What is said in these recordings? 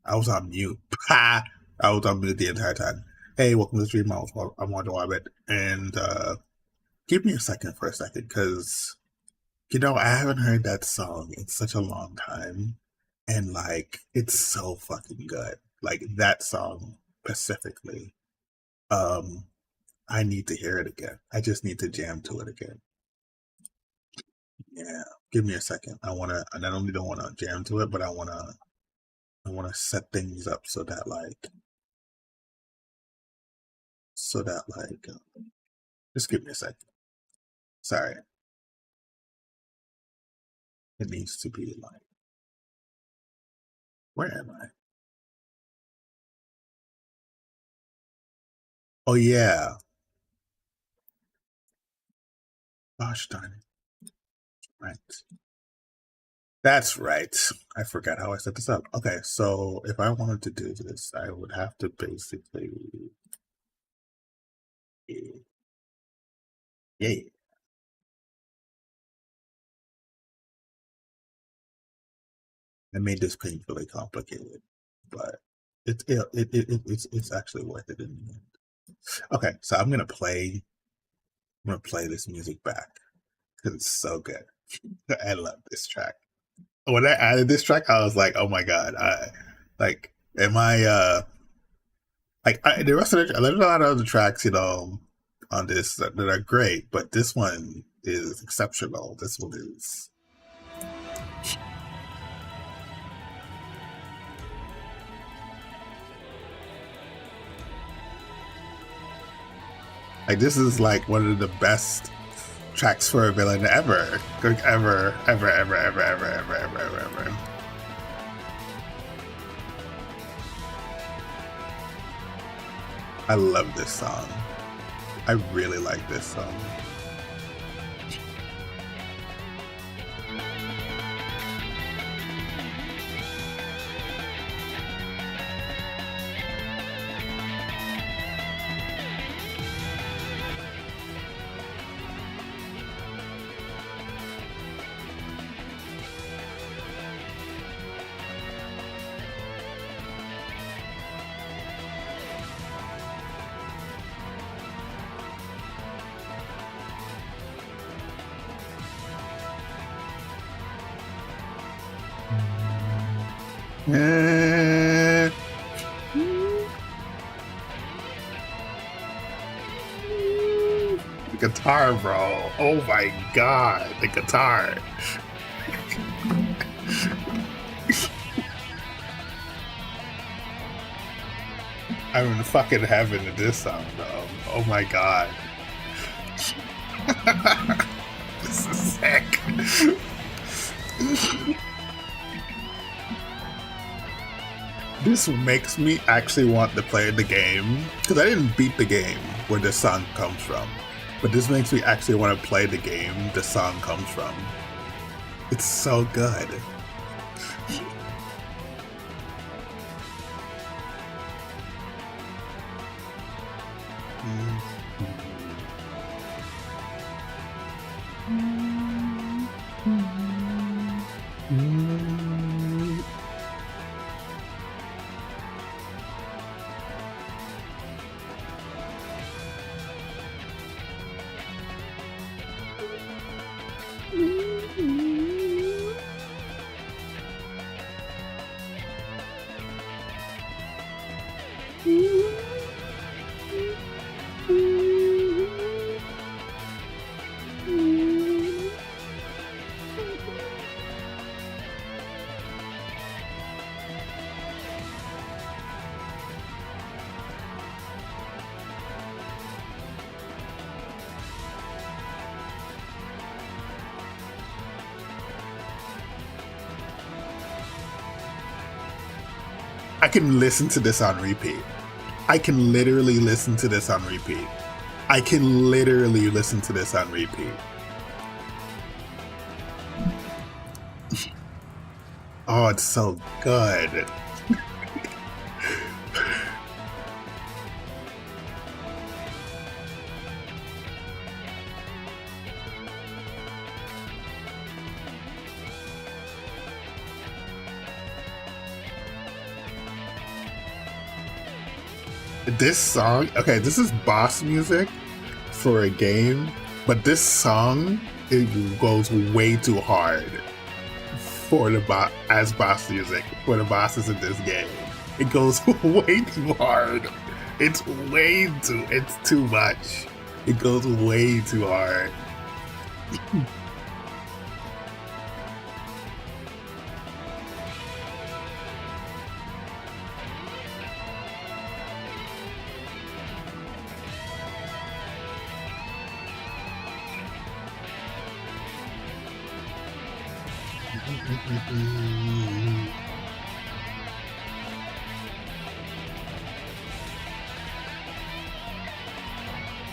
I was on mute. I was on mute the entire time. Hey, welcome to the stream. I'm Wonder Wabbit. And give me a second for a second, because, I haven't heard that song in such a long time. And, like, it's so fucking good. Like, that song specifically. I need to hear it again. I just need to jam to it again. Yeah. Give me a second. I not only don't want to jam to it, but I want to set things up so that, just give me a second. Sorry. It needs to be like, where am I? Oh, yeah. Gosh darn it. Right. That's right. I forgot how I set this up. Okay, so if I wanted to do this, I would have to basically. Yeah. I made this painfully complicated, but it's actually worth it in the end. Okay, so I'm gonna play this music back because it's so good. I love this track. When I added this track, I was like, oh my god, am I the rest of there's a lot of other tracks, on this that are great, but this one is exceptional. This one is. Like, this is like one of the best tracks for a villain ever. Ever. I love this song. I really like this song. The guitar, bro. Oh my god, the guitar. I'm in fucking heaven in this song, bro. Oh my god. This is sick. This makes me actually want to play the game, because I didn't beat the game where this song comes from, but this makes me actually want to play the game the song comes from. It's so good. I can listen to this on repeat. I can literally listen to this on repeat. I can literally listen to this on repeat. Oh, it's so good. This song, okay, this is boss music for a game, but this song, it goes way too hard for the as boss music for the bosses in this game. It goes way too hard. It's too much. It goes way too hard.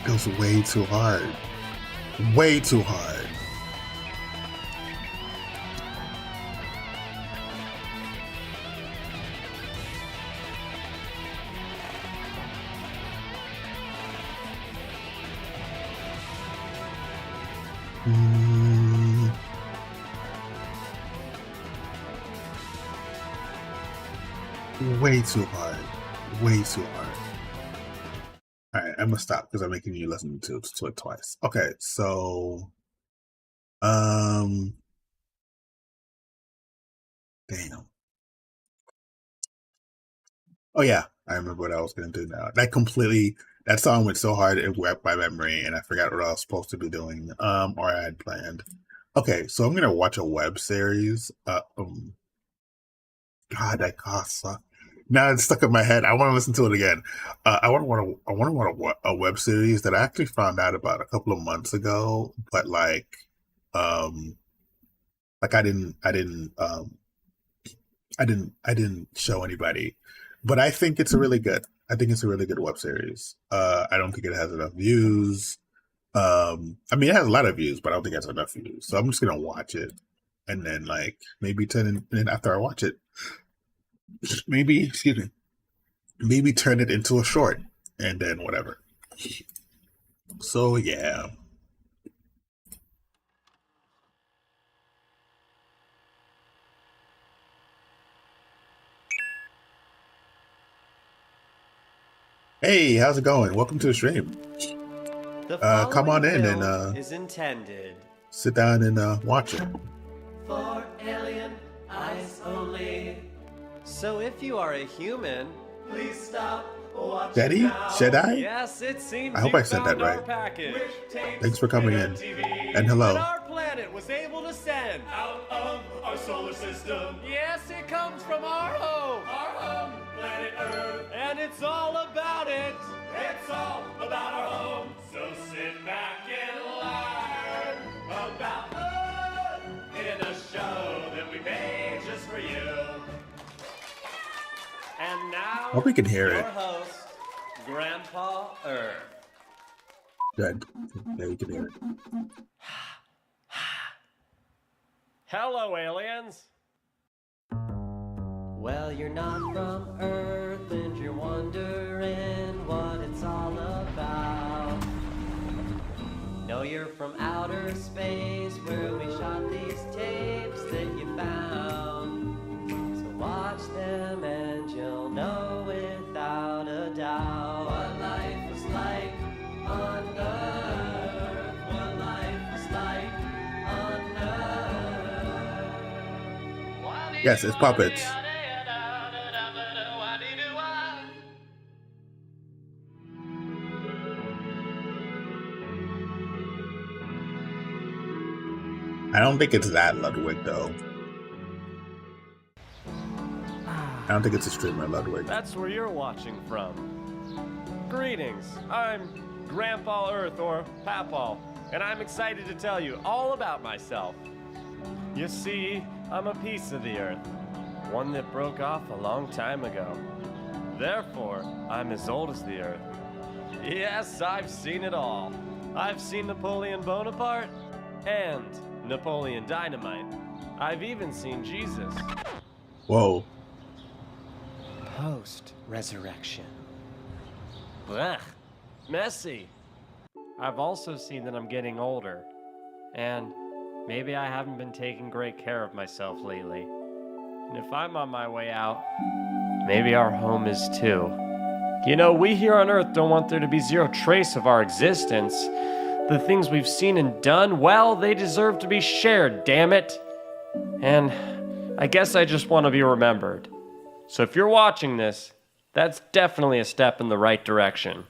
Goes way too hard. Way too hard. Way too hard. Way too hard. All right, I'm gonna stop because I'm making you listen to it twice. Okay, so, damn. Oh yeah, I remember what I was gonna do now. That song went so hard it wrecked my memory, and I forgot what I was supposed to be doing, or I had planned. Okay, so I'm gonna watch a web series. God, that costs. Now it's stuck in my head. I want to listen to it again. I want a web series that I actually found out about a couple of months ago, but um, I didn't show anybody. But I think it's a really good. I think it's a really good web series. I don't think it has enough views. I mean, it has a lot of views, but I don't think it has enough views. So I'm just gonna watch it, and then maybe and then after I watch it, maybe turn it into a short, and then whatever. So yeah. Hey, how's it going? Welcome to the stream. Come on in and is intended sit down and watch it. for alien eyes only. So if you are a human, please stop watching Daddy? now. Jedi? Yes, it seems I hope you I said found that our right. package. Thanks for coming in. And hello. That our planet was able to send out of our solar system. Yes, it comes from our home. Our home, planet Earth. And it's all about it. It's all about our home. So sit back and learn about Earth in a show that we made just for you. And now, Hope we can hear your it. host, Grandpa Earth. Good. Yeah, you can hear it. Hello, aliens. Well, you're not from Earth and you're wondering what it's all about. No, you're from outer space where we shot these tapes that you found. So watch them and you'll know without a doubt what life was like on Earth. What life was like on Earth. Yes, it's puppets. I don't think it's that Ludwig though. I don't think it's a streamer Ludwig. That's where you're watching from. Greetings, I'm Grandpa Earth, or Papaw, and I'm excited to tell you all about myself. You see, I'm a piece of the Earth, one that broke off a long time ago. Therefore, I'm as old as the Earth. Yes, I've seen it all. I've seen Napoleon Bonaparte and Napoleon Dynamite. I've even seen Jesus. Whoa. Post-resurrection. Ugh, messy. I've also seen that I'm getting older, and maybe I haven't been taking great care of myself lately. And if I'm on my way out, maybe our home is too. You know, we here on Earth don't want there to be zero trace of our existence. The things we've seen and done, well, they deserve to be shared, damn it. And I guess I just want to be remembered. So if you're watching this, that's definitely a step in the right direction.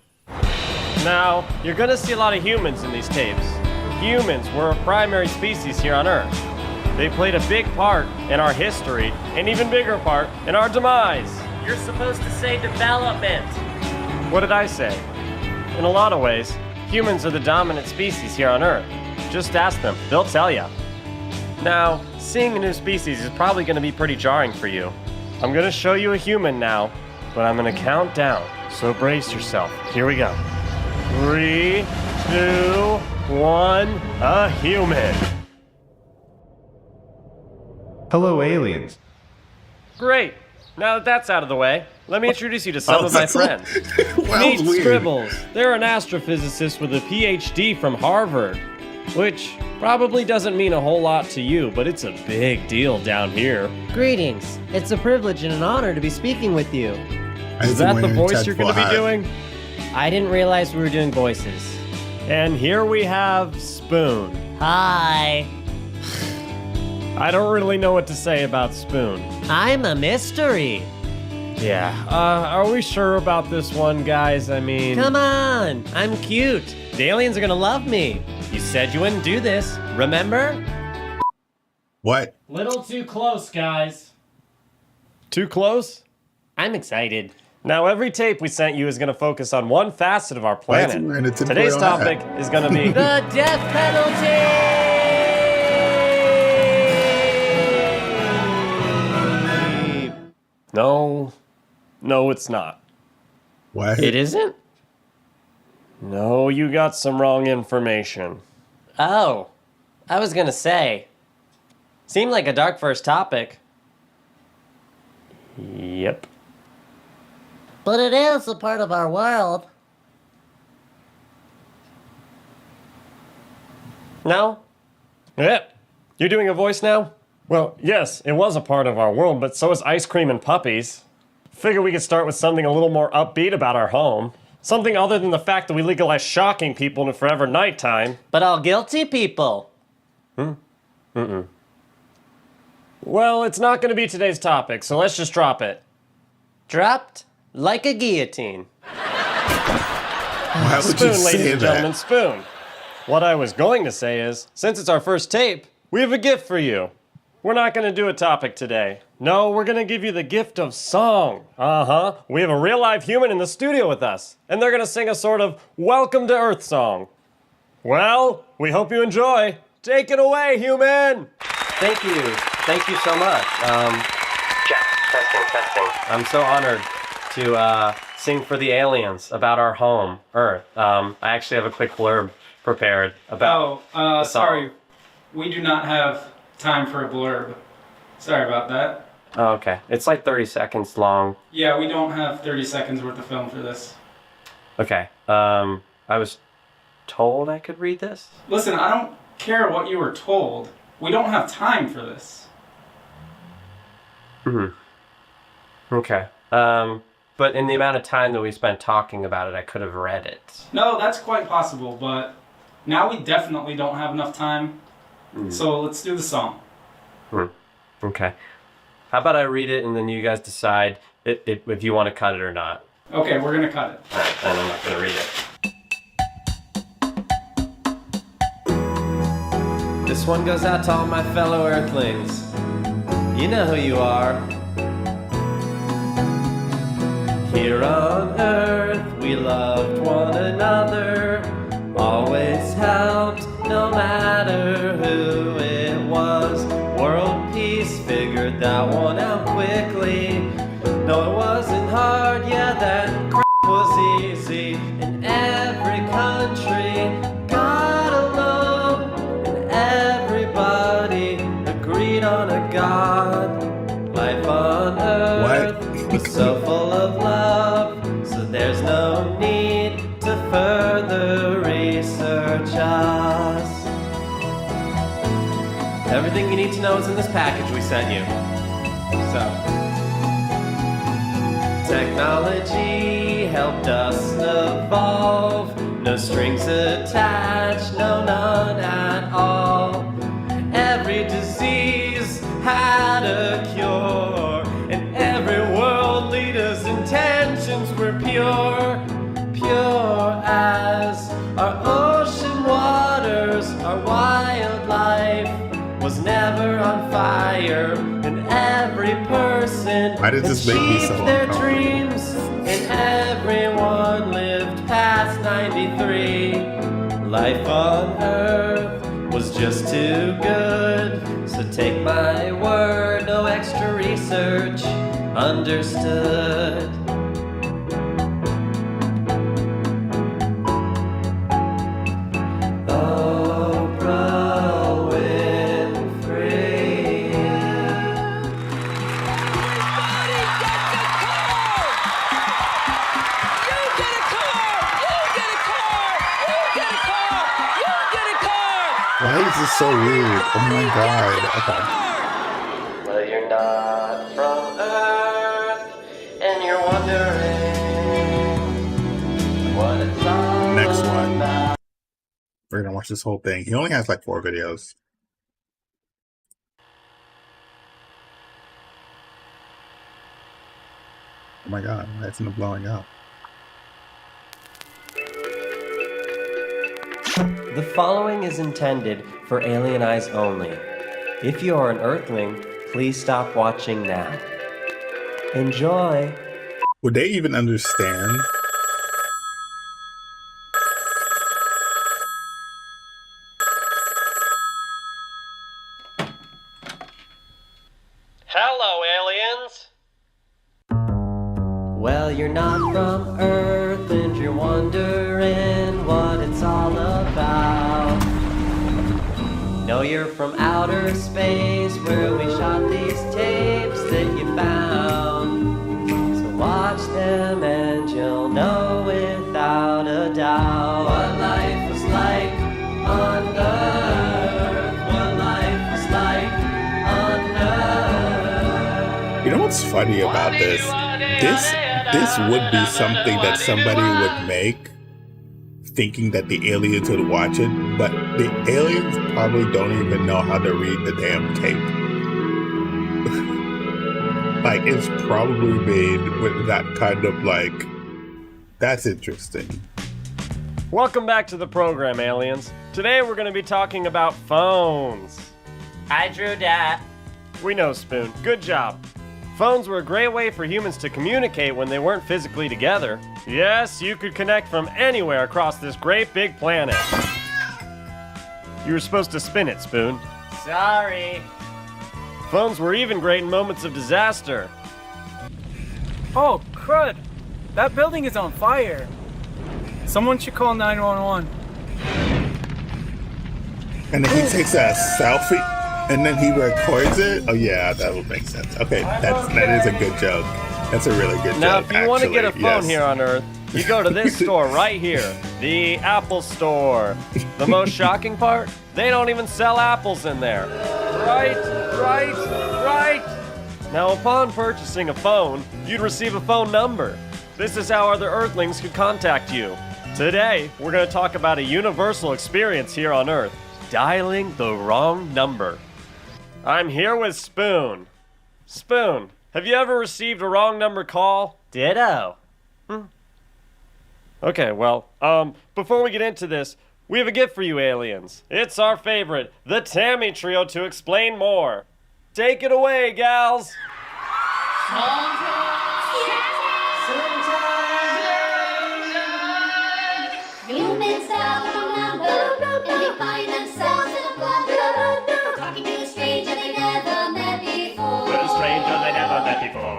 Now, you're gonna see a lot of humans in these tapes. Humans were a primary species here on Earth. They played a big part in our history, an even bigger part in our demise. You're supposed to say development. What did I say? In a lot of ways, humans are the dominant species here on Earth. Just ask them, they'll tell ya. Now, seeing a new species is probably gonna be pretty jarring for you. I'm gonna show you a human now, but I'm gonna count down, so brace yourself. Here we go. 3, 2, 1, a human. Hello, aliens. Great. Now that that's out of the way, let me introduce you to some of my friends. Meet Scribbles. They're an astrophysicist with a PhD from Harvard, which probably doesn't mean a whole lot to you, but it's a big deal down here. Greetings. It's a privilege and an honor to be speaking with you. Is that the voice you're going to be doing? I didn't realize we were doing voices. And here we have Spoon. Hi. I don't really know what to say about Spoon. I'm a mystery. Yeah, are we sure about this one, guys? I mean... Come on, I'm cute. The aliens are gonna love me. You said you wouldn't do this, remember? What? Little too close, guys. Too close? I'm excited. Now, every tape we sent you is going to focus on one facet of our planet. Today's topic is going to be... the death penalty! No, it's not. What? It isn't? No, you got some wrong information. Oh, I was gonna say. Seemed like a dark first topic. Yep. But it is a part of our world. No? Yep. You're doing a voice now? Well, yes, it was a part of our world, but so is ice cream and puppies. Figure we could start with something a little more upbeat about our home. Something other than the fact that we legalized shocking people in forever nighttime. But all guilty people. Well, it's not going to be today's topic, so let's just drop it. Dropped like a guillotine. Why would you Spoon, ladies say and gentlemen, that? Spoon. What I was going to say is, since it's our first tape, we have a gift for you. We're not going to do a topic today. No, we're going to give you the gift of song. We have a real live human in the studio with us, and they're going to sing a sort of Welcome to Earth song. Well, we hope you enjoy. Take it away, human! Thank you. Thank you so much. Testing. I'm so honored to sing for the aliens about our home, Earth. I actually have a quick blurb prepared about the song. Sorry. We do not have time for a blurb. Sorry about that. Oh, okay. It's like 30 seconds long. Yeah, we don't have 30 seconds worth of film for this. Okay. I was told I could read this? Listen, I don't care what you were told. We don't have time for this. Okay. But in the amount of time that we spent talking about it, I could have read it. No, that's quite possible, but now we definitely don't have enough time. So let's do the song. Okay. How about I read it and then you guys decide if you want to cut it or not? Okay, we're gonna cut it. Alright, then I'm not going to read it. This one goes out to all my fellow Earthlings. You know who you are. Here on Earth, we loved one another, always helped, no matter who it was. World peace, figured that one out quickly. No, it wasn't hard, yeah, that crap was easy. In every country, got along, and everybody agreed on a God. Life on Earth was so full of love, so there's no need to further research us. Everything you need to know is in this package we sent you. So, Technology helped us evolve. No strings attached, no, none at all. Every disease had a cure, and every world leader's intentions were pure. Pure as our ocean waters, our wildlife was never on fire, and every person Why did this make me so achieved their uncomfortable? dreams, and everyone lived past 93. Life on Earth was just too good, so take my word, no extra research, understood. Oprah Winfrey. Why is this so weird? Oh my god. Okay. Well, you're not from Earth, and you're wondering what it's all Next one. about. We're gonna watch this whole thing. He only has like 4 videos. Oh my god, why isn't it blowing up? The following is intended for alien eyes only. If you are an Earthling, please stop watching now. Enjoy. Would they even understand? Hello, aliens! Well, you're not from Earth and you're wondering what it's all about. No, you're from outer space where we shot these tapes that you found. So watch them and you'll know without a doubt what life was like on Earth. What life was like on Earth. You know what's funny about this? This would be something that somebody would make thinking that the aliens would watch it, but the aliens probably don't even know how to read the damn tape. Like, it's probably made with that kind of like, that's interesting. Welcome back to the program, aliens. Today we're going to be talking about phones. I drew that. We know, Spoon. Good job. Phones were a great way for humans to communicate when they weren't physically together. Yes, you could connect from anywhere across this great big planet. You were supposed to spin it, Spoon. Sorry. Phones were even great in moments of disaster. Oh, crud! That building is on fire. Someone should call 911. And then he takes a selfie and then he records it. Oh yeah, that would make sense. Okay, that is a good joke. That's a really good Now, joke. if you want to get a actually. phone Yes. here on Earth, you go to this store right here, the Apple Store. The most shocking part? They don't even sell apples in there. Right. Now, upon purchasing a phone, you'd receive a phone number. This is how other Earthlings could contact you. Today, we're going to talk about a universal experience here on Earth, dialing the wrong number. I'm here with Spoon. Spoon, have you ever received a wrong number call? Ditto. Okay, well, before we get into this, we have a gift for you aliens. It's our favorite, the Tammy Trio, to explain more. Take it away, gals. Humans dial the number, and they find themselves in a blunder. Talking to a stranger they never met before.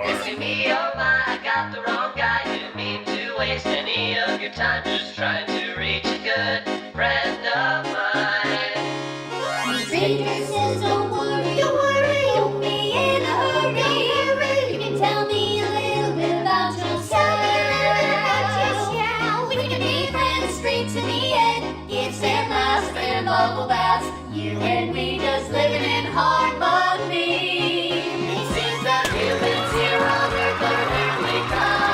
Listen to me, oh my, I got the wrong guy. Didn't mean to waste any of your time. Just trying to reach a good friend of mine. Stranger says, don't worry, don't be in a hurry. You can tell me a little bit about yourself. We can be friends straight to the end. Gifts and laughs and bubble baths. You and me just living in harmony. Seems that humans here on Earth are nearly come.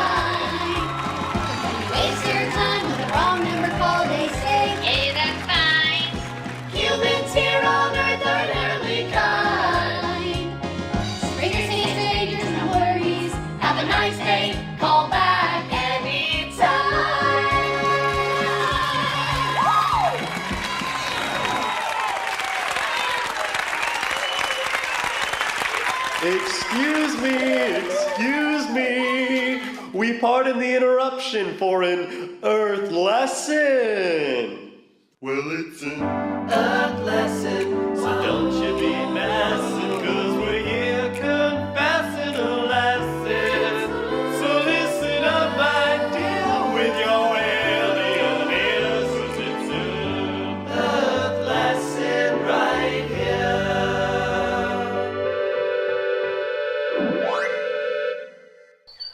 we pardon the interruption for an Earth lesson. Well, it's an Earth lesson, so don't you be messing, 'cause we're here confessing a lesson. So listen up, my dear, with your alien ears, 'cause it's an Earth lesson right here.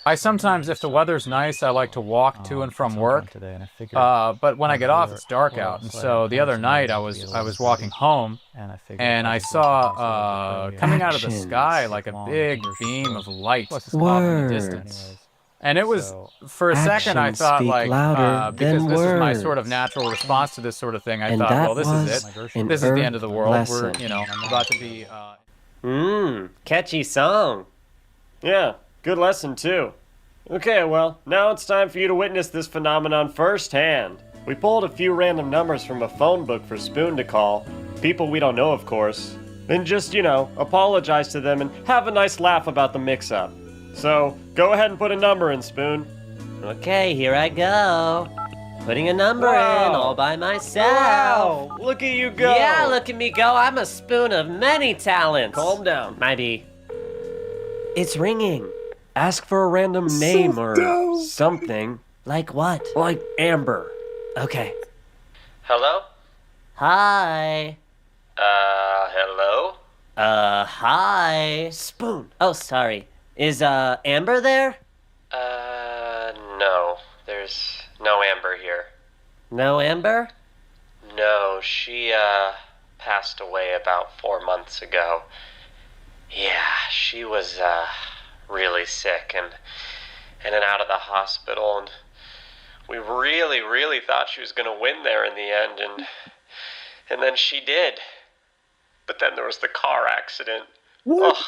I sometimes, if the weather's nice, I like to walk to and from work. But when I get off, it's dark out. And so the other night, I was walking home, and I saw coming out of the sky like a big beam of light off in the distance. And it was, for a second, I thought, like, because this is my sort of natural response to this sort of thing, I thought, well, this is it. This is the end of the world. We're, about to be... Catchy song. Yeah, good lesson too. Okay, well, now it's time for you to witness this phenomenon firsthand. We pulled a few random numbers from a phone book for Spoon to call. People we don't know, of course. Then just, apologize to them and have a nice laugh about the mix-up. So, go ahead and put a number in, Spoon. Okay, here I go. Putting a number in all by myself. Wow, look at you go. Yeah, look at me go. I'm a spoon of many talents. Calm down. Mighty. It's ringing. Ask for a random name or something. Like what? Like Amber. Okay. Hello? Hi. Hello? Hi. Spoon. Oh, sorry. Is, Amber there? No. There's no Amber here. No Amber? No, she, passed away about 4 months ago. Yeah, she was, really sick and in and out of the hospital, and we really thought she was gonna win there in the end, and then she did. But then there was the car accident. What? Ugh,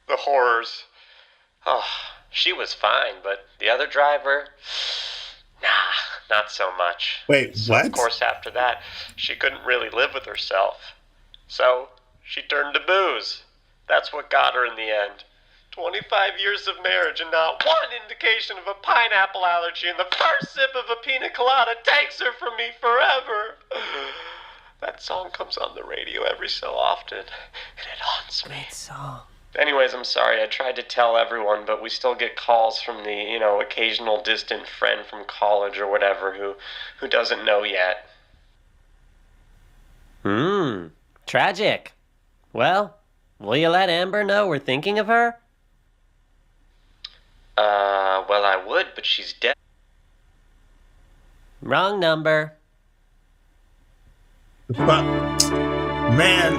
the horrors. Oh, she was fine, but the other driver, nah, not so much. Wait, So, what? of course, after that, she couldn't really live with herself. So, she turned to booze. That's what got her in the end. 25 years of marriage and not one indication of a pineapple allergy, and the first sip of a pina colada takes her from me forever. That song comes on the radio every so often, and it haunts me. Great song. Anyways, I'm sorry, I tried to tell everyone, but we still get calls from the, occasional distant friend from college or whatever who doesn't know yet. Tragic. Well, will you let Amber know we're thinking of her? Well, I would, but she's dead. Wrong number. Fuck. Man.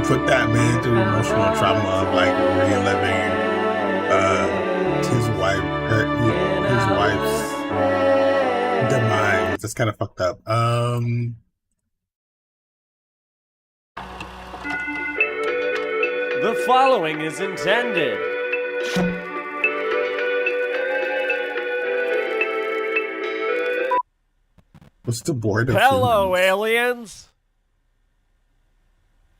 Put that man through emotional trauma of like reliving his wife's demise. That's kind of fucked up. The following is intended. What's the board of Hello, humans? aliens.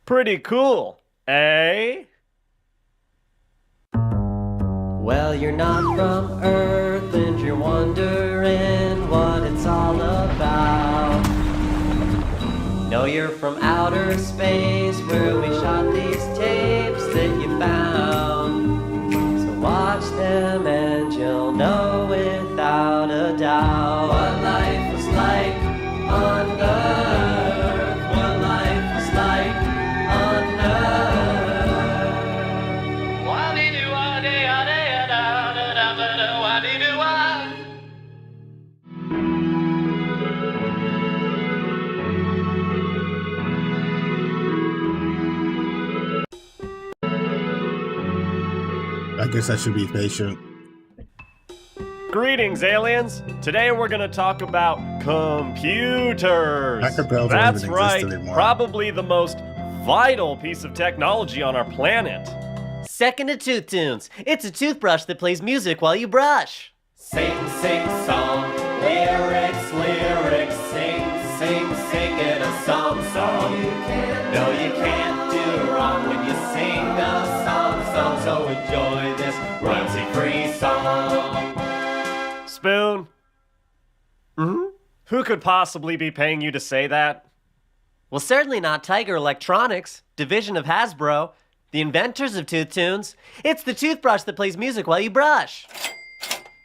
Pretty cool, eh? Well, you're not from Earth and you're wondering what it's all about. No, you're from outer space where we shot these tapes that you found. So watch them and you'll know without a doubt what life was like on Earth. What life was like on Earth. I guess I should be patient. Greetings, aliens. Today we're gonna talk about computers. Hacker Bells don't That's even right, exist anymore. probably the most vital piece of technology on our planet. Second to Tooth Tunes. It's a toothbrush that plays music while you brush. Sing, sing, song. Lyrics, lyrics, sing, sing, sing it a song. No, you can't do wrong when you sing a song. So enjoy this royalty-free song. Spoon? Who could possibly be paying you to say that? Well, certainly not Tiger Electronics, division of Hasbro, the inventors of Tooth Tunes. It's the toothbrush that plays music while you brush.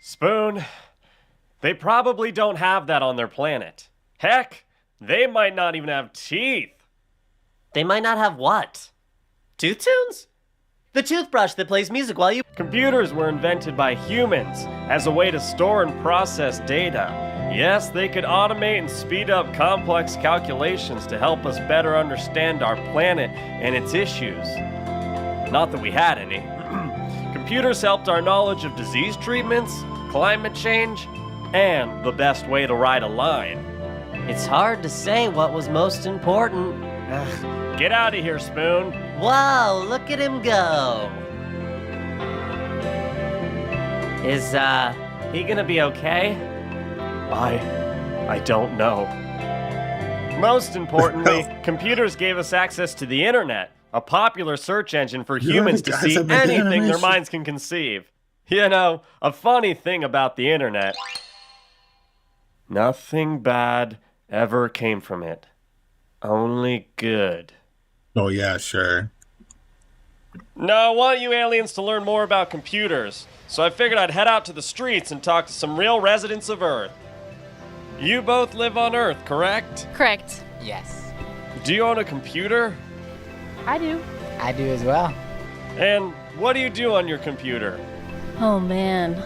Spoon, they probably don't have that on their planet. Heck, they might not even have teeth. They might not have what? Tooth Tunes? The toothbrush that plays music while you... Computers were invented by humans as a way to store and process data. Yes, they could automate and speed up complex calculations to help us better understand our planet and its issues. Not that we had any. Computers helped our knowledge of disease treatments, climate change, and the best way to ride a line. It's hard to say what was most important. Get out of here, Spoon. Whoa, look at him go. Is, he gonna be okay? I don't know. Most importantly, computers gave us access to the internet, a popular search engine for humans to see anything their minds can conceive. You know, a funny thing about the internet, nothing bad ever came from it. Only good. Oh, yeah, sure. Now, I want you aliens to learn more about computers, so I figured I'd head out to the streets and talk to some real residents of Earth. You both live on Earth, correct? Correct. Yes. Do you own a computer? I do. I do as well. And what do you do on your computer? Oh man.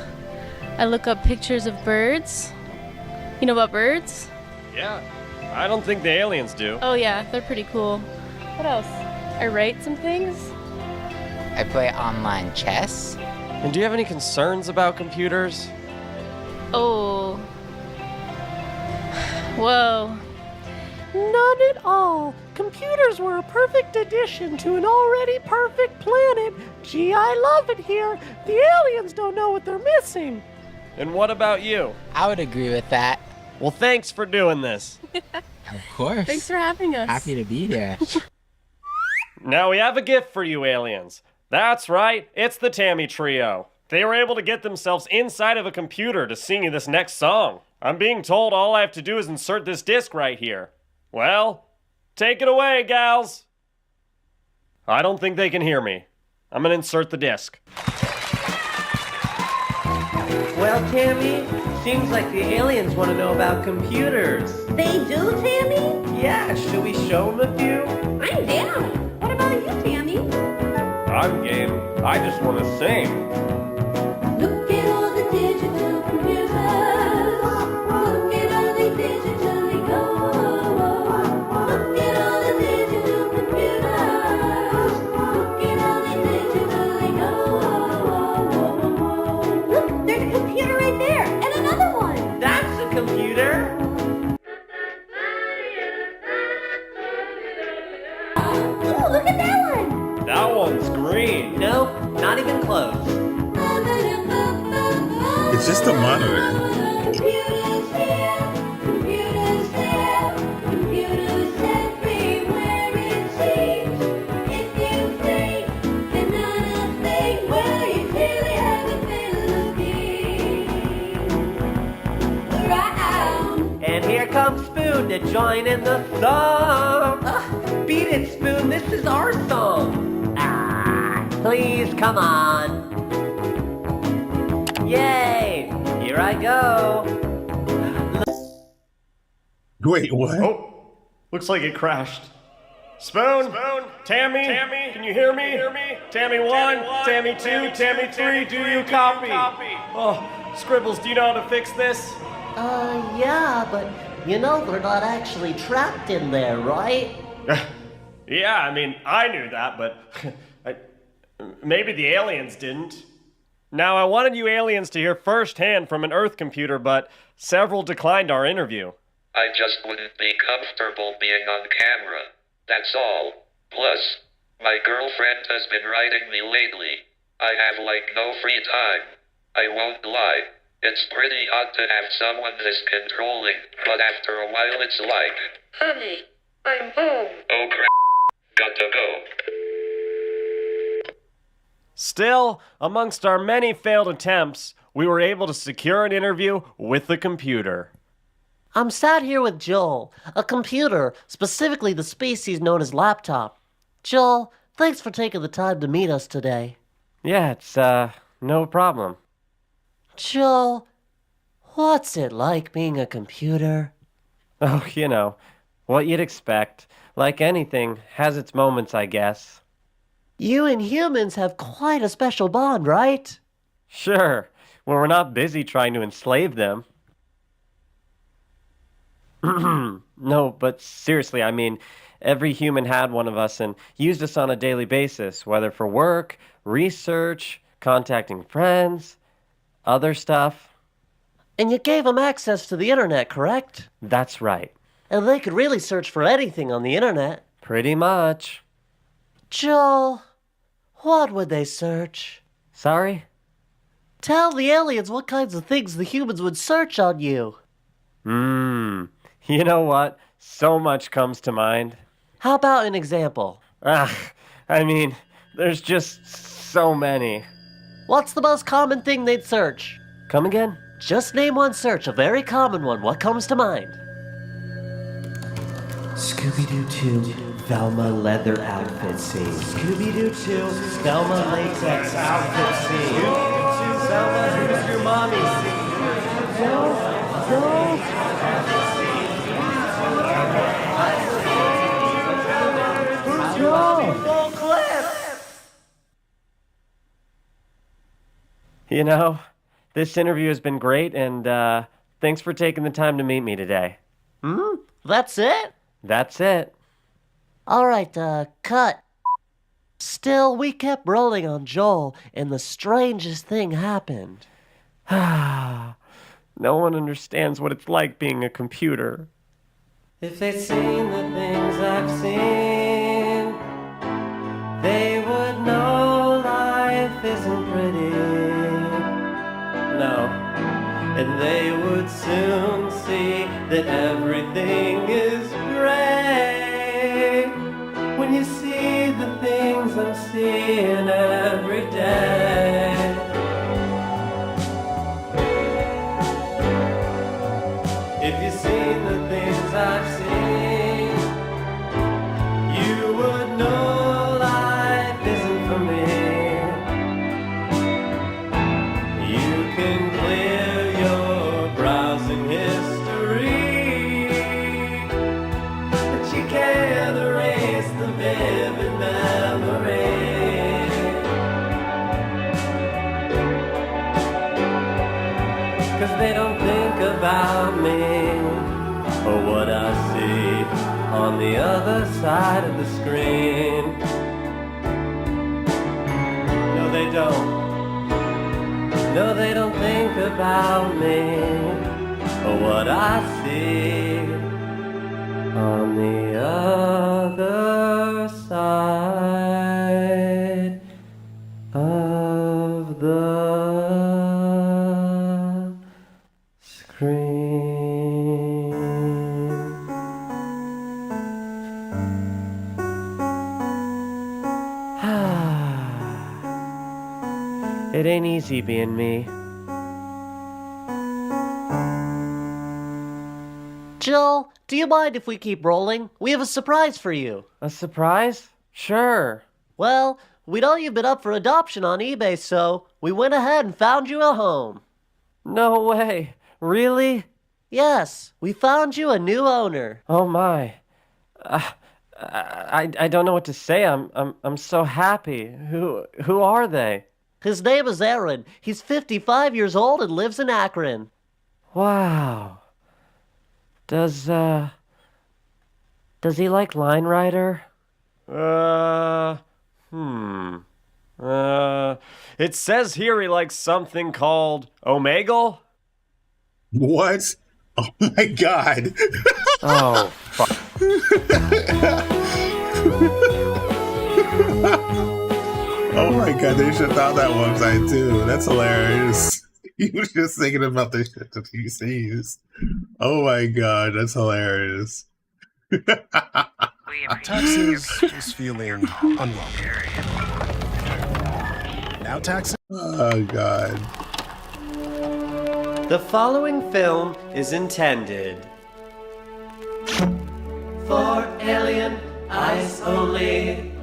I look up pictures of birds. You know about birds? Yeah, I don't think the aliens do. Oh yeah, they're pretty cool. What else? I write some things. I play online chess. And do you have any concerns about computers? Oh. Whoa. None at all. Computers were a perfect addition to an already perfect planet. Gee, I love it here. The aliens don't know what they're missing. And what about you? I would agree with that. Well, thanks for doing this. Of course. Thanks for having us. Happy to be there. Now we have a gift for you aliens. That's right, it's the Tammy Trio. They were able to get themselves inside of a computer to sing you this next song. I'm being told all I have to do is insert this disc right here. Well, take it away, gals. I don't think they can hear me. I'm gonna insert the disc. Well, Tammy, seems like the aliens want to know about computers. They do, Tammy? Yeah, should we show them a few? I'm down. What about you, Tammy? I'm game. I just want to sing. Look at all the digital computers. Look at all they digitally go. Look at all the digital computers. Look at all they digitally go. Look, there's a computer right there, and another one. That's a computer. Oh, look at that one. That one's green. Nope, not even close. It's just a monitor. Computers here, computers there, computers everywhere it seems. If you think they're not a thing, well, you clearly haven't been looking around. And here comes Spoon to join in the song. Beat it, Spoon, this is our song. Please, come on. Yay! Here I go. Wait, what? Oh, looks like it crashed. Spoon, Tammy, can you hear me? Tammy 1, Tammy 2, Tammy 3, do you copy? Oh, Scribbles, do you know how to fix this? Yeah, but you know they're not actually trapped in there, right? Yeah, I mean, I knew that, but maybe the aliens didn't. Now, I wanted you aliens to hear firsthand from an Earth computer, but several declined our interview. I just wouldn't be comfortable being on camera. That's all. Plus, my girlfriend has been writing me lately. I have like no free time. I won't lie. It's pretty odd to have someone this controlling, but after a while it's like, Honey, I'm home. oh crap, got to go. Still, amongst our many failed attempts, we were able to secure an interview with the computer. I'm sat here with Joel, a computer, specifically the species known as laptop. Joel, thanks for taking the time to meet us today. Yeah, it's, no problem. Joel, what's it like being a computer? Oh, you know, what you'd expect. Like anything, has its moments, I guess. You and humans have quite a special bond, right? Sure, when we're not busy trying to enslave them. No, but seriously, I mean, every human had one of us and used us on a daily basis, whether for work, research, contacting friends, other stuff. And you gave them access to the internet, correct? That's right. And they could really search for anything on the internet. Pretty much. Joel, what would they search? Sorry? Tell the aliens what kinds of things the humans would search on you. You know what? So much comes to mind. How about an example? I mean, there's just so many. What's the most common thing they'd search? Come again? Just name one search, a very common one. What comes to mind? Scooby-Doo 2, Velma leather outfit scene. Scooby-Doo 2, Velma latex outfit scene. Scooby-Doo 2, Velma, who's your mommy scene. No. Who's your mommy full clip? You know, this interview has been great, and thanks for taking the time to meet me today. That's it? That's it. All right, cut. Still, we kept rolling on Joel, and the strangest thing happened. No one understands what it's like being a computer. If they'd seen the things I've seen, they would know life isn't pretty. No. And they would soon see that everything is gray. When you see the things I'm seeing every day. If you've seen the things I've seen, you would know life isn't for me. You can clear your browsing history, but you can't erase the vivid memory. 'Cause they don't think about me or what I see on the other side of the screen. No, they don't. No, they don't think about me or what I see on the other side of the screen. It ain't easy being me. Joel, do you mind if we keep rolling? We have a surprise for you. A surprise? Sure. Well, we know you've been up for adoption on eBay, so we went ahead and found you a home. No way. Really? Yes, we found you a new owner. Oh my. I don't know what to say. I'm so happy. Who are they? His name is Aaron. He's 55 years old and lives in Akron. Wow. Does he like Line Rider? It says here he likes something called Omegle? What? Oh my god. Oh, fuck. Oh my god, they should have found that website too. That's hilarious. He was just thinking about the shit that he sees. Oh my god, that's hilarious. Taxes was feeling unwelcome. Now taxes. Oh god. The following film is intended for alien eyes only.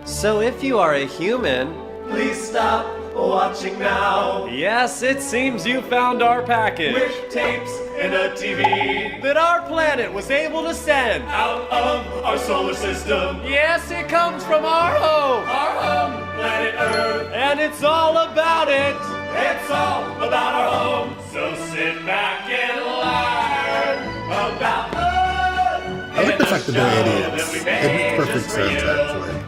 So if you are a human, please stop watching now. Yes, it seems you found our package. With tapes and a TV that our planet was able to send out of our solar system. Yes, it comes from our home. Our home, planet Earth. And it's all about it. It's all about our home. So sit back and learn about Earth. I like the fact that they're idiots. It makes perfect sense, actually.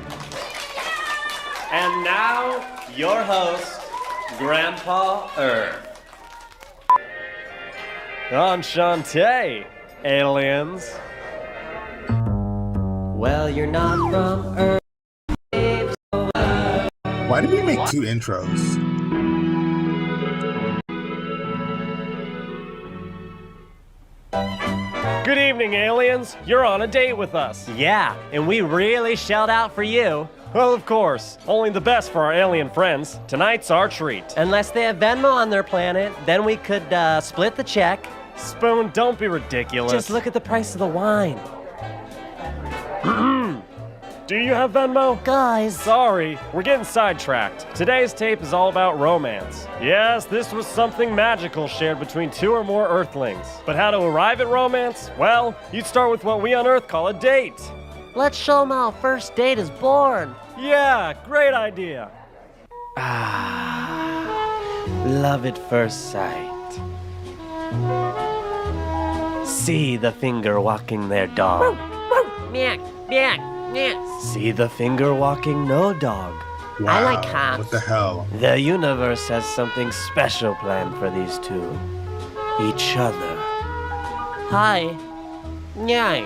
And now, your host, Grandpa Earth. Enchante, aliens. Well, you're not from Earth. Why did we make two intros? Good evening, aliens. You're on a date with us. Yeah, and we really shelled out for you. Well, of course. Only the best for our alien friends. Tonight's our treat. Unless they have Venmo on their planet, then we could split the check. Spoon, don't be ridiculous. Just look at the price of the wine. Do you have Venmo? Guys. Sorry, we're getting sidetracked. Today's tape is all about romance. Yes, this was something magical shared between two or more Earthlings. But how to arrive at romance? Well, you'd start with what we on Earth call a date. Let's show them how first date is born. Yeah, great idea. Love at first sight. See the finger walking their dog. See the finger walking no dog. Wow, I like cats. What the hell? The universe has something special planned for these two. Each other. Hi. Nyai.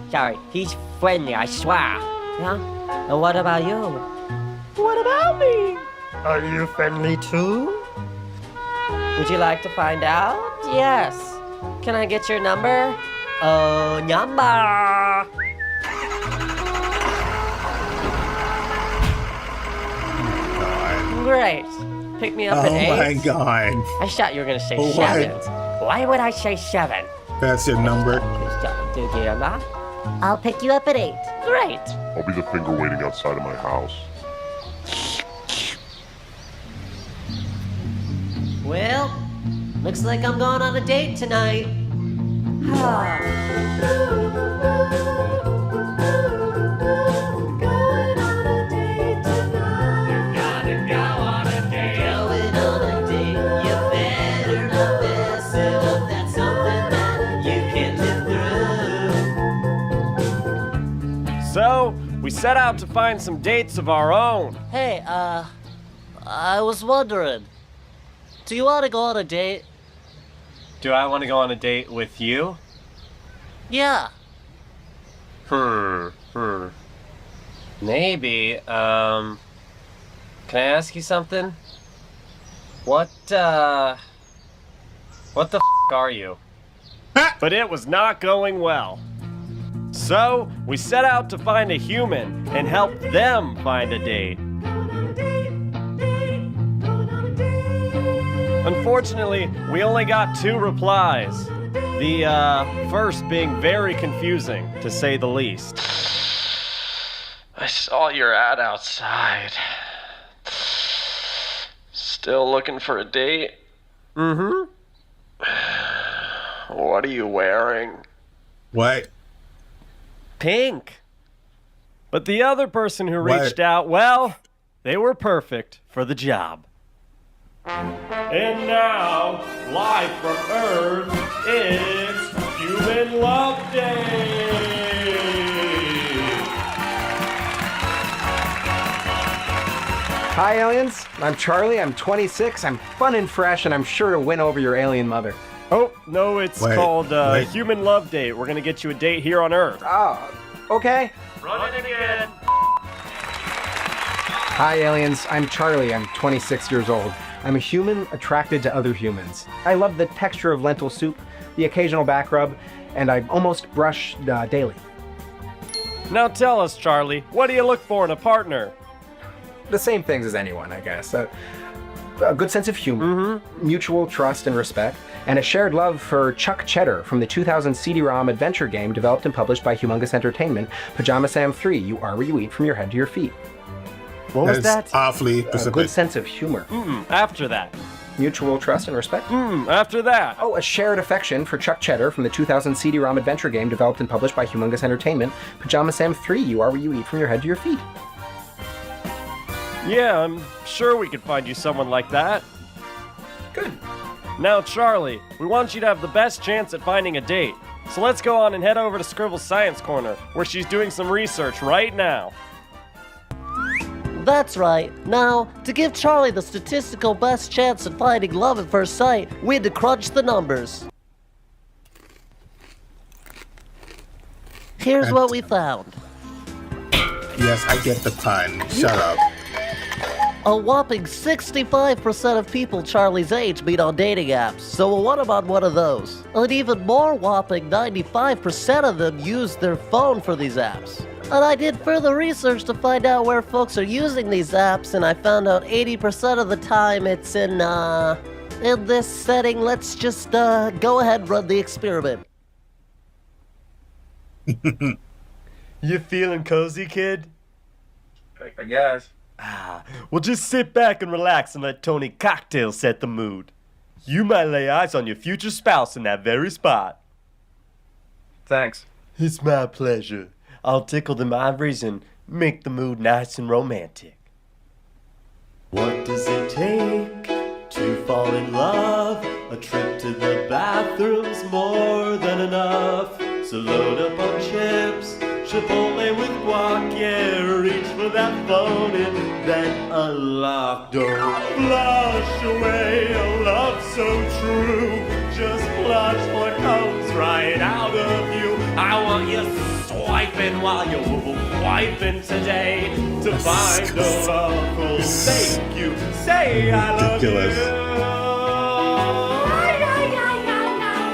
Sorry. He's friendly, I swear. Yeah? And what about you? What about me? Are you friendly too? Would you like to find out? Yes. Can I get your number? Oh, number. Great. Pick me up at 8. Oh my god. I thought you were going to say Oh 7. my- Why would I say 7? That's your number. I'll pick you up at 8. Great. I'll be the finger waiting outside of my house. Well, looks like I'm going on a date tonight. So, we set out to find some dates of our own. Hey, I was wondering, do you want to go on a date? Do I want to go on a date with you? Yeah. Maybe, can I ask you something? What the f*** are you? But it was not going well. So, we set out to find a human and help them find a date. Unfortunately, we only got 2 replies. The first being very confusing, to say the least. I saw your ad outside. Still looking for a date? Mm-hmm. What are you wearing? What? Pink. But the other person who reached out, well, they were perfect for the job. And now, live from Earth, it's Human Love Day! Hi, aliens. I'm Charlie. I'm 26. I'm fun and fresh, and I'm sure to win over your alien mother. Oh, No, it's Wait, called wait. Human Love Date. We're gonna get you a date here on Earth. Okay. Run it again. Hi, aliens. I'm Charlie. I'm 26 years old. I'm a human attracted to other humans. I love the texture of lentil soup, the occasional back rub, and I almost brush daily. Now tell us, Charlie, what do you look for in a partner? The same things as anyone, I guess. A good sense of humor, mutual trust and respect, and a shared love for Chuck Cheddar from the 2000 CD-ROM adventure game developed and published by Humongous Entertainment, Pajama Sam 3, You Are Where You Eat from Your Head to Your Feet. What was that? Awfully A specific. good sense of humor. After that. Mutual trust and respect. After that. Oh, a shared affection for Chuck Cheddar from the 2000 CD-ROM adventure game developed and published by Humongous Entertainment, Pajama Sam 3, You Are Where You Eat from Your Head to Your Feet. Yeah, I'm sure we could find you someone like that. Good. Now, Charlie, we want you to have the best chance at finding a date. So let's go on and head over to Scribble's Science Corner, where she's doing some research right now. That's right. Now, to give Charlie the statistical best chance at finding love at first sight, we had to crunch the numbers. Here's what we found. Yes, I get the pun. Shut up. A whopping 65% of people Charlie's age meet on dating apps, so what about one of those? An even more whopping 95% of them use their phone for these apps. And I did further research to find out where folks are using these apps, and I found out 80% of the time it's in this setting. Let's just, go ahead and run the experiment. You feeling cozy, kid? I guess. Well, just sit back and relax and let Tony Cocktail set the mood. You might lay eyes on your future spouse in that very spot. Thanks. It's my pleasure. I'll tickle them ivories and make the mood nice and romantic. What does it take to fall in love? A trip to the bathroom's more than enough. So load up on chips, Chipotle with guac, yeah, reach for that phone and then unlock. Don't flush away a love so true. Just flush what comes right out of you. I want you swiping while you're wiping today to find a love who'll make you say I love Ridiculous. you.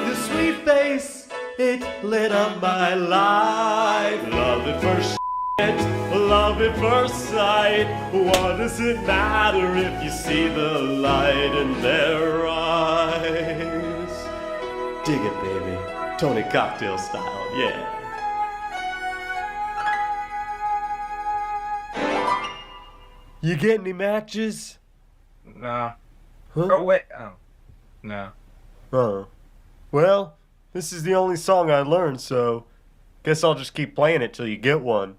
The sweet face, it lit up my life. Love at first love at first sight. What does it matter if you see the light in their eyes? Dig it, baby. Tony Cocktail style, yeah. You get any matches? Nah. Huh? Oh, wait. Oh. No. Well, this is the only song I learned, so guess I'll just keep playing it till you get one.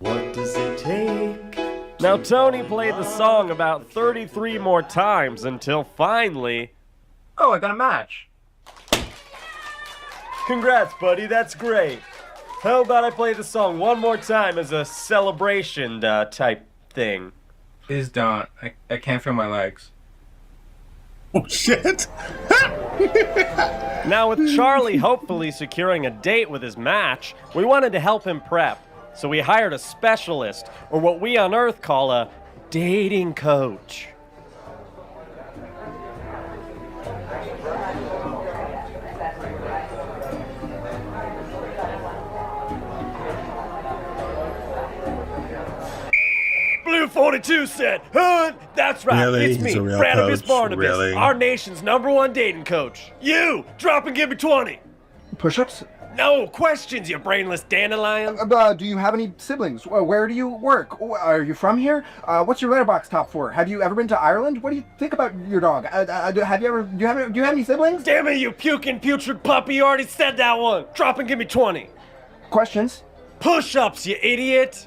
What does it take? Now, Tony played the song about 33 more times until finally... Oh, I got a match. Congrats, buddy, that's great. How about I play the song one more time as a celebration type thing? Please don't. I can't feel my legs. Oh, shit. Now, with Charlie hopefully securing a date with his match, we wanted to help him prep. So we hired a specialist, or what we on Earth call a dating coach. Blue 42 said, "Hunt, that's right, Really? it's He's me, a real Barnabas coach? Barnabas, Really? our nation's #1 dating coach. You, drop and give me 20. Push-ups? No questions, you brainless dandelion. Do you have any siblings? Where do you work? Are you from here? What's your letterbox top for? Have you ever been to Ireland? What do you think about your dog? Do you have any siblings? Damn it, you puking putrid puppy, you already said that one. Drop and give me 20. Questions? Push-ups, you idiot.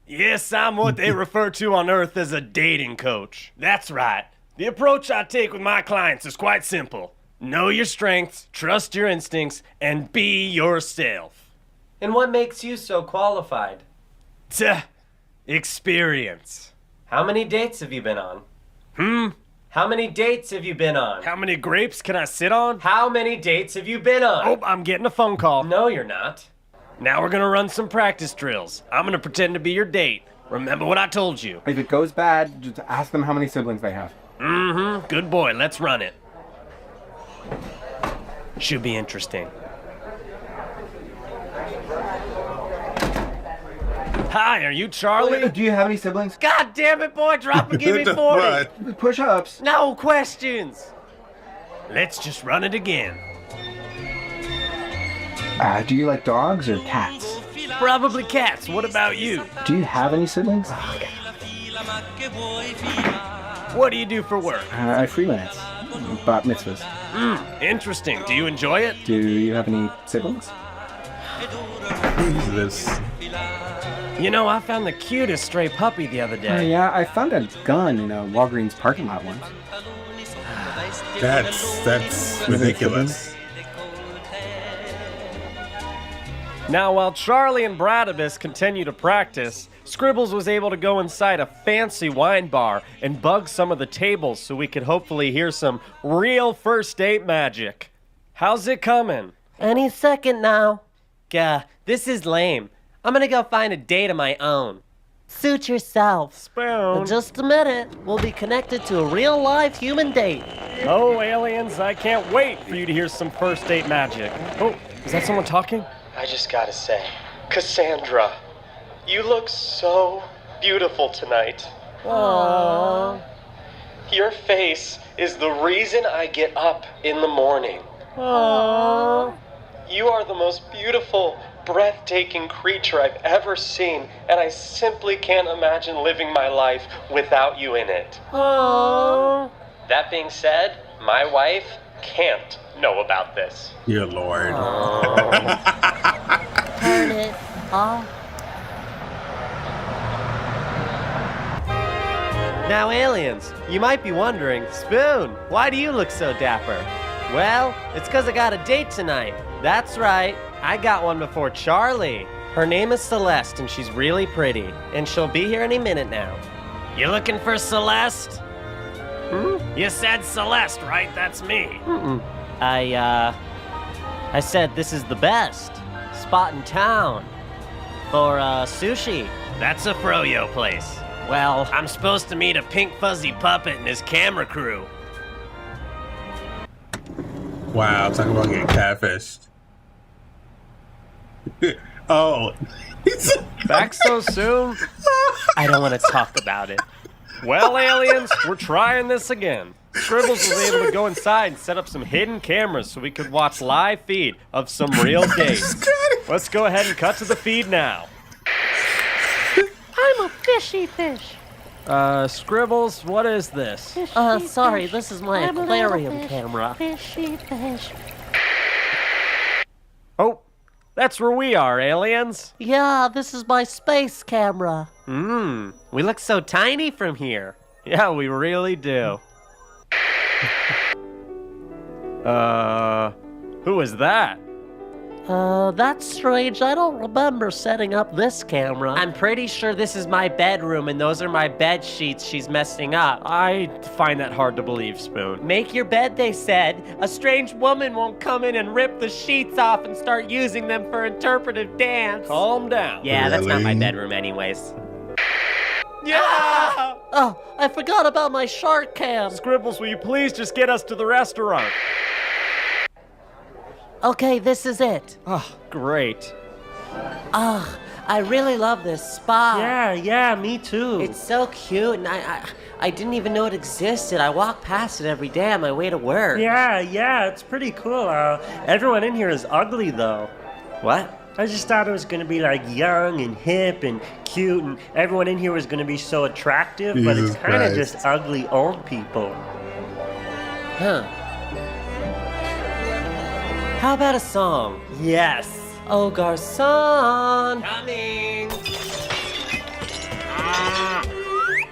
Yes, I'm what they refer to on Earth as a dating coach. That's right. The approach I take with my clients is quite simple. Know your strengths, trust your instincts, and be yourself. And what makes you so qualified? Experience. How many dates have you been on? How many dates have you been on? How many grapes can I sit on? How many dates have you been on? Oh, I'm getting a phone call. No, you're not. Now we're gonna run some practice drills. I'm gonna pretend to be your date. Remember what I told you. If it goes bad, just ask them how many siblings they have. Mm-hmm. Good boy. Let's run it. Should be interesting. Hi, are you Charlie? Do you have any siblings? God damn it, boy, drop and give me 40. Push-ups. No questions. Let's just run it again. Do you like dogs or cats? Probably cats. What about you? Do you have any siblings? What do you do for work? I freelance. Bat mitzvahs. Interesting. Do you enjoy it? Do you have any siblings? Jesus. You know, I found the cutest stray puppy the other day. Yeah, I found a gun in a Walgreens parking lot once. That's ridiculous. Now, while Charlie and Bradibus continue to practice, Scribbles was able to go inside a fancy wine bar and bug some of the tables so we could hopefully hear some real first date magic. How's it coming? Any second now. Gah, this is lame. I'm gonna go find a date of my own. Suit yourself. Spoon. In just a minute, we'll be connected to a real live human date. Oh, aliens, I can't wait for you to hear some first date magic. Oh, is that someone talking? I just gotta say, Cassandra, you look so beautiful tonight. Aww. Your face is the reason I get up in the morning. Aww. You are the most beautiful, breathtaking creature I've ever seen, and I simply can't imagine living my life without you in it. Aww. That being said, my wife can't know about this. Dear Lord. Turn it off. Now, aliens, you might be wondering, Spoon, why do you look so dapper? Well, it's because I got a date tonight. That's right, I got one before Charlie. Her name is Celeste, and she's really pretty, and she'll be here any minute now. You looking for Celeste? You said Celeste, right? That's me. I said this is the best spot in town for sushi. That's a froyo place. Well, I'm supposed to meet a pink fuzzy puppet and his camera crew. Wow, talk about getting catfished. Oh. Back so soon? I don't want to talk about it. Well, aliens, we're trying this again. Scribbles was able to go inside and set up some hidden cameras so we could watch live feed of some real dates. Let's go ahead and cut to the feed now. I'm a fishy fish. Scribbles, what is this? Fishy Sorry, fish. this is my I'm a little aquarium fish. camera. Fishy fish. Oh, that's where we are, aliens. Yeah, this is my space camera. We look so tiny from here. Yeah, we really do. Who is that? That's strange. I don't remember setting up this camera. I'm pretty sure this is my bedroom and those are my bed sheets she's messing up. I find that hard to believe, Spoon. Make your bed, they said. A strange woman won't come in and rip the sheets off and start using them for interpretive dance. Calm down. Yeah, that's not my Really? bedroom anyways. Yeah! Oh, I forgot about my shark cam. Scribbles, will you please just get us to the restaurant? Okay, this is it. Oh, great. I really love this spot. Yeah, me too. It's so cute, and I didn't even know it existed. I walk past it every day on my way to work. Yeah, it's pretty cool. Everyone in here is ugly though. What? I just thought it was gonna be like young and hip and cute, and everyone in here was gonna be so attractive, but it's Jesus kind of Christ. just ugly old people. Huh. How about a song? Yes. Oh, garçon. Coming!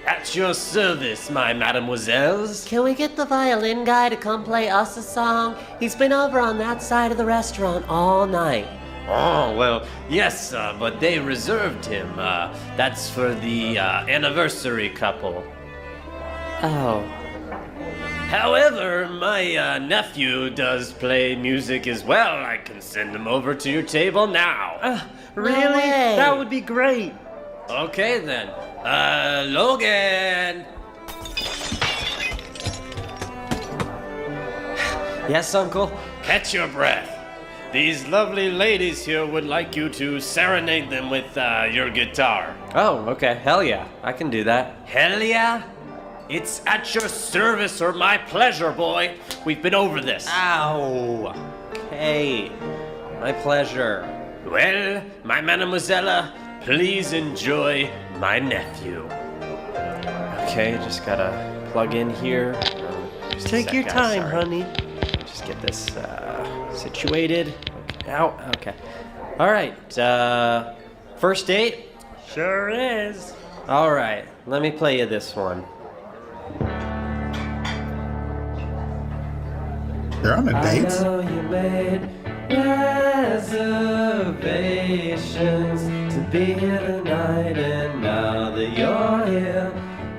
At your service, my mademoiselles. Can we get the violin guy to come play us a song? He's been over on that side of the restaurant all night. Oh, well, yes, but they reserved him. That's for the anniversary couple. Oh. However, my nephew does play music as well. I can send him over to your table now. Really? way. That would be great. Okay then. Logan! Yes, Uncle? Catch your breath. These lovely ladies here would like you to serenade them with your guitar. Oh, okay. Hell yeah. I can do that. Hell yeah? It's at your service or my pleasure, boy. We've been over this. Ow. Okay. My pleasure. Well, my mademoiselle, please enjoy my nephew. Okay, just gotta plug in here. Just a Take sec, your guys, time, sorry. honey. Just get this situated. Okay. Ow. Okay. All right. First date? Sure is. All right. Let me play you this one. They're on a date? I know you made reservations to be here tonight, and now that you're here,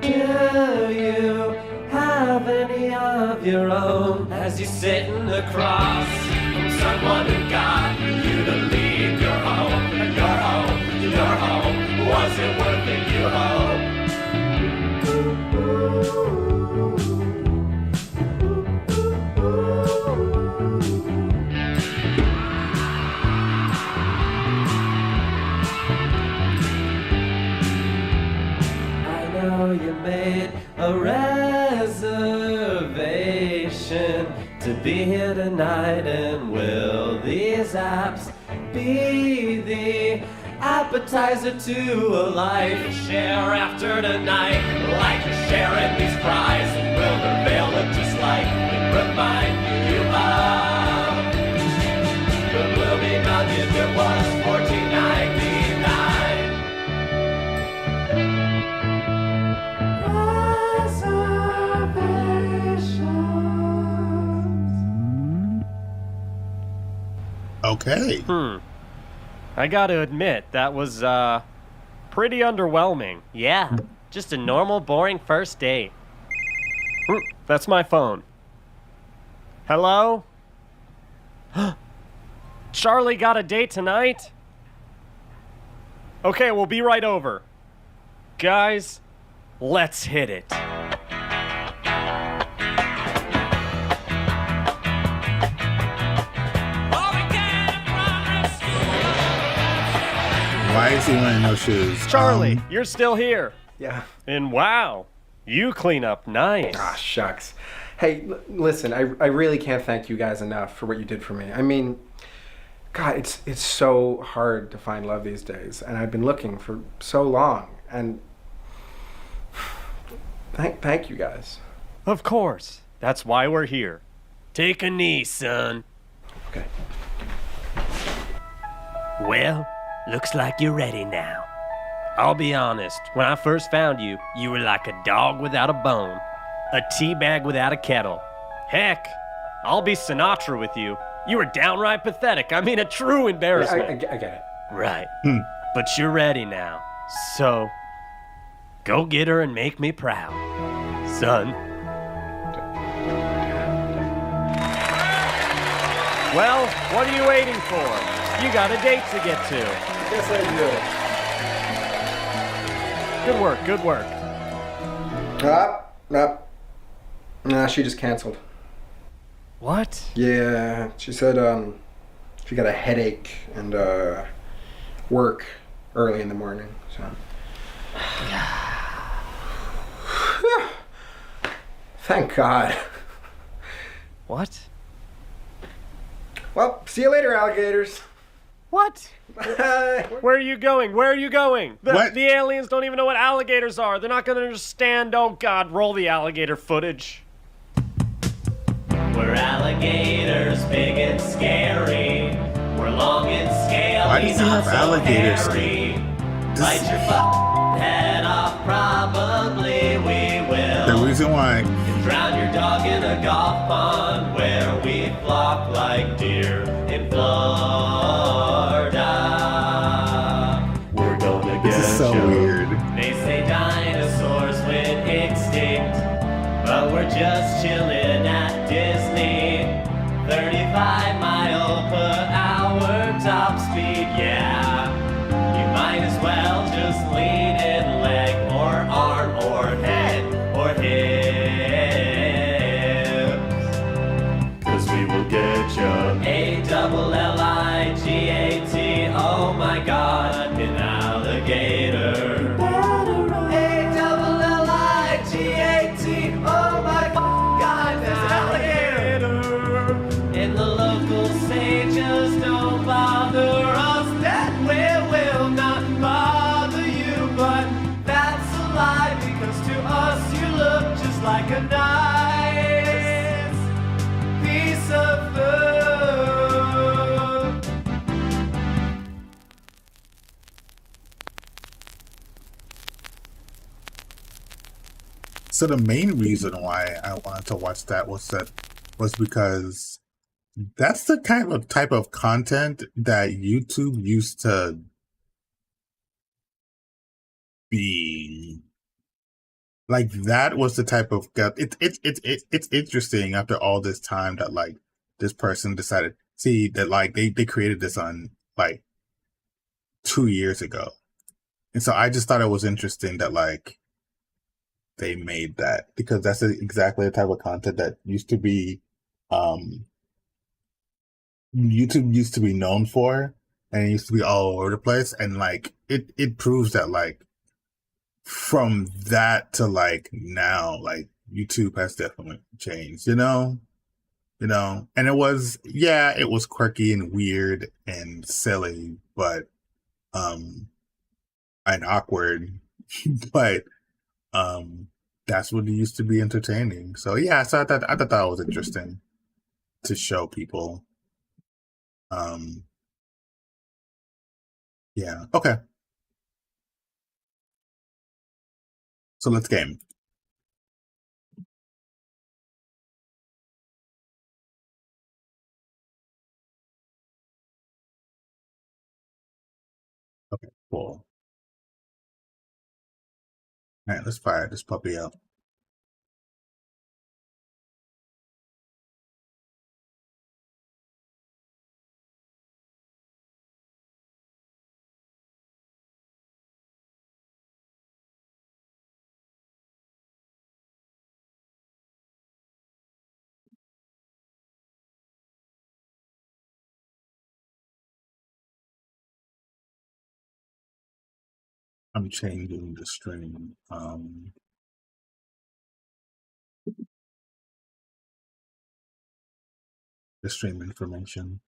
do you have any of your own as you're sitting across from someone who got you to leave your home? And your home, was it worth it, you hope? You made a reservation to be here tonight, and will these apps be the appetizer to a life share after tonight? Like a share in these cries, and will their veil look just like and remind you of the blooming nugget that was $14.99? Okay. I gotta admit, that was, pretty underwhelming. Yeah, just a normal, boring first date. That's my phone. Hello? Charlie got a date tonight? Okay, we'll be right over. Guys, let's hit it. Why is he wearing no shoes? Charlie, you're still here. Yeah. And wow, you clean up nice. Ah, shucks. Hey, listen, I really can't thank you guys enough for what you did for me. I mean, God, it's so hard to find love these days, and I've been looking for so long, and thank you guys. Of course. That's why we're here. Take a knee, son. Okay. Well, looks like you're ready now. I'll be honest, when I first found you, you were like a dog without a bone, a tea bag without a kettle. Heck, I'll be Sinatra with you. You were downright pathetic. I mean, a true embarrassment. I get it. Right. But you're ready now. So, go get her and make me proud, son. Well, what are you waiting for? You got a date to get to. Yes, I do. Good work, good work. Nah, she just canceled. What? Yeah, she said she got a headache and work early in the morning, so. Thank God. What? Well, see you later, alligators. What? Bye. Where are you going? Where are you going? What? The aliens don't even know what alligators are. They're not going to understand. Oh, God, roll the alligator footage. We're alligators, big and scary. We're long and scaly. Why does he not have so alligator hairy. skin? Bite your head off, probably we will. The reason why. Drown your dog in a golf pond where we flock like deer in Florida. We're gonna get This is so you. weird. They say dinosaurs went extinct, Well, we're just chilling at Disney. 35 mile per hour top speed, yeah. You might as well just lean in leg or arm or head or hips. 'Cause we will get you A-double-L-I-G-A-T, oh my god, an alligator. A-double-L-I-G-A-T, oh my god, there's an alligator. And the local sages don't bother us, that we will not bother you. But that's a lie, because to us you look just like a nice piece of food. So the main reason why I wanted to watch that was because that's the kind of type of content that YouTube used to be. Like, that was the type of it's interesting after all this time that like this person decided that like they created this on like 2 years ago. And so I just thought it was interesting that like they made that, because that's exactly the type of content that used to be YouTube used to be known for, and it used to be all over the place. And like it proves that like from that to like now, like YouTube has definitely changed, you know? And it was quirky and weird and silly, but and awkward, but that's what it used to be entertaining. So yeah, so I thought that was interesting to show people. Yeah, okay. So let's game. Okay, cool. All right, let's fire this puppy up. I'm changing the stream. The stream information.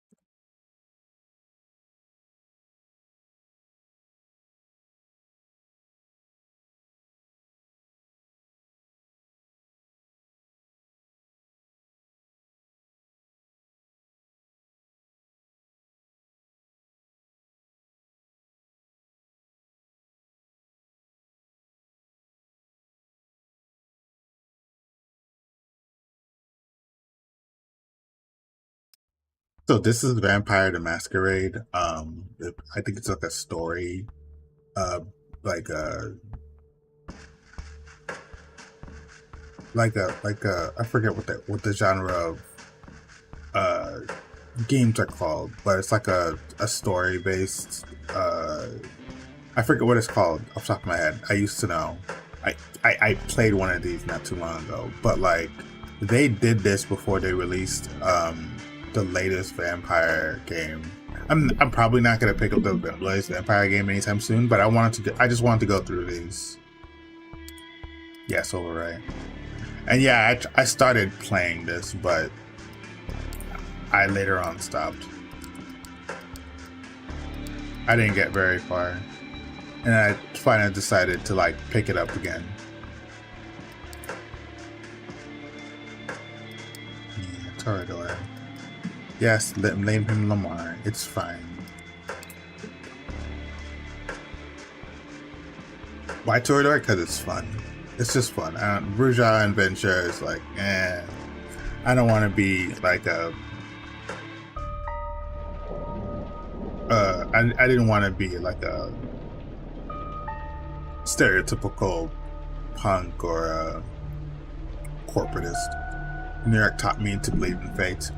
So this is Vampire the Masquerade. I think it's like a story, like a I forget what the genre of games are called, but it's like a story based. I forget what it's called off the top of my head. I used to know. I played one of these not too long ago, but like they did this before they released the latest vampire game. I'm probably not gonna pick up the latest vampire game anytime soon, but I just wanted to go through these. Yes, overright. And yeah, I started playing this, but I later on stopped. I didn't get very far, and I finally decided to like pick it up again. Yeah, Torador. Yes, name him Lamar. It's fine. Why Torador? Because it's fun. It's just fun. Bourgeois adventure is like, I don't want to be like a. I didn't want to be like a stereotypical punk or a corporatist. New York taught me to believe in fate.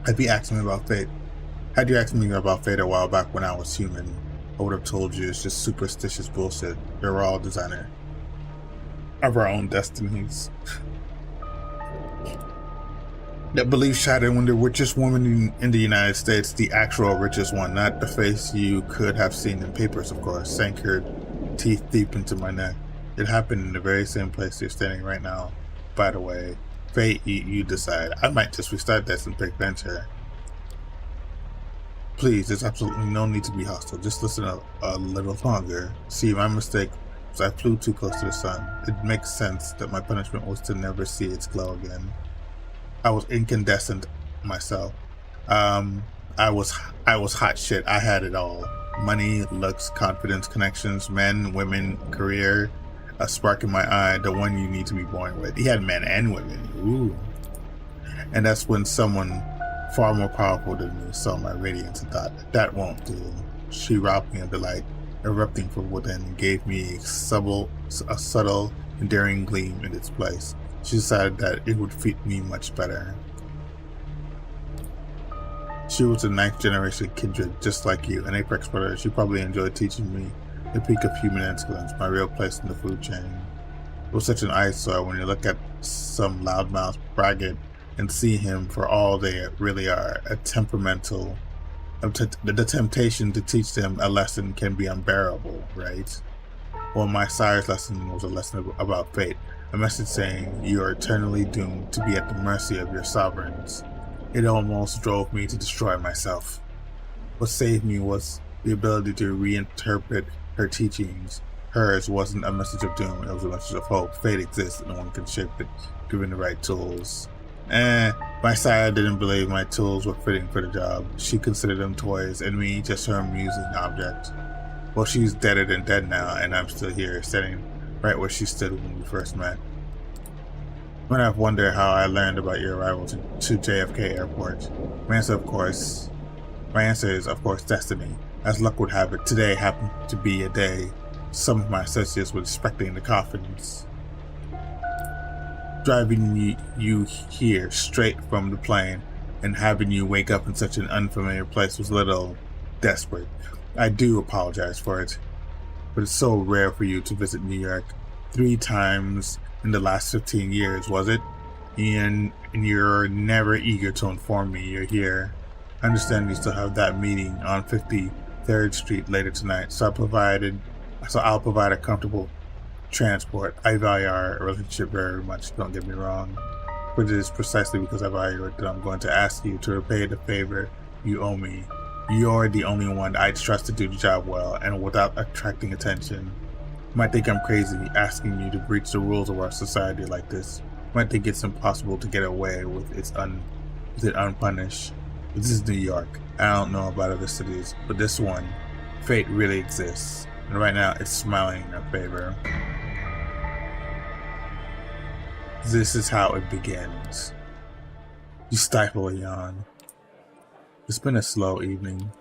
Had you asked me about fate a while back when I was human, I would have told you it's just superstitious bullshit. We're all designer of our own destinies. That belief shattered when the richest woman in the United States, the actual richest one, not the face you could have seen in papers, of course, sank her teeth deep into my neck. It happened in the very same place you're standing right now. By the way, fate, you decide. I might just restart this and pick venture. Please, there's absolutely no need to be hostile. Just listen a little longer. See, my mistake was I flew too close to the sun. It makes sense that my punishment was to never see its glow again. I was incandescent myself. I was hot shit. I had it all. Money, looks, confidence, connections, men, women, career, a spark in my eye, the one you need to be born with. He had men and women. Ooh. And that's when someone far more powerful than me saw my radiance and thought, that won't do. She robbed me of the light, erupting from within, and gave me a subtle, endearing gleam in its place. She decided that it would fit me much better. She was a 9th generation kindred, just like you, an apex predator. She probably enjoyed teaching me the peak of human excellence, my real place in the food chain. It was such an eyesore when you look at some loudmouth braggart and see him for all they really are, the temptation to teach them a lesson can be unbearable, right? Well, my sire's lesson was a lesson about fate, a message saying you are eternally doomed to be at the mercy of your sovereigns. It almost drove me to destroy myself. What saved me was the ability to reinterpret her teachings. Hers wasn't a message of doom, it was a message of hope. Fate exists and one can shape it, given the right tools. My sire didn't believe my tools were fitting for the job. She considered them toys, and me just her amusing object. Well, she's deader than dead now, and I'm still here, standing right where she stood when we first met. When I've wondered how I learned about your arrival to JFK Airport, my answer is, of course, destiny. As luck would have it, today happened to be a day some of my associates were inspecting the coffins. Driving you here straight from the plane and having you wake up in such an unfamiliar place was a little desperate. I do apologize for it, but it's so rare for you to visit New York 3 times in the last 15 years, was it? And you're never eager to inform me you're here. I understand you still have that meeting on 53rd Street later tonight, so I'll provide a comfortable transport. I value our relationship very much, don't get me wrong, but it is precisely because I value it that I'm going to ask you to repay the favor you owe me. You're the only one I'd trust to do the job well and without attracting attention. You might think I'm crazy asking you to breach the rules of our society like this. You might think it's impossible to get away with it unpunished. But this is New York. I don't know about other cities, but this one, fate really exists. And right now, it's smiling in our favor. This is how it begins. You stifle a yawn. It's been a slow evening.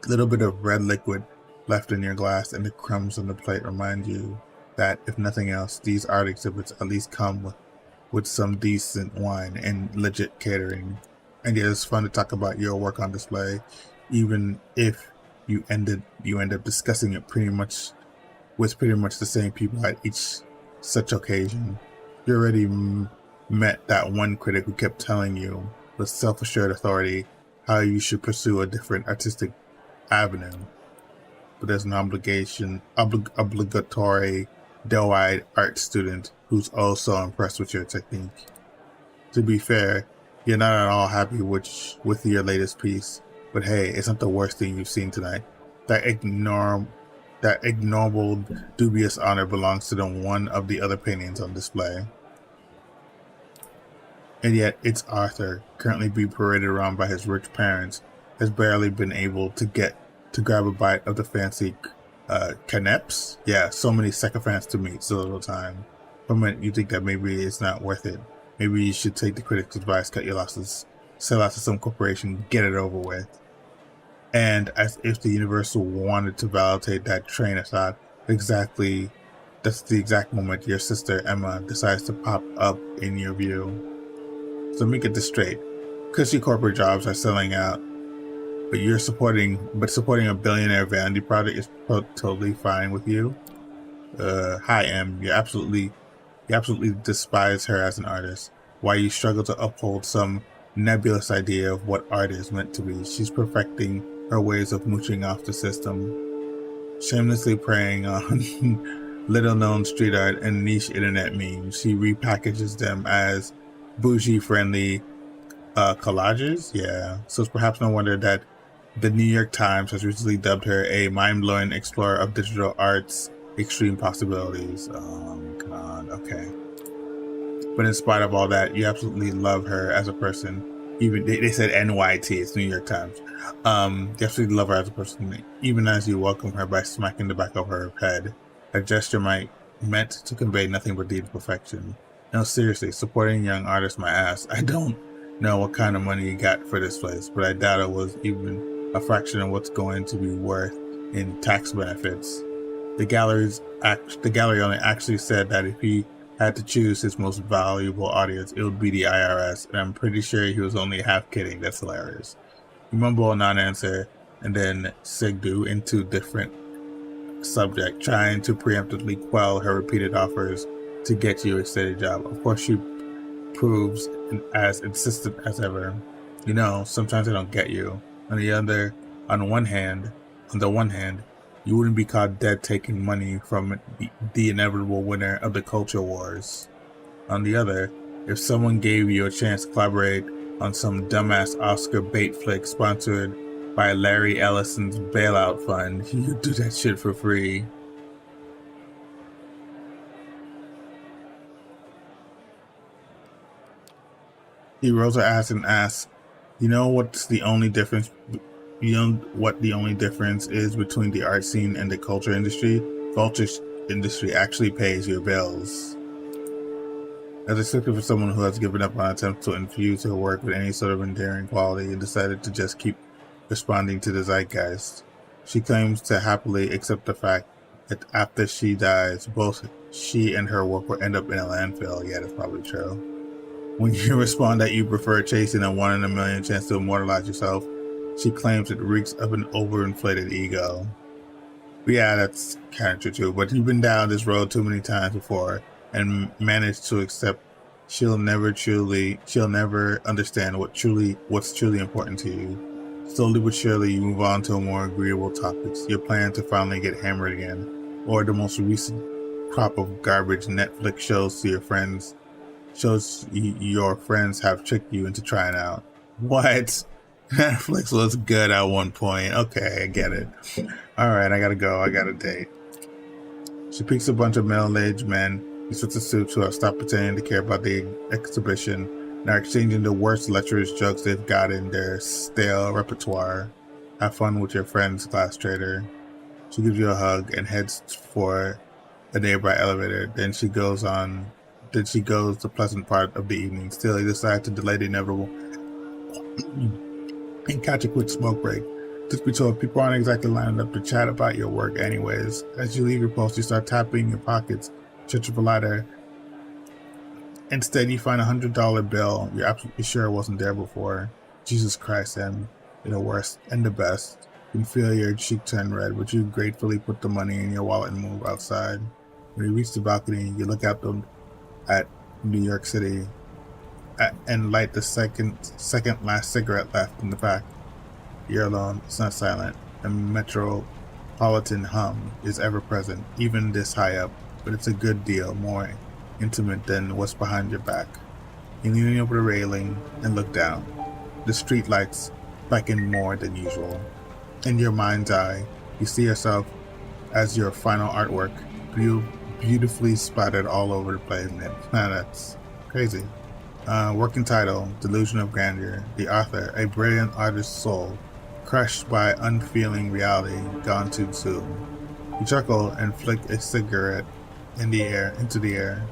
A little bit of red liquid left in your glass and the crumbs on the plate remind you that, if nothing else, these art exhibits at least come with some decent wine and legit catering. And yet it's fun to talk about your work on display, even if you end up discussing it pretty much the same people at each such occasion. You already met that one critic who kept telling you with self-assured authority how you should pursue a different artistic avenue. But there's an obligatory doe-eyed art student who's also impressed with your technique. To be fair, you're not at all happy with your latest piece, but hey, it's not the worst thing you've seen tonight. That ignoble, dubious honor belongs to the one of the other paintings on display. And yet, it's Arthur, currently being paraded around by his rich parents, has barely been able to grab a bite of the fancy canapes. Yeah, so many sycophants to meet, so little time. For a minute, you think that maybe it's not worth it. Maybe you should take the critic's advice, cut your losses, sell out to some corporation, get it over with. And as if the universe wanted to validate that train of thought, exactly That's the exact moment your sister Emma decides to pop up in your view. So let me get this straight. Cushy corporate jobs are selling out, but supporting a billionaire vanity project is totally fine with you. Hi Em, you absolutely despise her as an artist. Why you struggle to uphold some nebulous idea of what art is meant to be. She's perfecting her ways of mooching off the system, shamelessly preying on little-known street art and niche internet memes. She repackages them as bougie-friendly collages. Yeah, so it's perhaps no wonder that the New York Times has recently dubbed her a mind-blowing explorer of digital art's extreme possibilities. Oh God, okay. But in spite of all that, you absolutely love her as a person. Even they said NYT, it's New York Times. You absolutely love her as a person, even as you welcome her by smacking the back of her head. A gesture meant to convey nothing but deep perfection. No, seriously, supporting young artists, my ass. I don't know what kind of money you got for this place, but I doubt it was even a fraction of what's going to be worth in tax benefits. The gallery owner actually said that if he had to choose his most valuable audience, it would be the IRS, and I'm pretty sure he was only half kidding. That's hilarious. You mumble a non-answer and then segue into different subject, trying to preemptively quell her repeated offers to get you a steady job. Of course, she proves as insistent as ever. You know, sometimes I don't get you. On the one hand, you wouldn't be caught dead taking money from the inevitable winner of the culture wars. On the other, if someone gave you a chance to collaborate on some dumbass Oscar bait flick sponsored by Larry Ellison's bailout fund, you'd do that shit for free. He rolls her ass and asks, you know what the only difference is between the art scene and the culture industry? Culture industry actually pays your bills. As expected for someone who has given up on attempts to infuse her work with any sort of endearing quality and decided to just keep responding to the zeitgeist, she claims to happily accept the fact that after she dies, both she and her work will end up in a landfill. Yeah, that's probably true. When you respond that you prefer chasing a 1 in a million chance to immortalize yourself, she claims it reeks of an overinflated ego. Yeah, that's kind of true too, but you've been down this road too many times before and managed to accept she'll never understand what's truly important to you. Slowly but surely, you move on to more agreeable topics. Your plan to finally get hammered again, or the most recent crop of garbage Netflix shows your friends have tricked you into trying out. What? Netflix was good at one point. Okay, I get it. Alright, I gotta go. I got a date. She picks a bunch of middle-aged men in suits of suits who have stopped pretending to care about the exhibition and are exchanging the worst lecherous jokes they've got in their stale repertoire. Have fun with your friend's glass trader. She gives you a hug and heads for a nearby elevator. Then she goes the pleasant part of the evening. Still, you decide to delay the inevitable and catch a quick smoke break. Just be told, people aren't exactly lining up to chat about your work anyways. As you leave your post, you start tapping your pockets, searching for lighter. Instead, you find $100 bill you're absolutely sure wasn't there before. Jesus Christ, and you're the worst and the best. You can feel your cheek turn red, but you gratefully put the money in your wallet and move outside. When you reach the balcony, you look out at New York City and light the second last cigarette left in the pack. You're alone. It's not silent. The metropolitan hum is ever present, even this high up, but it's a good deal more intimate than what's behind your back. You lean over the railing and look down. The street lights beckon more than usual. In your mind's eye, you see yourself as your final artwork, beautifully splattered all over the place. That's crazy. Working title, Delusion of Grandeur. The author, a brilliant artist's soul, crushed by unfeeling reality, gone too soon. You chuckle and flick a cigarette into the air.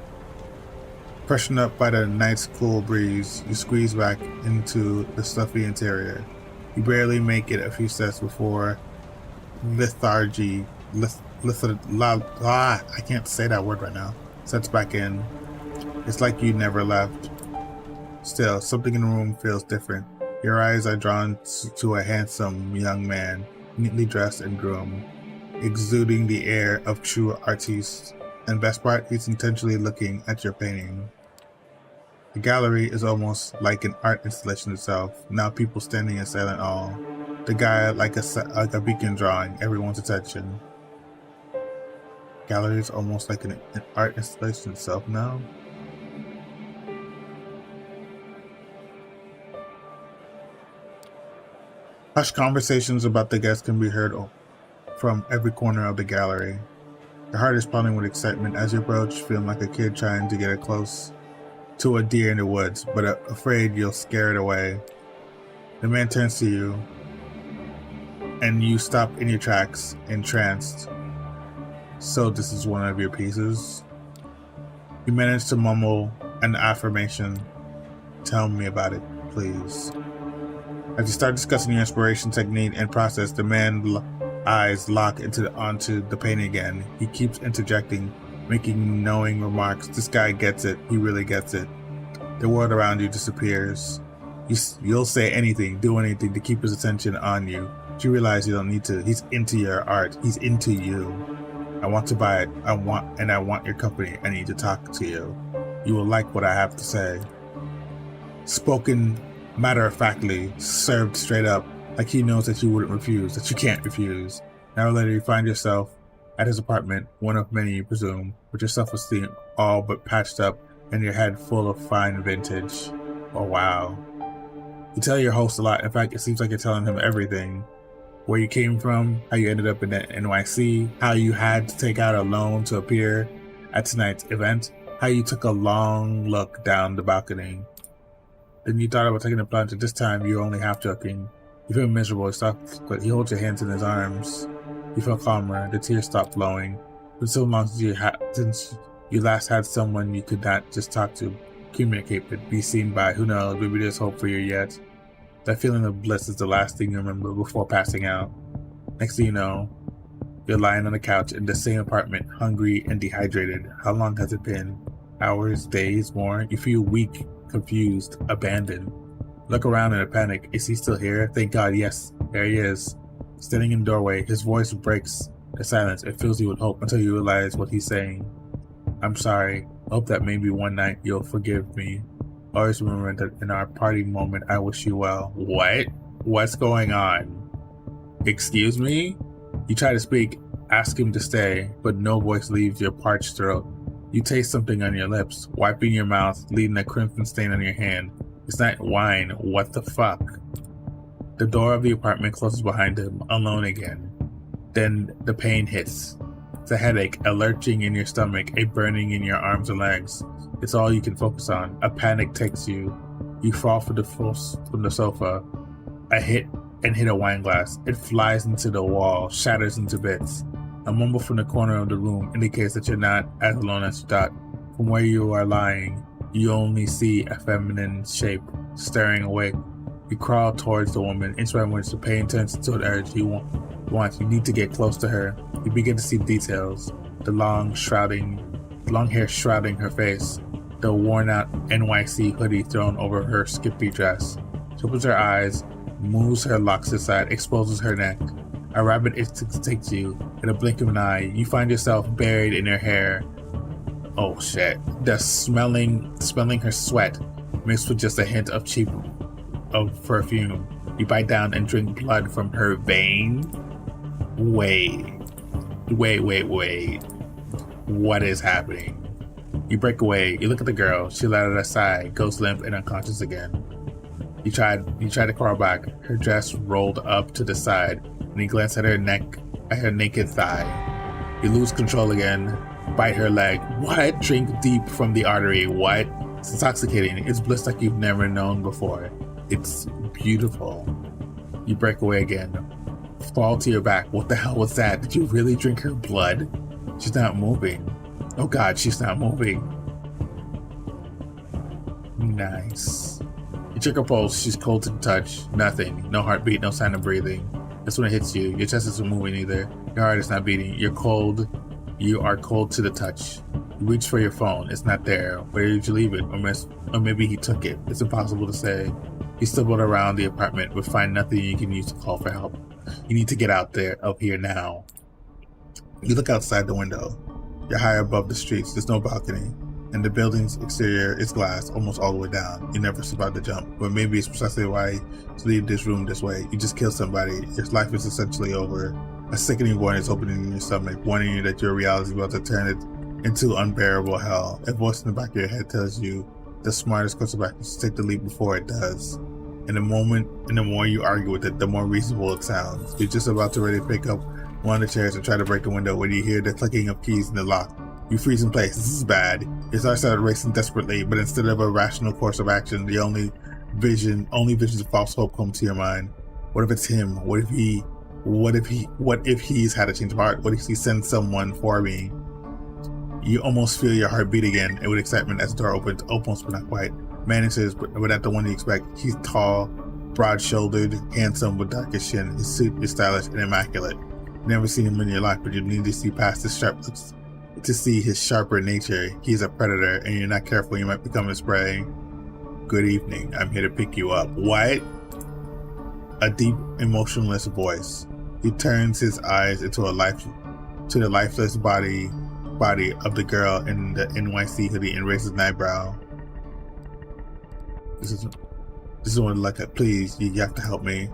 Freshened up by the night's cool breeze, you squeeze back into the stuffy interior. You barely make it a few steps before lethargy I can't say that word right now. Sets back in. It's like you never left. Still, something in the room feels different. Your eyes are drawn to a handsome young man, neatly dressed and groomed, exuding the air of true artiste. And best part, he's intentionally looking at your painting. The gallery is almost like an art installation itself. Now people standing in silent awe. The guy like a beacon drawing everyone's attention. Gallery is almost like an art installation itself now. Hushed conversations about the guests can be heard from every corner of the gallery. Your heart is pounding with excitement as you approach, feeling like a kid trying to get close to a deer in the woods, but afraid you'll scare it away. The man turns to you, and you stop in your tracks, entranced. So this is one of your pieces? You manage to mumble an affirmation. Tell me about it, please. As you start discussing your inspiration technique and process, the man's eyes lock onto the painting again. He keeps interjecting, making knowing remarks. This guy gets it. He really gets it. The world around you disappears. You'll say anything, do anything to keep his attention on you. But you realize you don't need to. He's into your art. He's into you. I want to buy it. I want your company. I need to talk to you. You will like what I have to say. Spoken matter-of-factly, served straight up, like he knows that you wouldn't refuse, that you can't refuse. An hour later, you find yourself at his apartment, one of many, you presume, with your self-esteem all but patched up and your head full of fine vintage. Oh, wow. You tell your host a lot. In fact, it seems like you're telling him everything. Where you came from, how you ended up in the NYC, how you had to take out a loan to appear at tonight's event, how you took a long look down the balcony. Then you thought about taking a plunge, and this time you're only half joking. You feel miserable, but he holds your hands in his arms. You feel calmer, the tears stop flowing. It's been so long since you last had someone you could not just talk to, communicate with, be seen by. Who knows, maybe there's hope for you yet. That feeling of bliss is the last thing you remember before passing out. Next thing you know, you're lying on the couch in the same apartment, hungry and dehydrated. How long has it been? Hours, days, more? You feel weak, confused, abandoned. Look around in a panic. Is he still here? Thank God, yes, there he is. Standing in the doorway, his voice breaks the silence. It fills you with hope until you realize what he's saying. I'm sorry. Hope that maybe one night you'll forgive me. Always remember that in our party moment, I wish you well. What? What's going on? Excuse me? You try to speak, ask him to stay, but no voice leaves your parched throat. You taste something on your lips, wiping your mouth, leaving a crimson stain on your hand. It's not wine. What the fuck? The door of the apartment closes behind him, alone again. Then the pain hits. It's a headache, a lurching in your stomach, a burning in your arms and legs. It's all you can focus on. A panic takes you. You fall from the sofa. Hit a wine glass. It flies into the wall, shatters into bits. A mumble from the corner of the room indicates that you're not as alone as you thought. From where you are lying, you only see a feminine shape staring awake. You crawl towards the woman, inch by inch. The pain turns into an urge you want. You need to get close to her. You begin to see details. The long hair shrouding her face. The worn-out NYC hoodie thrown over her skimpy dress. She opens her eyes, moves her locks aside, exposes her neck. A rabid instinct takes you. In a blink of an eye, you find yourself buried in her hair. Oh shit. The smelling her sweat, mixed with just a hint of perfume. You bite down and drink blood from her vein. Wait. What is happening? You break away. You look at the girl. She let it aside, goes limp and unconscious again. You try to crawl back. Her dress rolled up to the side, and you glance at her naked thigh. You lose control again. Bite her leg. What? Drink deep from the artery. What? It's intoxicating. It's bliss like you've never known before. It's beautiful. You break away again. Fall to your back. What the hell was that? Did you really drink her blood? She's not moving. Oh God, she's not moving. Nice. You check her pulse. She's cold to the touch. Nothing. No heartbeat. No sign of breathing. That's when it hits you. Your chest isn't moving either. Your heart is not beating. You're cold. You are cold to the touch. You reach for your phone. It's not there. Where did you leave it? Or maybe he took it. It's impossible to say. You stumbled around the apartment but find nothing you can use to call for help. You need to get out here now. You look outside the window. You're high above the streets. There's no balcony. And the building's exterior is glass almost all the way down. You never survived the jump. But maybe it's precisely why you leave this room this way. You just killed somebody. Your life is essentially over. A sickening void is opening in your stomach, warning you that your reality is about to turn it into unbearable hell. A voice in the back of your head tells you the smartest course of action is to take the leap before it does. And the more you argue with it, the more reasonable it sounds. You're just about to ready to pick up one of the chairs and try to break the window when you hear the clicking of keys in the lock. You freeze in place. This is bad. Your heart started racing desperately, but instead of a rational course of action, the only visions of false hope come to your mind. What if it's him? What if he's had a change of heart? What if he sends someone for me? You almost feel your heart beat again, and with excitement as the door opens, almost but not quite. Man enters, but not the one you expect. He's tall, broad-shouldered, handsome with darkish skin. His suit is stylish and immaculate. You've never seen him in your life, but you need to see past his sharp looks to see his sharper nature. He's a predator, and you're not careful, you might become his prey. Good evening. I'm here to pick you up. What? A deep, emotionless voice. He turns his eyes to the lifeless body of the girl in the NYC hoodie and raises an eyebrow. This is what like a please, you have to help me.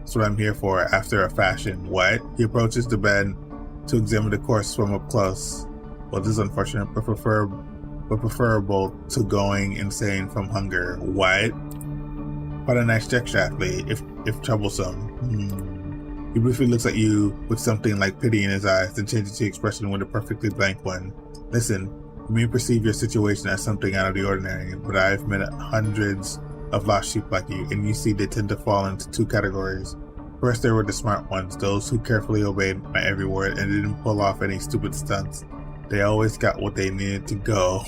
That's what I'm here for, after a fashion. What? He approaches the bed to examine the corpse from up close. Well, this is unfortunate, but preferable to going insane from hunger. What? What a nice gesture, athlete, if troublesome. He briefly looks at you with something like pity in his eyes, then changes the expression with a perfectly blank one. Listen, you may perceive your situation as something out of the ordinary, but I've met hundreds of lost sheep like you, and you see they tend to fall into two categories. First, there were the smart ones, those who carefully obeyed my every word and didn't pull off any stupid stunts. They always got what they needed to go,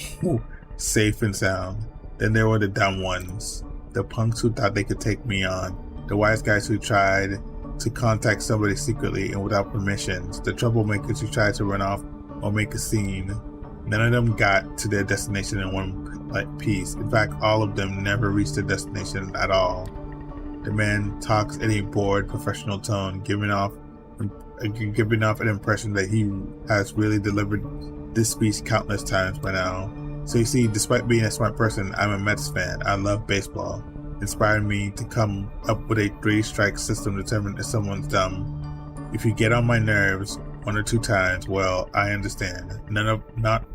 safe and sound. Then there were the dumb ones, the punks who thought they could take me on, the wise guys who tried to contact somebody secretly and without permissions, the troublemakers who tried to run off or make a scene. None of them got to their destination in one piece. In fact, all of them never reached their destination at all. The man talks in a bored, professional tone, giving off an impression that he has really delivered this speech countless times by now. So you see, despite being a smart person, I'm a Mets fan. I love baseball. Inspired me to come up with a 3-strike system to determine if someone's dumb. If you get on my nerves 1 or 2 times, well, I understand. Not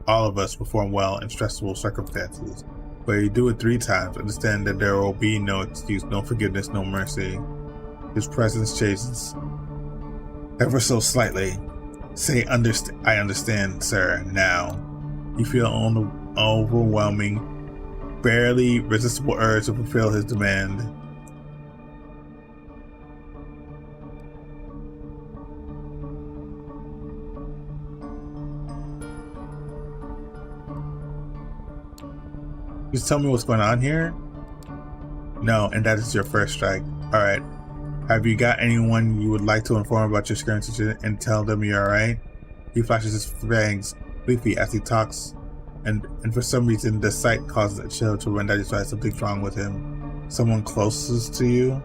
all of us perform well in stressful circumstances. But if you do it 3 times, understand that there will be no excuse, no forgiveness, no mercy. His presence changes ever so slightly. Say, I understand, sir, now. You feel overwhelming, barely resistible urge to fulfill his demand. Just tell me what's going on here? No, and that is your first strike. Alright. Have you got anyone you would like to inform about your current situation and tell them you're alright? He flashes his fangs briefly as he talks, and for some reason the sight causes a chill to run down your spine. Something's wrong with him. Someone closest to you?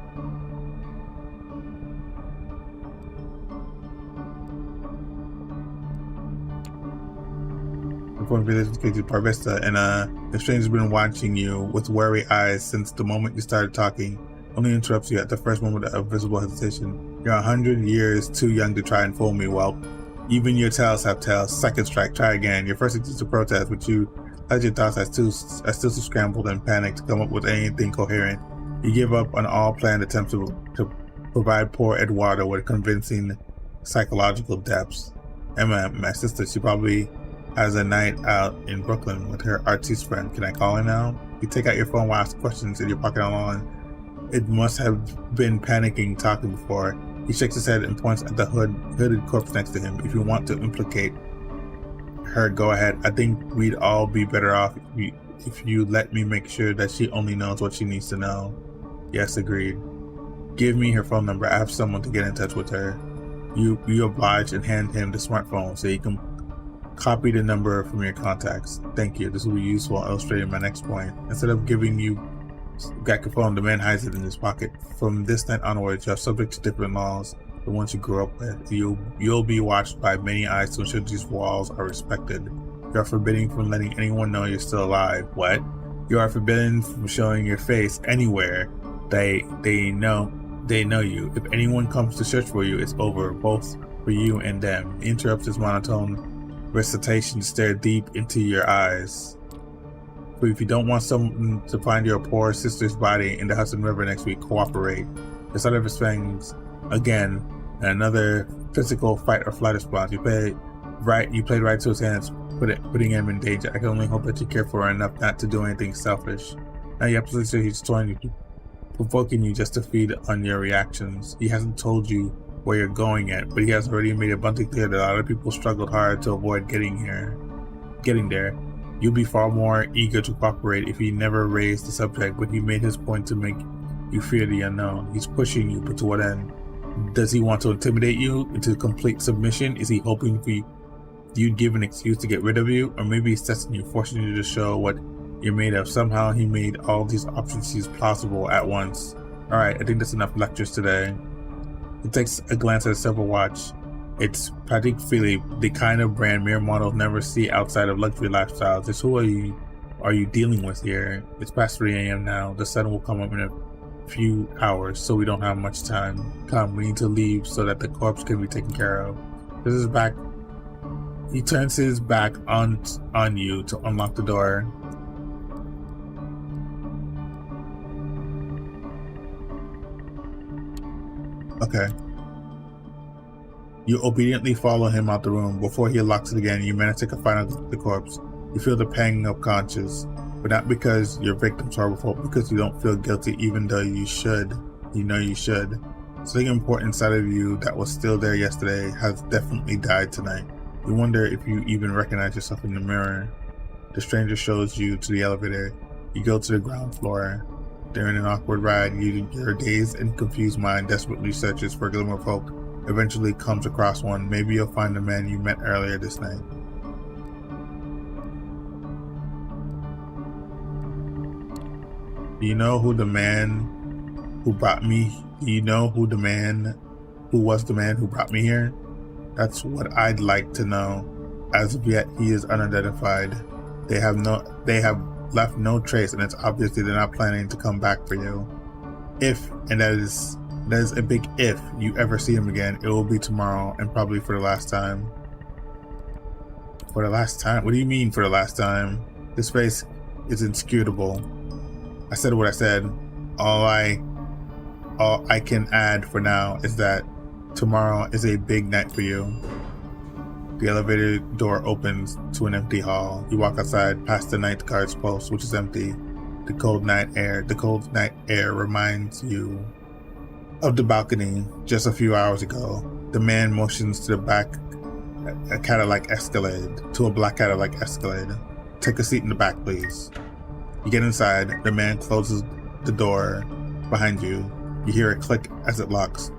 Informed relations to Parvista, and the stranger's been watching you with wary eyes since the moment you started talking. Only interrupts you at the first moment of visible hesitation. You're 100 years too young to try and fool me, whelp. Even your tails have tails. Second strike, try again. Your first attempt to protest, but you as your thoughts are still scrambled and panicked to come up with anything coherent. You give up on all planned attempts to provide poor Eduardo with convincing psychological depths. Emma, my sister, she probably has a night out in Brooklyn with her artiste friend. Can I call her now? You take out your phone while asking questions in your pocket along. It must have been panicking talking before. He shakes his head and points at the hooded corpse next to him. If you want to implicate her, go ahead. I think we'd all be better off if you let me make sure that she only knows what she needs to know. Yes, agreed. Give me her phone number. I have someone to get in touch with her. You oblige and hand him the smartphone so he can copy the number from your contacts. Thank you. This will be useful in illustrating my next point. Instead of giving you back your phone, the man hides it in his pocket. From this night onwards, you are subject to different laws, the ones you grew up with. You'll be watched by many eyes to ensure these walls are respected. You are forbidden from letting anyone know you're still alive. What? You are forbidden from showing your face anywhere. They know you. If anyone comes to search for you, it's over, both for you and them. He interrupts his monotone recitation to stare deep into your eyes. But if you don't want someone to find your poor sister's body in the Hudson River next week, cooperate. The sight of his fangs again, and another physical fight or flight response. You played right to his hands, putting him in danger. I can only hope that you care for her enough not to do anything selfish. Now you absolutely sure he's trying you, provoking you just to feed on your reactions. He hasn't told you where you're going yet, but he has already made it abundantly clear that a lot of people struggled hard to avoid getting there. You'll be far more eager to cooperate if he never raised the subject, but he made his point to make you fear the unknown. He's pushing you, but to what end? Does he want to intimidate you into complete submission? Is he hoping for you'd give an excuse to get rid of you? Or maybe he's testing you, forcing you to show what you're made of. Somehow he made all these options plausible at once. Alright, I think that's enough lectures today. He takes a glance at his silver watch. It's Patek Philippe, the kind of brand mere mortals never see outside of luxury lifestyles. Just who are you dealing with here? It's past 3 a.m. now. The sun will come up in a few hours, so we don't have much time. Come, we need to leave so that the corpse can be taken care of. This is back. He turns his back on you to unlock the door. Okay. You obediently follow him out the room. Before he locks it again, you manage to take a final look at the corpse. You feel the pang of conscience, but not because your victim's horrible, but because you don't feel guilty even though you should. You know you should. Something important inside of you that was still there yesterday has definitely died tonight. You wonder if you even recognize yourself in the mirror. The stranger shows you to the elevator. You go to the ground floor. During an awkward ride, your dazed and confused mind desperately searches for a glimmer of hope. Eventually comes across one. Maybe you'll find the man you met earlier this night. Do you know who the man who brought me? Do you know who was the man who brought me here? That's what I'd like to know. As of yet, he is unidentified. They have left no trace, and it's obviously they're not planning to come back for you. If, and that is a big if, you ever see him again, it will be tomorrow, and probably for the last time. For the last time? What do you mean for the last time? His face is inscrutable. I said what I said. All I can add for now is that tomorrow is a big night for you. The elevator door opens to an empty hall. You walk outside past the night guard's post, which is empty. The cold night air reminds you of the balcony just a few hours ago. The man motions to the back a Cadillac Escalade, to a black Cadillac Escalade. Take a seat in the back, please. You get inside. The man closes the door behind you. You hear a click as it locks.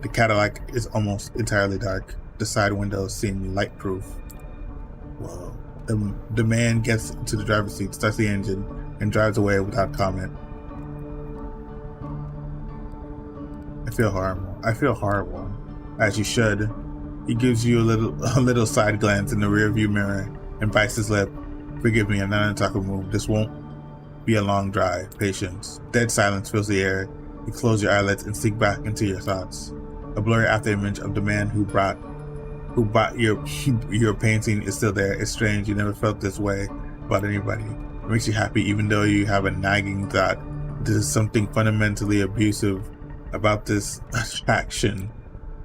The Cadillac is almost entirely dark. The side windows seem light-proof. Whoa. The man gets into the driver's seat, starts the engine, and drives away without comment. I feel horrible. As you should. He gives you a little side glance in the rearview mirror and bites his lip. Forgive me, I'm not in a talking mood. This won't be a long drive. Patience. Dead silence fills the air. You close your eyelids and sink back into your thoughts. A blurry afterimage of the man who bought your painting is still there. It's strange. You never felt this way about anybody. It makes you happy even though you have a nagging thought. There's something fundamentally abusive about this attraction.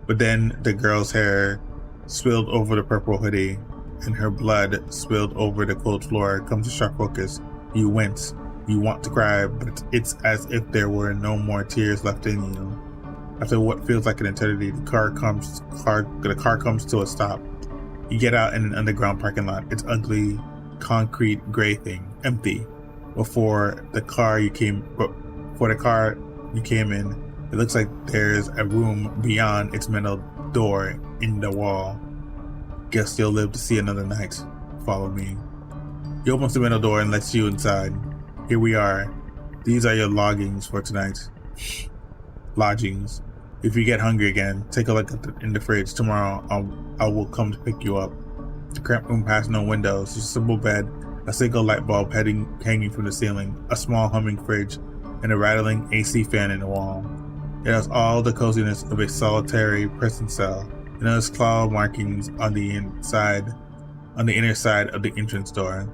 But then the girl's hair spilled over the purple hoodie and her blood spilled over the cold floor. Comes to sharp focus. You wince. You want to cry, but it's as if there were no more tears left in you. After what feels like an eternity, the car comes to a stop. You get out in an underground parking lot. It's ugly, concrete, gray thing, empty. Before the car you came in, It looks like there's a room beyond its metal door in the wall. Guess you'll live to see another night. Follow me. He opens the metal door and lets you inside. Here we are. These are your lodgings for tonight. Lodgings. If you get hungry again, take a look in the fridge. Tomorrow, I will come to pick you up. The cramped room has no windows. Just a simple bed, a single light bulb hanging from the ceiling, a small humming fridge, and a rattling AC fan in the wall. It has all the coziness of a solitary prison cell. It has claw markings on the inner side of the entrance door.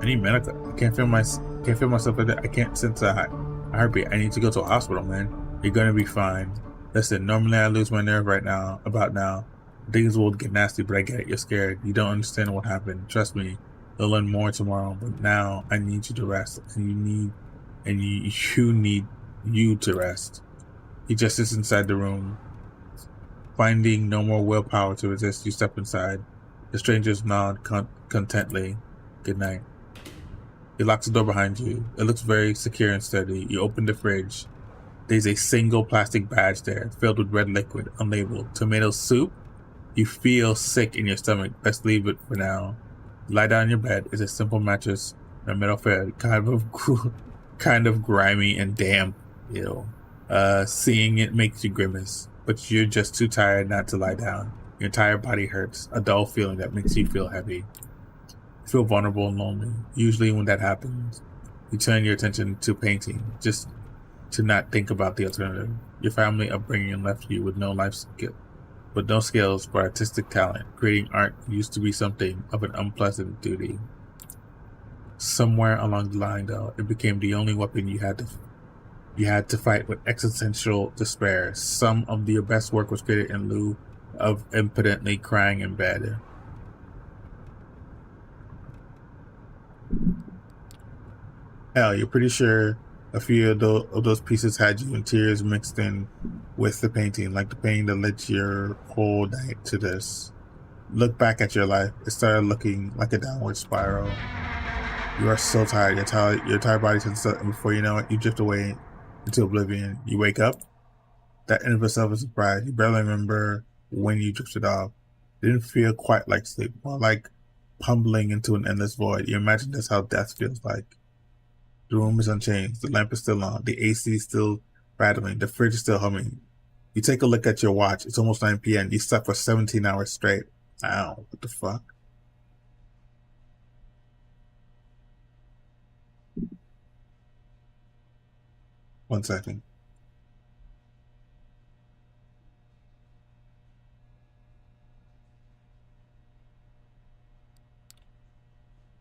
I need medical. I can't feel myself like that. I can't sense a heartbeat. I need to go to a hospital, man. You're gonna be fine. Listen, normally I lose my nerve about now. Things will get nasty, but I get it. You're scared. You don't understand what happened. Trust me. You'll learn more tomorrow. But now I need you to rest, and you need you to rest. He just sits inside the room. Finding no more willpower to resist, you step inside. The strangers nod contently. Good night. He locks the door behind you. It looks very secure and steady. You open the fridge. There's a single plastic badge there, filled with red liquid, unlabeled. Tomato soup? You feel sick in your stomach. Let's leave it for now. You lie down in your bed. It's a simple mattress and a metal bed, kind of grimy and damp. Ew. Seeing it makes you grimace, but you're just too tired not to lie down. Your entire body hurts, a dull feeling that makes you feel heavy. You feel vulnerable and lonely. Usually when that happens, you turn your attention to painting, just to not think about the alternative. Your family upbringing left you with no skills for artistic talent. Creating art used to be something of an unpleasant duty. Somewhere along the line, though, it became the only weapon you had to fight with existential despair. Some of your best work was created in lieu of impotently crying in bed. Hell, you're pretty sure a few of those pieces had you in tears mixed in with the painting, like the pain that led your whole night to this. Look back at your life. It started looking like a downward spiral. You are so tired. Your entire body tenses up, and before you know it, you drift away into oblivion. You wake up. That in of itself is a surprise. You barely remember when you drifted off. It didn't feel quite like sleep, more like tumbling into an endless void. You imagine that's how death feels like. The room is unchanged. The lamp is still on. The AC is still rattling. The fridge is still humming. You take a look at your watch. It's almost 9 p.m. You slept for 17 hours straight. Ow, what the fuck? One second.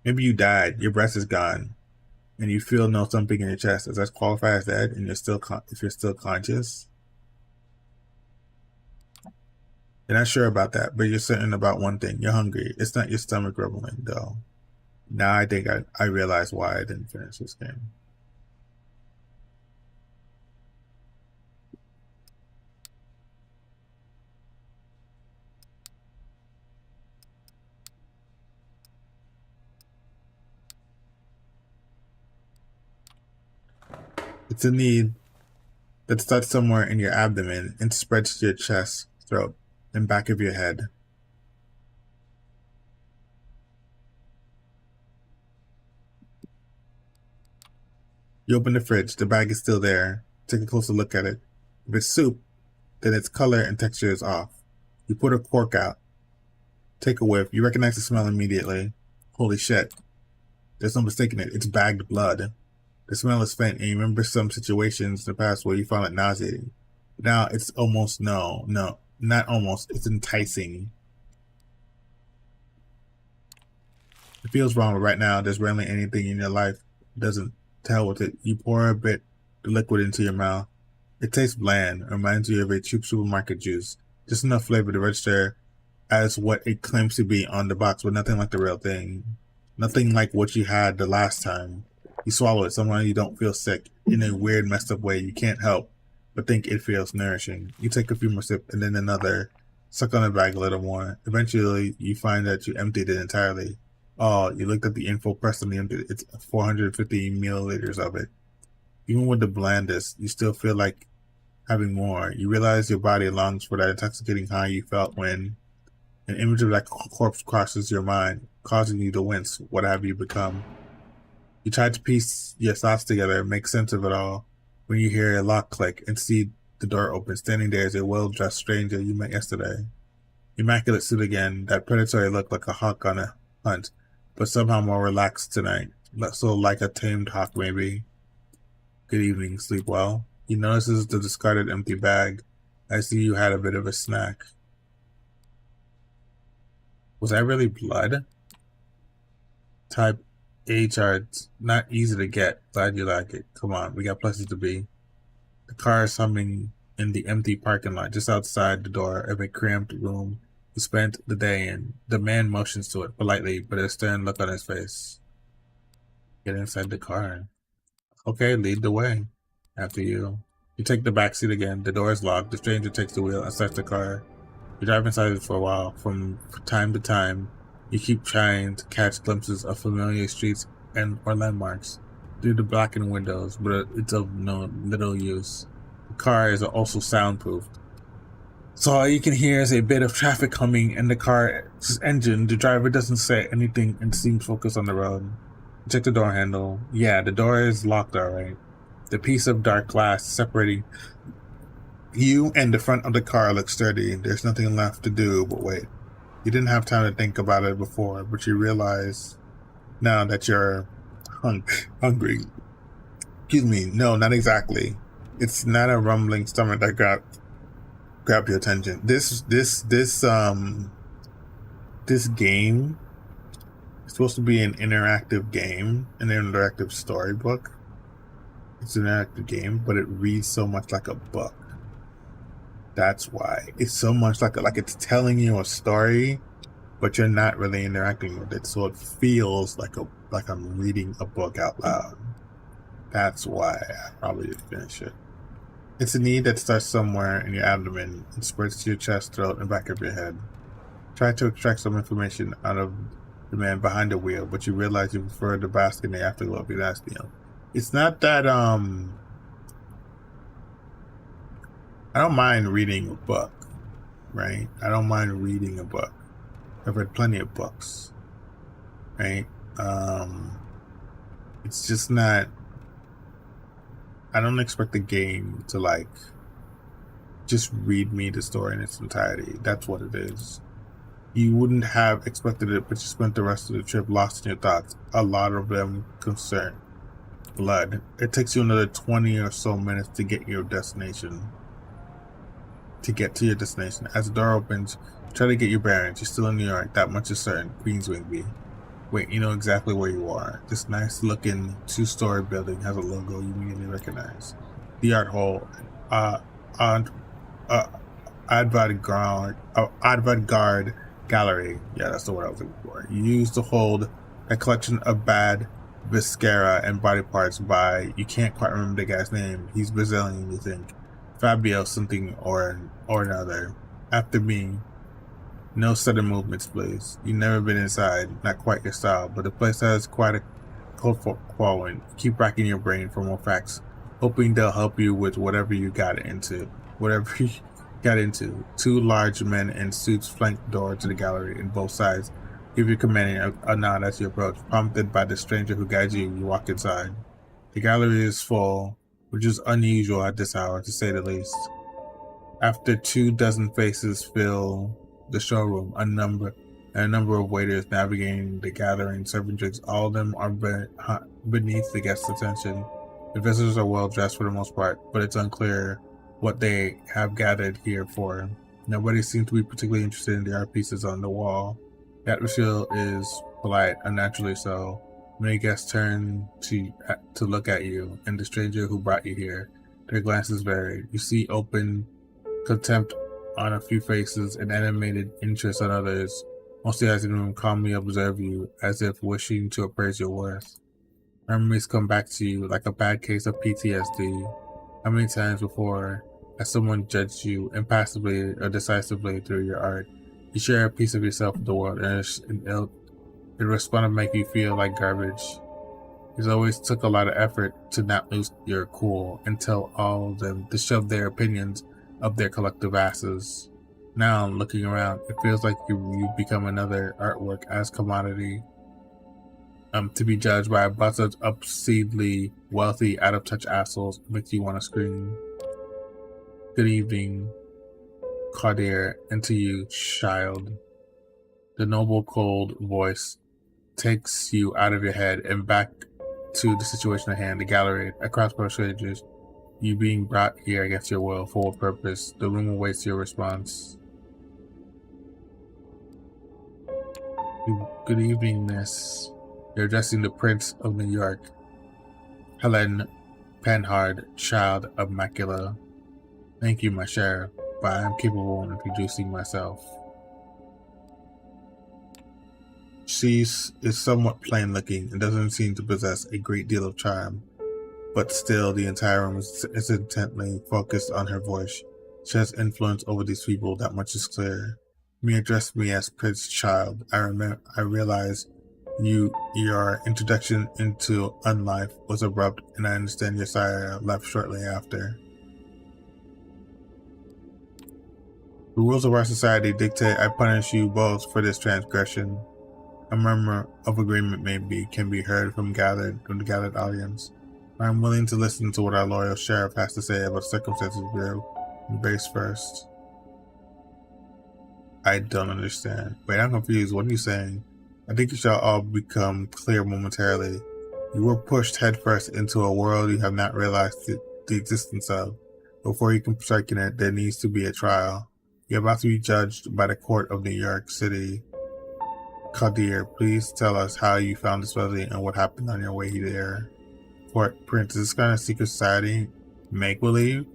Maybe you died. Your breath is gone. And you feel no thumping in your chest. Does that qualify as dead? And if you're still conscious? You're not sure about that, but you're certain about one thing. You're hungry. It's not your stomach rumbling, though. Now I think I realize why I didn't finish this game. It's a need that starts somewhere in your abdomen and spreads to your chest, throat, and back of your head. You open the fridge. The bag is still there. Take a closer look at it. If it's soup, then its color and texture is off. You put a cork out. Take a whiff. You recognize the smell immediately. Holy shit. There's no mistaking it. It's bagged blood. The smell is faint, and you remember some situations in the past where you found it nauseating. Now it's almost not almost. It's enticing. It feels wrong, but right now there's rarely anything in your life that doesn't tell with it. You pour a bit of liquid into your mouth. It tastes bland. It reminds you of a cheap supermarket juice. Just enough flavor to register as what it claims to be on the box, but nothing like the real thing. Nothing like what you had the last time. You swallow it. Somehow you don't feel sick. In a weird, messed up way, you can't help but think it feels nourishing. You take a few more sips and then another. Suck on the bag a little more. Eventually, you find that you emptied it entirely. Oh, you looked at the info, pressed on the empty. It's 450 milliliters of it. Even with the blandest, you still feel like having more. You realize your body longs for that intoxicating high you felt when an image of that corpse crosses your mind, causing you to wince. What have you become? You try to piece your thoughts together and make sense of it all when you hear a lock click and see the door open. Standing there is a well-dressed stranger you met yesterday. Immaculate suit again, that predatory look like a hawk on a hunt, but somehow more relaxed tonight. So like a tamed hawk, maybe. Good evening, sleep well. He notices the discarded empty bag. I see you had a bit of a snack. Was that really blood? Type A charts, not easy to get. Glad you like it. Come on, we got places to be. The car is humming in the empty parking lot just outside the door of a cramped room you spent the day in. The man motions to it politely, but a stern look on his face. Get inside the car. Okay, lead the way. After you. You take the back seat again. The door is locked. The stranger takes the wheel and starts the car. You drive inside it for a while. From time to time, you keep trying to catch glimpses of familiar streets or landmarks through the blackened windows, but it's of no little use. The car is also soundproofed, so all you can hear is a bit of traffic humming and the car's engine. The driver doesn't say anything and seems focused on the road. You check the door handle. Yeah, the door is locked alright. The piece of dark glass separating you and the front of the car looks sturdy. There's nothing left to do but wait. You didn't have time to think about it before, but you realize now that you're hungry. Excuse me, no, not exactly. It's not a rumbling stomach that grab your attention. This game is supposed to be an interactive game, an interactive storybook. It's an interactive game, but it reads so much like a book. That's why it's so much like it's telling you a story, but you're not really interacting with it, so it feels like I'm reading a book out loud. That's why I probably didn't finish it. It's a need that starts somewhere in your abdomen and spreads to your chest, throat, and back of your head. Try to extract some information out of the man behind the wheel, but you realize you prefer the basket in the afterglow of your asking him. It's not that I don't mind reading a book, right? I don't mind reading a book. I've read plenty of books, right? It's just not, I don't expect the game to just read me the story in its entirety. That's what it is. You wouldn't have expected it, but you spent the rest of the trip lost in your thoughts. A lot of them concern blood. It takes you another 20 or so minutes to get to your destination. As the door opens, try to get your bearings. You're still in New York, that much is certain. Queens Wingby. Wait, you know exactly where you are. This nice looking 2-story building has a logo you immediately recognize. The Art Hall, avant-garde gallery. Yeah, that's the word I was looking for. You used to hold a collection of bad viscera and body parts by, you can't quite remember the guy's name. He's Brazilian, you think. Fabio something or another. After me, no sudden movements, please. You've never been inside, not quite your style, but the place has quite a cult following. Keep racking your brain for more facts, hoping they'll help you with whatever you got into. Two large men in suits flank the door to the gallery on both sides. Give your companion a nod as you approach. Prompted by the stranger who guides you, you walk inside. The gallery is full, which is unusual at this hour, to say the least. After 24 faces fill the showroom, a number of waiters navigating the gathering, serving drinks. All of them are beneath the guests' attention. The visitors are well dressed for the most part, but it's unclear what they have gathered here for. Nobody seems to be particularly interested in the art pieces on the wall. The atmosphere is polite, unnaturally so. Many guests turn to look at you and the stranger who brought you here. Their glances vary. You see open contempt on a few faces and animated interest on others. Most of the eyes in the room calmly observe you, as if wishing to appraise your worth. Memories come back to you like a bad case of PTSD. How many times before has someone judged you impassively or decisively through your art? You share a piece of yourself with the world, and it responds to make you feel like garbage. It always took a lot of effort to not lose your cool and tell all of them to shove their opinions up their collective asses. Now, looking around, it feels like you've become another artwork as commodity, to be judged by a bunch of obscenely wealthy, out-of-touch assholes makes you want to scream. Good evening, Claudia, and to you, child. The noble, cold voice takes you out of your head and back to the situation at hand, the gallery, across by strangers. You being brought here against your will, full of purpose. The room awaits your response. Good evening, miss. You're addressing the Prince of New York, Helen Panhard, child of Macula. Thank you, my sheriff, but I am capable of introducing myself. She is somewhat plain-looking and doesn't seem to possess a great deal of charm, but still the entire room is intently focused on her voice. She has influence over these people, that much is clear. You address me as Prince Child. I realize your introduction into unlife was abrupt, and I understand your sire left shortly after. The rules of our society dictate I punish you both for this transgression. A murmur of agreement can be heard from the gathered audience. I am willing to listen to what our loyal sheriff has to say about circumstances we embrace first. I don't understand. Wait, I'm confused. What are you saying? I think it shall all become clear momentarily. You were pushed headfirst into a world you have not realized the existence of. Before you can strike in it, there needs to be a trial. You're about to be judged by the court of New York City. Kadir, please tell us how you found this building and what happened on your way there. Court, Prince, is this kind of secret society make-believe?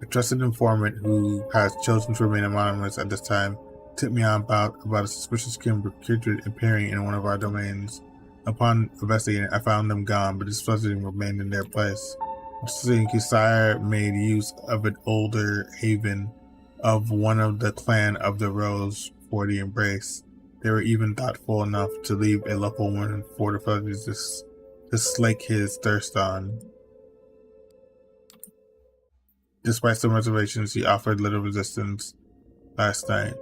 A trusted informant who has chosen to remain anonymous at this time tipped me on about a suspicious creature appearing in one of our domains. Upon investigating, I found them gone, but this building remained in their place. Sire made use of an older haven of one of the clan of the Rose for the embrace. They were even thoughtful enough to leave a local woman for the fuggies to slake his thirst on. Despite some reservations, he offered little resistance last night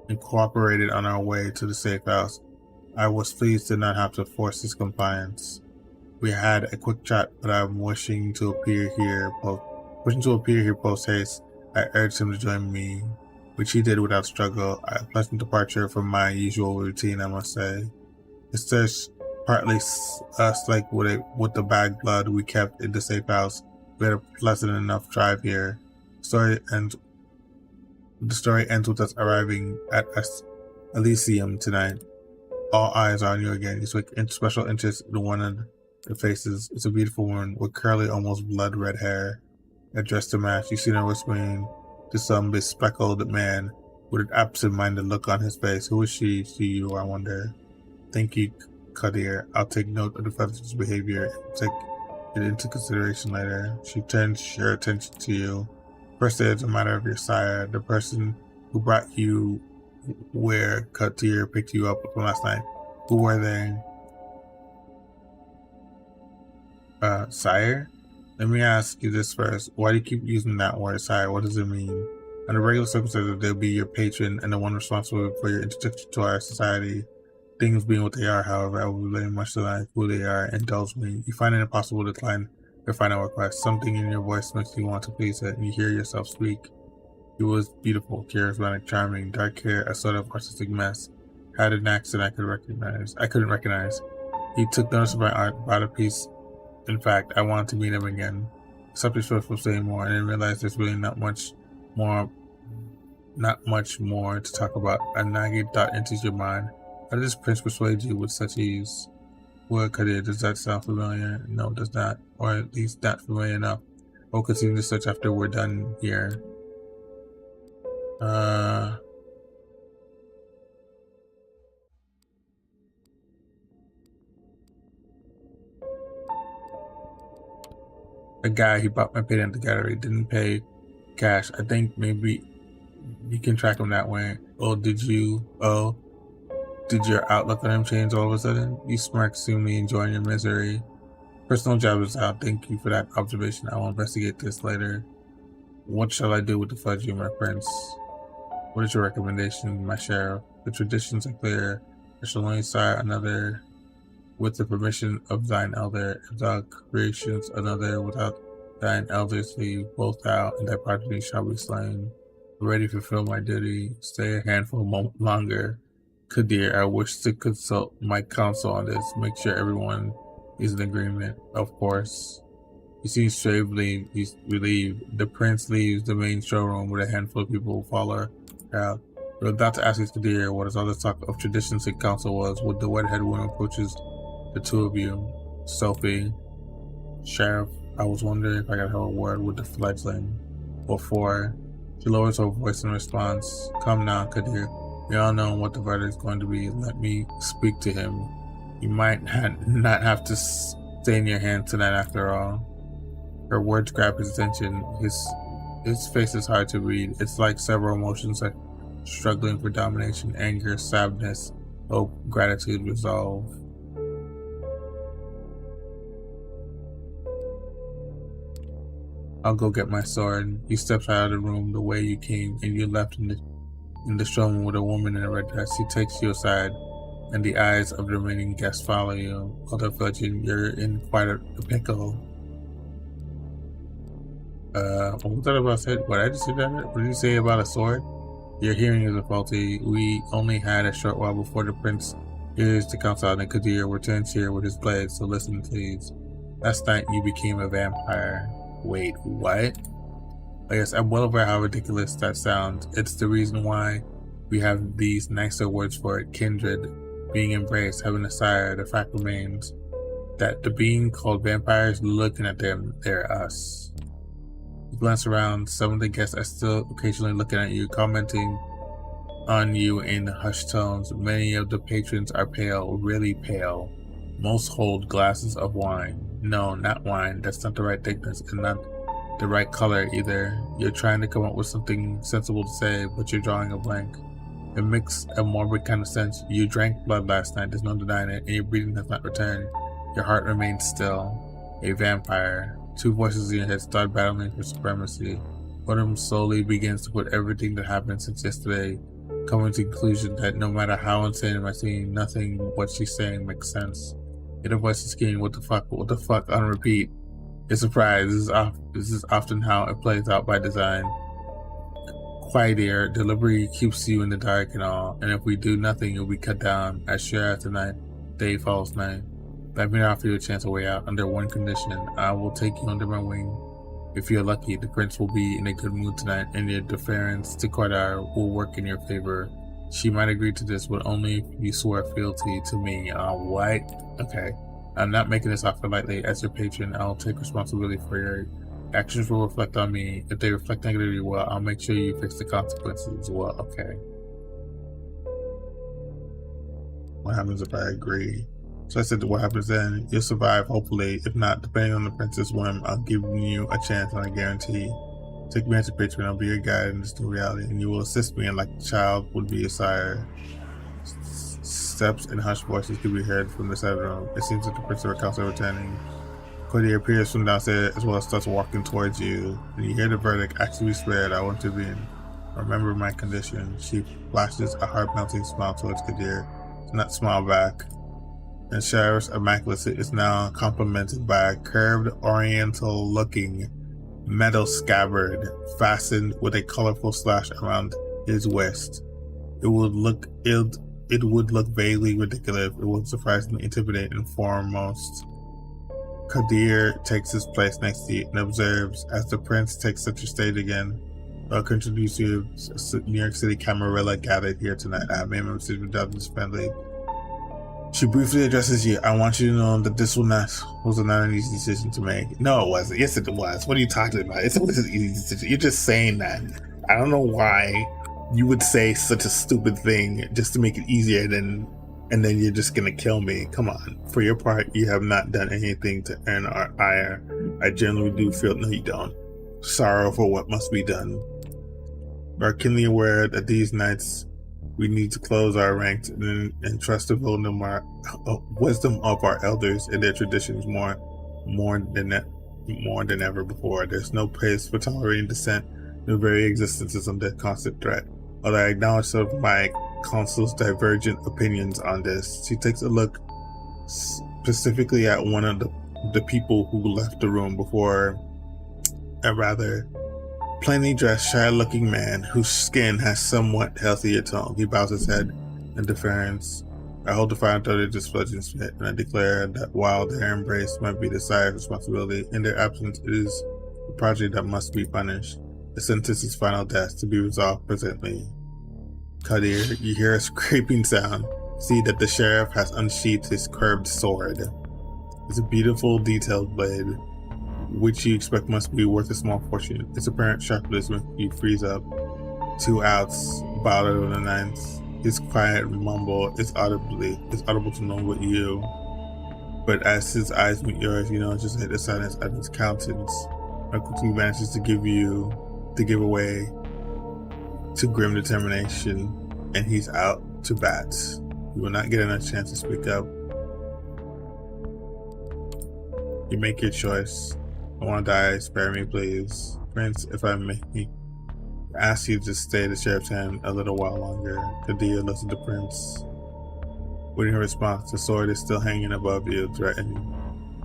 and cooperated on our way to the safe house. I was pleased to not have to force his compliance. We had a quick chat, but I'm wishing to appear here post haste. I urged him to join me, which he did without struggle. A pleasant departure from my usual routine, I must say. It stirs partly us like with the bag blood we kept in the safe house. We had a pleasant enough drive here. The story ends with us arriving at Elysium tonight. All eyes are on you again. You take special interest in one of the faces. It's a beautiful woman with curly, almost blood-red hair. Dressed to match. You see her whispering to some bespectacled man with an absent-minded look on his face. Who is she to you, I wonder? Thank you, Kadir. I'll take note of the feather's behavior and take it into consideration later. She turns your attention to you. First, it's a matter of your sire, the person who brought you where Kadir picked you up from last night. Who were they? Sire? Let me ask you this first. Why do you keep using that word, sire? What does it mean? Under regular circumstances, they'll be your patron and the one responsible for your introduction to our society. Things being what they are, however, I will relate much to like who they are. Indulge me. You find it impossible to decline their final request. Something in your voice makes you want to please it, and you hear yourself speak. He was beautiful, charismatic, charming, dark hair, a sort of artistic mess. Had an accent I couldn't recognize. He took notice of my art, brought a piece. In fact, I wanted to meet him again. Something short from saying more, and then realized there's really not much more to talk about. A nagging thought enters your mind. How did this prince persuade you with such ease? Well, Kadir, does that sound familiar? No, it does not. Or at least not familiar enough. We'll continue to search after we're done here. The guy he bought my painting at the gallery didn't pay cash. I think maybe you can track him that way. Oh, did you? Oh, Did your outlook on him change all of a sudden? You smirk, seemingly enjoying your misery. Personal job is out. Thank you for that observation. I will investigate this later. What shall I do with the fudge, my prince? What is your recommendation, my sheriff? The traditions are clear. I shall only sire another with the permission of thine elder, if thou creations another without thine elder's leave, both thou and thy progeny shall be slain. Ready to fulfill my duty. Stay a handful longer. Kadir, I wish to consult my counsel on this. Make sure everyone is in agreement. Of course. You see strangely relieved. The prince leaves the main showroom with a handful of people who follow crowd. We're about to ask Kadir what his other talk of traditions and council was. With the wet-headed woman approaches the two of you. Sophie, Sheriff, I was wondering if I could have a word with the fledgling. Before, she lowers her voice in response. Come now, Kadir. We all know what the verdict is going to be. Let me speak to him. You might not have to stay in your hand tonight after all. Her words grab his attention. His face is hard to read. It's like several emotions are struggling for domination: anger, sadness, hope, gratitude, resolve. I'll go get my sword. You steps out of the room the way you came, and you left in the showroom with a woman in a red dress. She takes you aside, and the eyes of the remaining guests follow you. Other Fletching, you're in quite a pickle. What was that about? What I just said that? What did you say about a sword? Your hearing is faulty. We only had a short while before the prince hears the council, and Kadir returns here with his blade. So listen, please. Last night you became a vampire. Wait, what? Oh yes, I'm well aware how ridiculous that sounds. It's the reason why we have these nicer words for it: kindred, being embraced, having a sire. The fact remains that the being called vampires, looking at them, they're us. You glance around. Some of the guests are still occasionally looking at you, commenting on you in hushed tones. Many of the patrons are pale, really pale. Most hold glasses of wine. No, not wine. That's not the right thickness and not the right color either. You're trying to come up with something sensible to say, but you're drawing a blank. It makes a morbid kind of sense. You drank blood last night. There's no denying it, and your breathing has not returned. Your heart remains still. A vampire. Two voices in your head start battling for supremacy. One of them slowly begins to put everything that happened since yesterday, coming to the conclusion that no matter how insane it might seem, nothing what she's saying makes sense. The other voice is screaming, what the fuck, on repeat. It's a surprise. This is often how it plays out by design. Quiet here, delivery keeps you in the dark and all, and if we do nothing, you'll be cut down, as sure as tonight, day falls night. Let me offer you a chance of way out under one condition. I will take you under my wing. If you're lucky, the prince will be in a good mood tonight, and your deference to Coteries will work in your favor. She might agree to this, but only if you swear fealty to me. What? Okay. I'm not making this offer lightly. As your patron, I'll take responsibility for your actions will reflect on me. If they reflect negatively, well, I'll make sure you fix the consequences as well. Okay. What happens if I agree? So I said, what happens then? You'll survive, hopefully. If not, depending on the prince's whim, I'll give you a chance and a guarantee. Take me as your patron, I'll be your guide in this new reality, and you will assist me, and like the child would be a sire. Steps and hushed voices could be heard from the side of the room. It seems that the prince of the council are returning. Cody appears from downstairs as well as starts walking towards you. When you hear the verdict, actually spared, I want to be in. Remember my condition. She flashes a heart-melting smile towards Kadir. Does not smile back. And Sheriff's immaculate is now complemented by a curved, oriental-looking metal scabbard fastened with a colorful slash around his waist. It would look vaguely ridiculous. It would surprisingly intimidating foremost. Kadir takes his place next to you and observes as the prince takes center stage again. I'll introduce you to New York City Camarilla gathered here tonight. I have made my decision without friendly. She briefly addresses you. I want you to know that this was not an easy decision to make. No, it wasn't. Yes, it was. What are you talking about? It was an easy decision. You're just saying that. I don't know why you would say such a stupid thing just to make it easier and then you're just gonna kill me. Come on. For your part, you have not done anything to earn our ire. I generally do feel, no you don't, sorrow for what must be done. We are keenly aware that these nights We need to close our ranks and trust the wisdom of our elders and their traditions more than ever before. There's no place for tolerating dissent. The very existence is under constant threat. Although I acknowledge some of my council's divergent opinions on this, she takes a look specifically at one of the people who left the room before a rather plainly dressed, shy-looking man whose skin has somewhat healthier tone. He bows his head in deference. I hold the fire authority to bludgeon spit, and I declare that while their embrace might be desired responsibility, in their absence it is a project that must be punished. The sentence is final death to be resolved presently. Kadir, you hear a scraping sound. See that the sheriff has unsheathed his curved sword. It's a beautiful, detailed blade, which you expect must be worth a small fortune. Its apparent sharpness makes you freeze up. 2 outs, bowed on the ninth. His quiet mumble is audible to no but you. But as his eyes meet yours, you know just hit the silence at his countenance. Or quickly manages to give away to grim determination, and he's out to bat. You will not get another chance to speak up. You make your choice. I want to die. Spare me, please. Prince, if I may, I ask you to stay at the sheriff's hand a little while longer. Kadia looks at the prince. Waiting her response, the sword is still hanging above you, threatening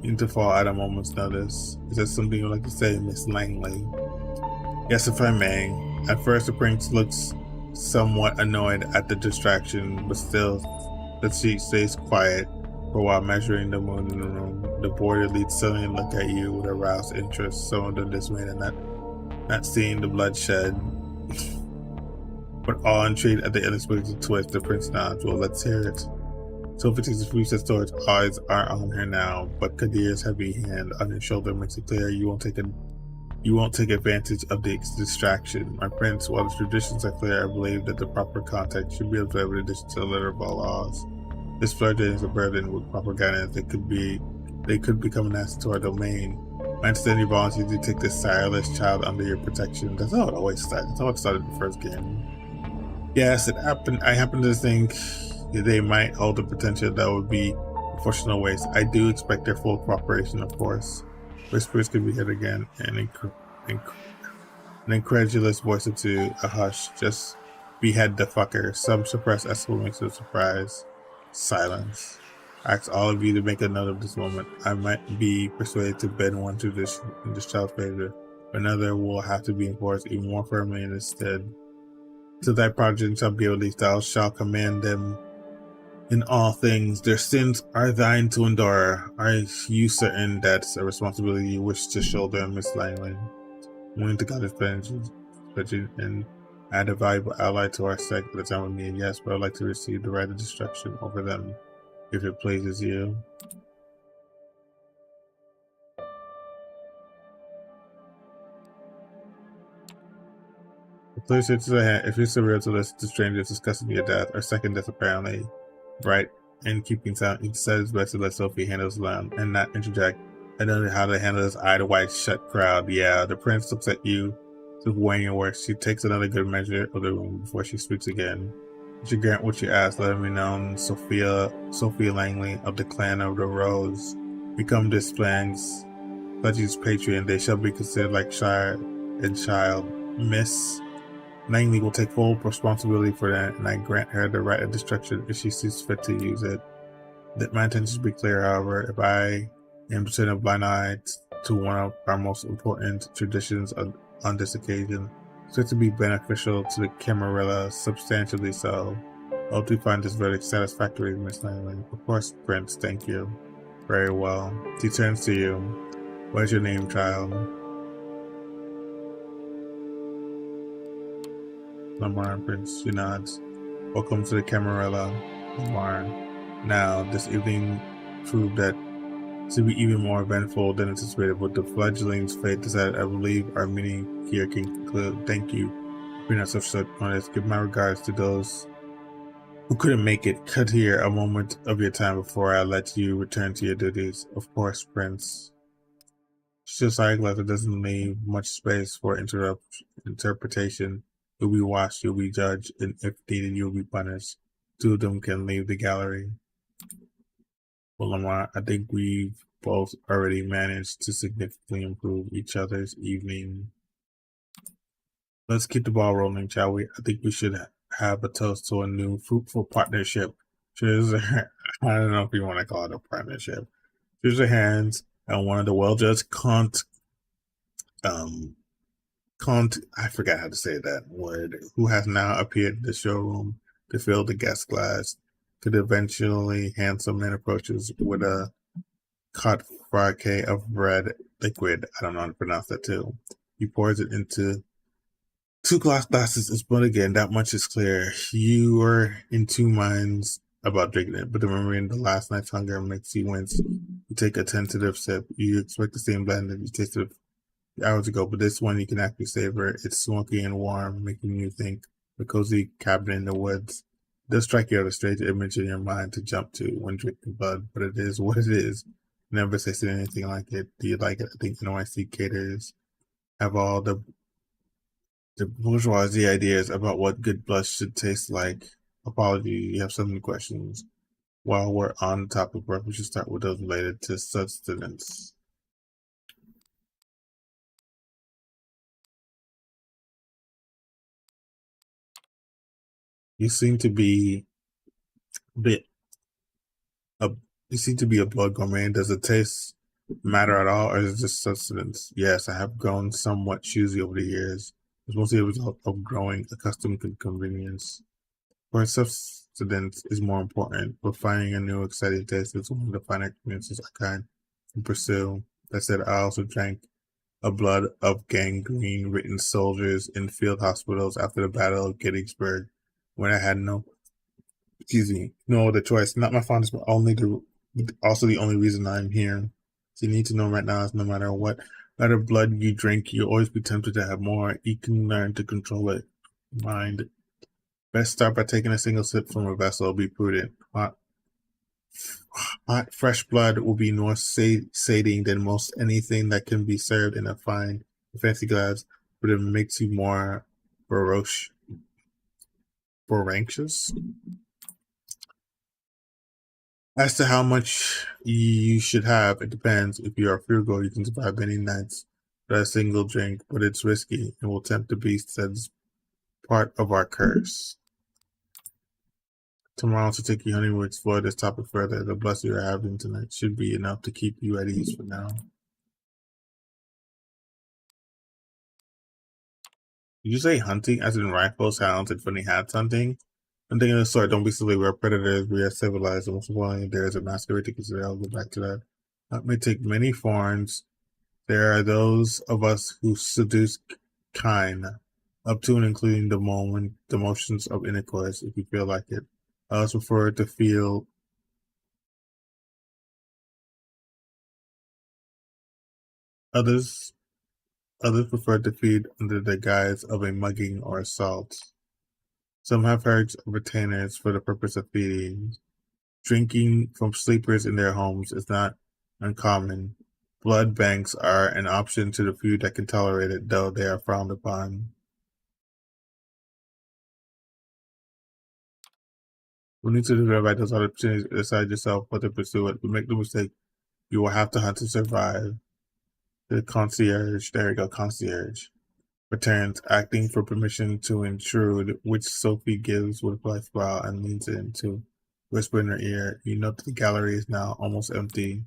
you to fall at a moment's notice. Is there something you'd like to say, Miss Langley? Yes, if I may. At first, the prince looks somewhat annoyed at the distraction, but she stays quiet for a while, measuring the moon in the room. The board elites suddenly look at you with aroused interest, some of them dismayed and not seeing the bloodshed, but all intrigued at the unexpected twist. The prince nods. Well, let's hear it. Sophie takes a few steps towards. Eyes are on her now, but Kadir's heavy hand on her shoulder makes it clear you won't take advantage of the distraction. My prince, while the traditions are clear, I believe that the proper context should be observed in addition to the letter of all laws. This flirting is a burden. With proper guidance, they could become an asset to our domain. I understand you volunteered to take this tireless child under your protection. That's how it always started. That's how it started in the first game. Yes, it happened. I happen to think they might hold the potential that would be unfortunate waste. I do expect their full cooperation, of course. Whispers could be heard again, and an incredulous voice or two, a hush, just behead the fucker. Some suppressed exclamation of surprise. Silence. I ask all of you to make a note of this moment. I might be persuaded to bend one tradition in this child's favor, but another will have to be enforced even more firmly in its stead. To thy progeny shall be released, thou shalt command them in all things. Their sins are thine to endure. Are you certain that's a responsibility you wish to shoulder, Miss Langley? Willing to God his vengeance and add a valuable ally to our sect for the time of need, yes, but I'd like to receive the right of destruction over them, if it pleases you. The police to the hand. If it's surreal to listen to strangers discussing your death, or second death apparently, right, and keeping sound, he said his best to let Sophie handle his lamb and not interject. I don't know how to handle this eye-to-white shut crowd. Yeah, the prince looks at you, to weighing your work. She takes another good measure of the room before she speaks again. She grant what you ask, letting me know Sophia Langley of the Clan of the Rose. Become this plan's Pledge's patron, they shall be considered like sire and child. Miss Langley will take full responsibility for that, and I grant her the right of destruction if she sees fit to use it. That my intentions be clear, however, if I am to turn a blind eye to one of our most important traditions on this occasion, so to be beneficial to the Camarilla, substantially so. I hope you find this verdict satisfactory, Miss Langley. Of course, Prince, thank you. Very well. She turns to you. What is your name, child? Lamar, Prince. She nods. Welcome to the Camarilla, Lamar. Now, this evening proved that to be even more eventful than anticipated, but the fledgling's fate decided, I believe our meeting here can conclude. Thank you for being such short notice. Give my regards to those who couldn't make it. Cut here a moment of your time before I let you return to your duties. Of course, Prince. Suicide letter doesn't leave much space for interpretation. You'll be watched, you'll be judged, and if needed, you'll be punished. Two of them can leave the gallery. Well, Lamar, I think we've both already managed to significantly improve each other's evening. Let's keep the ball rolling, shall we? I think we should have a toast to a new fruitful partnership. Cheers. I don't know if you want to call it a partnership. Cheers your hands and one of the well-judged I forgot how to say that word, who has now appeared in the showroom to fill the guest glass. To the eventually handsome man approaches with a coteries of red liquid. I don't know how to pronounce that too. He pours it into 2 glass glasses. It's but again, that much is clear. You are in 2 minds about drinking it, but remembering the last night's hunger makes you wince. You take a tentative sip. You expect the same blend that you tasted hours ago, but this one you can actually savor. It's smoky and warm, making you think a cozy cabin in the woods. It does strike you out a strange image in your mind to jump to when drinking blood, but it is what it is. Never tasted anything like it. Do you like it? I think NYC Caterers have all the bourgeoisie ideas about what good blood should taste like. Apology, you have so many questions. While we're on the topic of work, we should start with those related to sustenance. You seem to be a blood gourmet. Does the taste matter at all, or is it just sustenance? Yes, I have grown somewhat choosy over the years. It's mostly a result of growing accustomed to convenience. Where substance is more important, but finding a new exciting taste is one of the finer experiences I can pursue. That said, I also drank a blood of gangrene-ridden soldiers in field hospitals after the Battle of Gettysburg, when I had no other choice. Not my fondest, but also the only reason I'm here. So you need to know right now is no matter what matter of blood you drink, you'll always be tempted to have more. You can learn to control it. Mind. Best start by taking a single sip from a vessel. Be prudent. Hot, fresh blood will be more sating than most anything that can be served in a fine, fancy glass, but it makes you more voracious. As to how much you should have, it depends. If you are frugal, you can survive many nights with a single drink, but it's risky and will tempt the beast as part of our curse. Tomorrow to take you honey, we'll explore this topic further. The blessing you're having tonight should be enough to keep you at ease for now. Did you say hunting as in rifles, hounds, and funny hats hunting? Something of the sort. Don't be silly. We're predators. We are civilized. And most importantly, there is a masquerade to consider. I'll go back to that. That may take many forms. There are those of us who seduce kind, up to and including the motions of intercourse, if you feel like it. Others prefer to feel others prefer to feed under the guise of a mugging or assault. Some have herds of retainers for the purpose of feeding. Drinking from sleepers in their homes is not uncommon. Blood banks are an option to the few that can tolerate it, though they are frowned upon. We need to provide those opportunities to decide yourself whether to pursue it. But make no mistake, you will have to hunt to survive. The concierge, there you go, concierge, returns, acting for permission to intrude, which Sophie gives with a polite smile and leans in to whisper in her ear. You know that the gallery is now almost empty.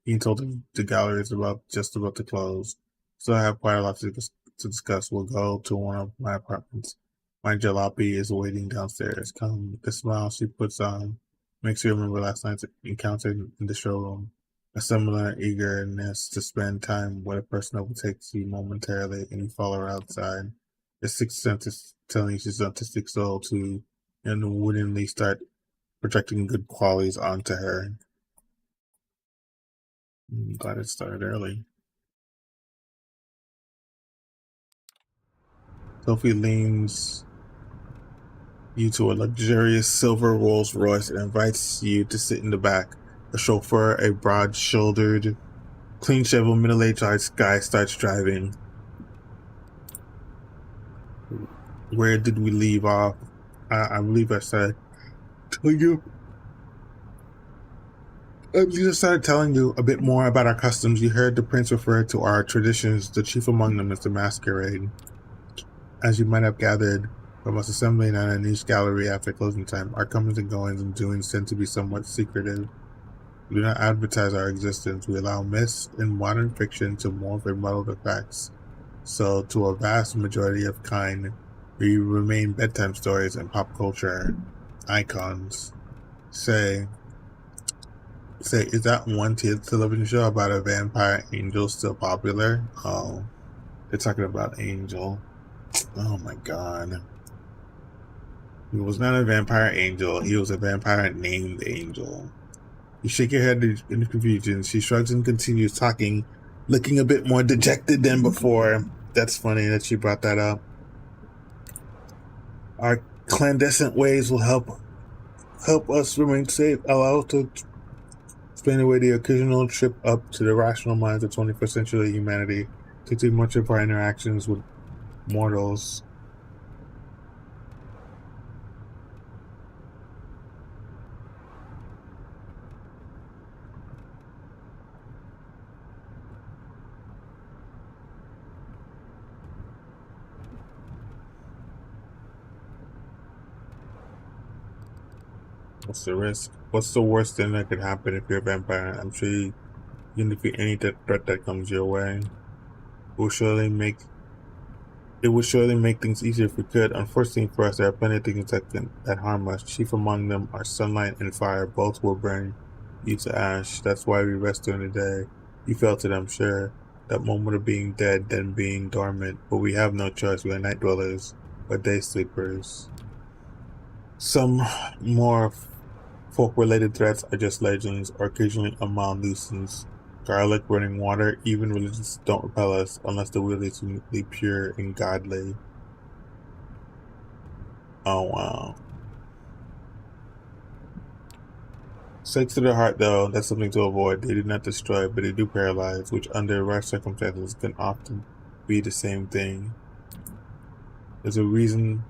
He told him the gallery is just about to close. So I have quite a lot to discuss. We'll go to one of my apartments. My jalopy is waiting downstairs. Come, the smile she puts on makes you remember last night's encounter in the showroom. A similar eagerness to spend time with a person overtakes you momentarily, and you follow her outside. The sixth sense is telling you she's an autistic soul to unwittingly start projecting good qualities onto her. I'm glad it started early. Sophie leans you to a luxurious silver Rolls Royce and invites you to sit in the back. The chauffeur, a broad-shouldered, clean-shaven, middle-aged guy, starts driving. where did we leave off? I believe I started telling you. I just started telling you a bit more about our customs. You heard the prince refer to our traditions. The chief among them is the masquerade. As you might have gathered from us assembling on a niche gallery after closing time, our comings and goings and doings tend to be somewhat secretive. We do not advertise our existence. We allow myths and modern fiction to morph and muddle the facts. So, to a vast majority of kind, we remain bedtime stories and pop culture icons. Say, is that one television show about a vampire angel still popular? Oh, they're talking about Angel. Oh my god. He was not a vampire angel. He was a vampire named Angel. You shake your head in confusion. She shrugs and continues talking, looking a bit more dejected than before. That's funny that she brought that up. Our clandestine ways will help us remain safe. Allow us to explain away the occasional trip up to the rational minds of 21st century humanity to too much of our interactions with mortals. What's the risk? What's the worst thing that could happen if you're a vampire? I'm sure you can defeat any threat that comes your way. It would surely make things easier if we could. Unfortunately for us, there are plenty of things that harm us. Chief among them are sunlight and fire. Both will burn you to ash. That's why we rest during the day. You felt it, I'm sure. That moment of being dead, then being dormant. But we have no choice. We are night dwellers, or day sleepers. Some more folk-related threats are just legends, or occasionally a mild nuisance. Garlic, running water, even religions don't repel us unless the will is uniquely pure and godly. Oh wow. Sakes to the heart, though, that's something to avoid. They do not destroy, but they do paralyze, which under right circumstances can often be the same thing. That's the reason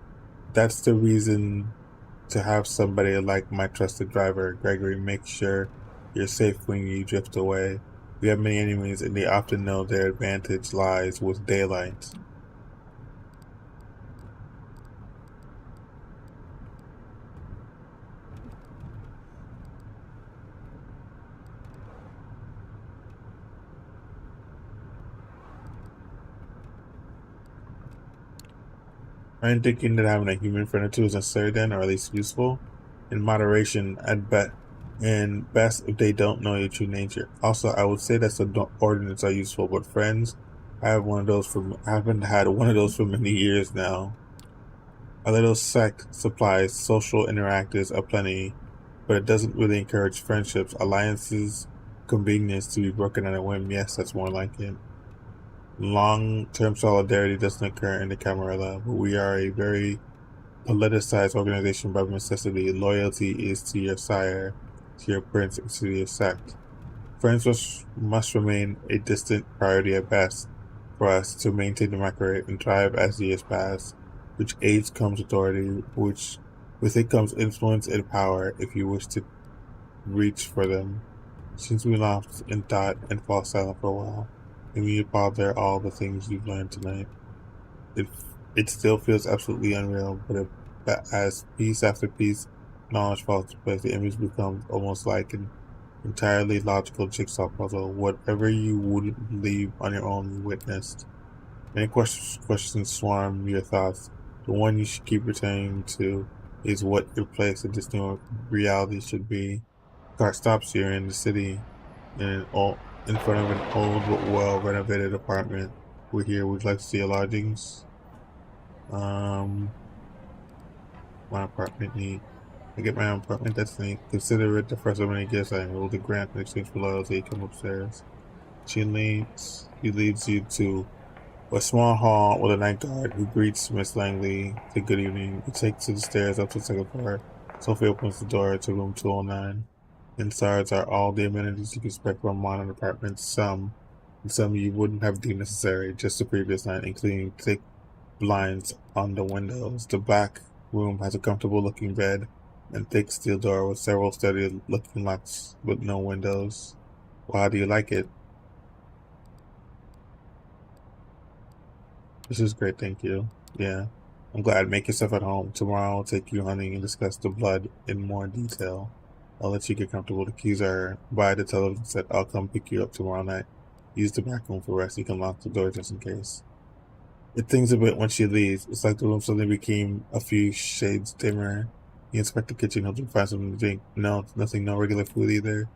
to have somebody like my trusted driver, Gregory, make sure you're safe when you drift away. We have many enemies, and they often know their advantage lies with daylight. I'm thinking that having a human friend or two is necessary then, or at least useful. In moderation, at best if they don't know your true nature. Also, I would say that some ordinance are useful, but friends, I haven't had one of those for many years now. Our little sect supplies social interactors aplenty, but it doesn't really encourage friendships, alliances, convenience to be broken at a whim. Yes, that's more like it. Long-term solidarity doesn't occur in the Camarilla, but we are a very politicized organization by necessity. Loyalty is to your sire, to your prince, and to your sect. Friends must remain a distant priority at best for us to maintain the Masquerade and thrive as years pass. With age comes authority, which with it comes influence and power if you wish to reach for them. Since we lost in thought and fall silent for a while, and we ponder all the things you've learned tonight. It still feels absolutely unreal, but as piece after piece, knowledge falls into place, the image becomes almost like an entirely logical jigsaw puzzle. Whatever you wouldn't believe on your own, you witnessed. Many questions swarm your thoughts. The one you should keep returning to is what your place in this new reality should be. The car stops here in the city, in front of an old but well-renovated apartment. We're here. Would you like to see your lodgings? My apartment need. I get my own apartment. That's neat. Consider it the first of many gifts I am able to grant in exchange for loyalty. Come upstairs. He leads you to a small hall with a night guard who greets Miss Langley. Say good evening. You take to the stairs up to the second floor. Sophie opens the door to room 209. Inside are all the amenities you can expect from a modern apartment. Some you wouldn't have deemed necessary just the previous night, including thick blinds on the windows. The back room has a comfortable looking bed and thick steel door with several sturdy looking locks with no windows. Well, how do you like it? This is great, thank you. Yeah. I'm glad. Make yourself at home. Tomorrow I'll take you hunting and discuss the blood in more detail. I'll let you get comfortable. The keys are by the television set. I'll come pick you up tomorrow night. Use the back room for rest. You can lock the door just in case. It things a bit when she leaves. It's like the room suddenly became a few shades dimmer. You inspect the kitchen, hoping to find something to drink. No, nothing, no regular food either.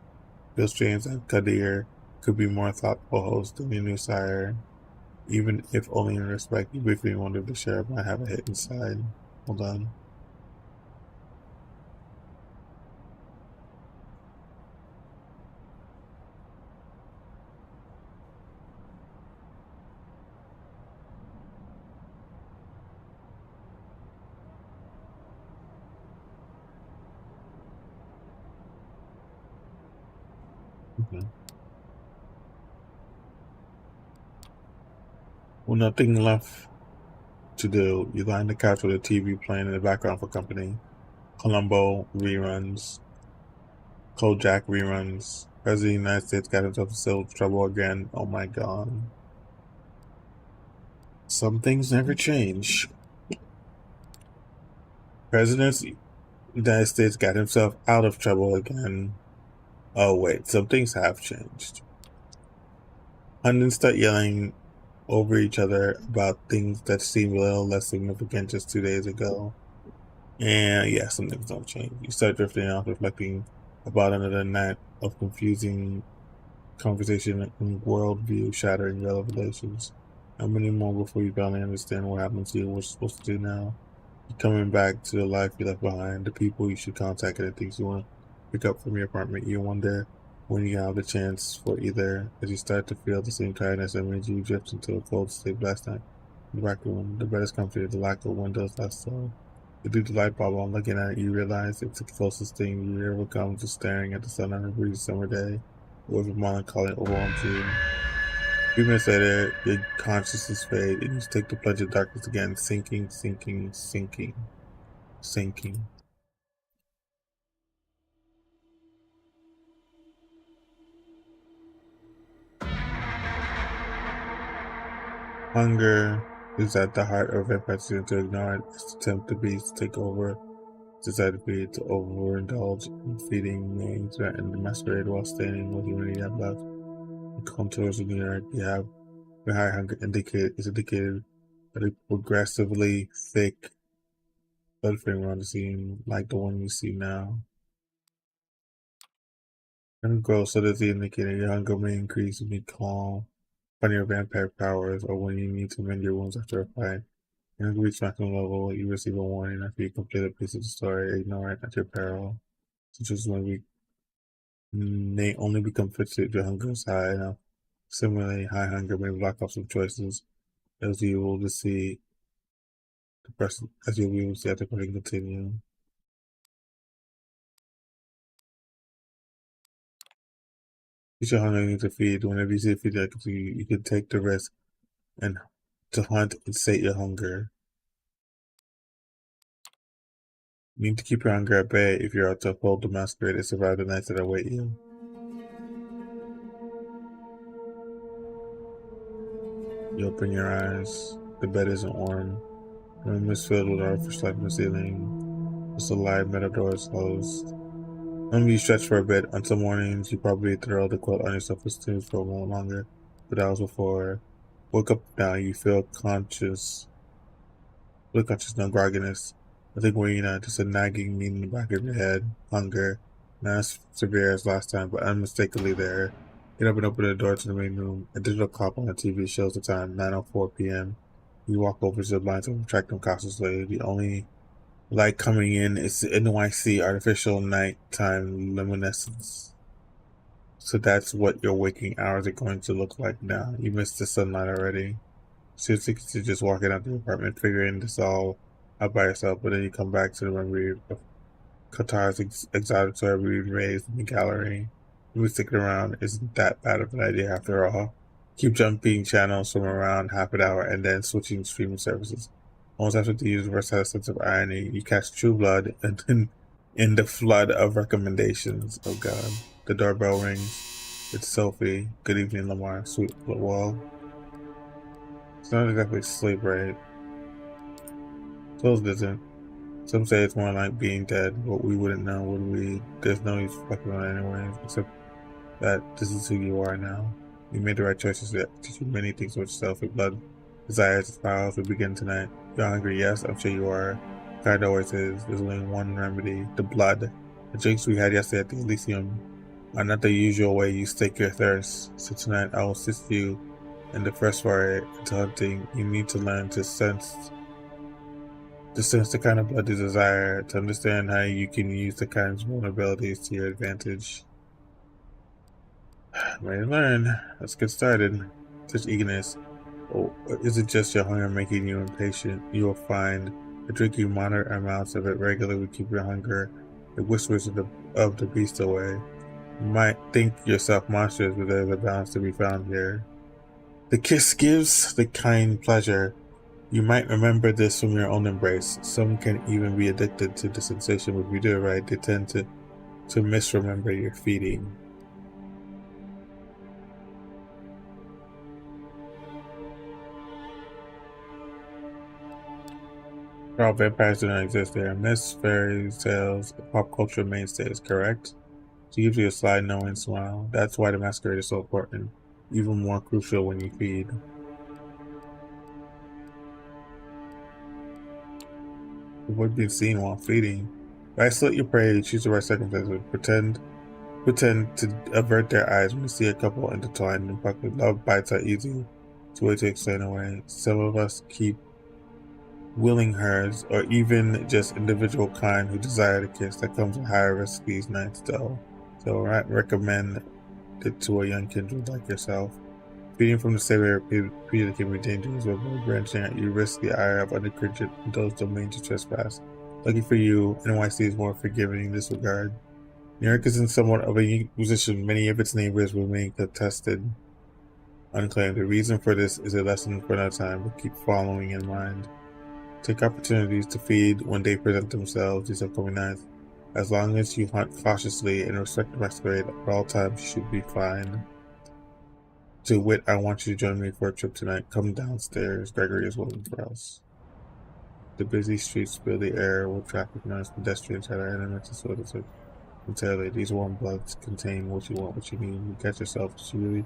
Bill James and Kadir could be more thoughtful host than your new sire. Even if only in respect, you briefly wonder if the sheriff might have a hit inside. Hold on. Okay. Well, nothing left to do. You lie on the couch with a TV playing in the background for company. Columbo reruns. Kojak reruns. President of the United States got himself in civil trouble again. Oh my god. Some things never change. President of the United States got himself out of trouble again. Oh wait, some things have changed. Pundits start yelling over each other about things that seem a little less significant just 2 days ago. And yeah, some things don't change. You start drifting off, reflecting about another night of confusing conversation and worldview shattering revelations. How many more before you finally understand what happened to you and what you're supposed to do now? You're coming back to the life you left behind, the people you should contact, and the things you want to pick up from your apartment. You wonder when you have the chance for either, as you start to feel the same tiredness that made you drift into a cold sleep last night. In the back room, the bed is comfy, the lack of windows less so. You leave the light bulb on, looking at it, you realize it's the closest thing you ever come to staring at the sun on a breezy summer day, or if melancholy overwhelms you. A few minutes later, your consciousness fades, and you take the plunge of darkness again, sinking, sinking, sinking, sinking. Hunger is at the heart of vampires. To ignore it, it's to tempt the beast to take over. Decided to be to overindulge in feeding me, threaten the masquerade while staying in what humanity have left. In contours of New York, you have your high hunger is indicated by a progressively thick blood frame around the scene, like the one you see now. And grows so that the indicator your hunger may increase when you call upon your vampire powers or when you need to mend your wounds after a fight. When you reach maximum level, you receive a warning after you complete a piece of the story. Ignore it at your peril. Such as when we may only become fixated if your hunger is high enough. Similarly, high hunger may block off some choices as you will to see the person as you'll be able to see after putting continue. Use your hunger you need to feed. Whenever you see a feed you can take the risk and to hunt and sate your hunger. You need to keep your hunger at bay if you're out to uphold the masquerade and survive the nights that await you. You open your eyes. The bed isn't warm. The room is filled with artificial light from the ceiling. Just a light metal door is closed. Maybe you stretch for a bit. On some mornings, you probably throw the quilt on yourself and snooze for a moment longer. But that was before. Wake up now. You feel conscious. No grogginess. Nothing weighing on, just a nagging need in the back of your head. Hunger. Not as severe as last time, but unmistakably there. Get up and open the door to the main room. A digital clock on the TV shows the time, 9:04 p.m. You walk over to the blinds and retract them cautiously. The only light coming in is the NYC artificial nighttime luminescence. So that's what your waking hours are going to look like now. You missed the sunlight already. Seriously, consider just walking out the apartment, figuring this all out by yourself, but then you come back to the memory of Coteries exotic being raised in the gallery. Maybe sticking around isn't that bad of an idea after all. Keep jumping channels from around half an hour and then switching streaming services. Almost after the universe has a sense of irony, you cast True Blood and then in the flood of recommendations. Oh god. The doorbell rings. It's Sophie. Good evening, Lamar. Sweet wall. It's not exactly sleep, right? Close isn't. Some say it's more like being dead, but we wouldn't know, would we? There's no use fucking on it anyways, except that this is who you are now. You made the right choices that teach you many things about yourself. Your blood, desires, and files will begin tonight. You're hungry, yes? I'm sure you are. God always is. There's only one remedy, the blood. The drinks we had yesterday at the Elysium are not the usual way you stake your thirst. So tonight I will assist you in the first foray into hunting. You need to learn to sense the kind of blood you desire, to understand how you can use the kinds of vulnerabilities to your advantage. Ready to learn. Let's get started. Such eagerness. Oh, is it just your hunger making you impatient? You will find the drink you monitor amounts of it regularly will keep your hunger. It whispers of the beast away. You might think yourself monstrous, but there's a balance to be found here. The kiss gives the kind pleasure. You might remember this from your own embrace. Some can even be addicted to the sensation, but if you do it right, they tend to misremember your feeding. All vampires do not exist. They are myths, fairy tales, pop culture mainstays, correct? She gives you a sly knowing smile. That's why the masquerade is so important. Even more crucial when you feed. Avoid being seen while feeding. Isolate your prey, choose the right circumstances. Pretend to avert their eyes when you see a couple intertwined in public. Love bites are easy. It's a way to explain away. Some of us keep willing herds, or even just individual kind who desire to kiss. That comes with higher risk these nights though. So I recommend it to a young kindred like yourself. Feeding from the savior repeatedly can be dangerous, but by branching out, you risk the ire of undercreature in those domains you trespass. Lucky for you, NYC is more forgiving in this regard. New York is in somewhat of a unique position. Many of its neighbors remain contested, unclaimed. The reason for this is a lesson for another time, but keep following in mind. Take opportunities to feed when they present themselves these upcoming nights. As long as you hunt cautiously and respect the masquerade, at all times you should be fine. To wit, I want you to join me for a trip tonight. Come downstairs. Gregory is waiting for us. The busy streets fill the air with traffic noise, pedestrians at our elements and sort of entirely. These warm bloods contain what you want, what you need. You catch yourself. Do you really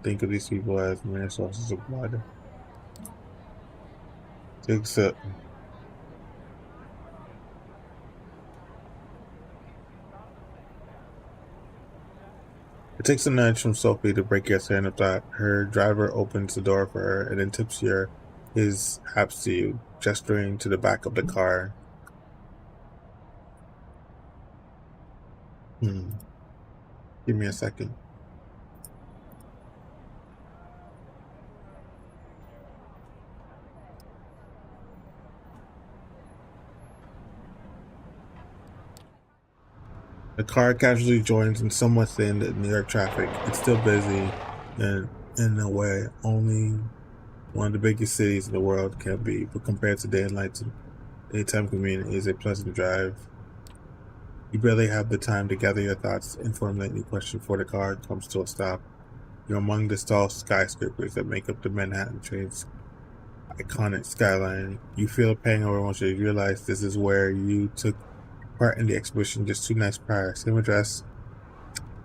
think of these people as mere sources of blood? Take a sip. It takes a nudge from Sophie to break your train of thought. Her driver opens the door for her and then tips his hats to you, gesturing to the back of the car. Give me a second. The car casually joins in somewhat thin New York traffic. It's still busy, and in a way, only one of the biggest cities in the world can be, but compared to daylight and daytime commute, it is a pleasant drive. You barely have the time to gather your thoughts and formulate any question before the car comes to a stop. You're among the tall skyscrapers that make up the Manhattan train's iconic skyline. You feel a pang over emotion. You realize this is where you took part in the exhibition just 2 nights prior. Same address,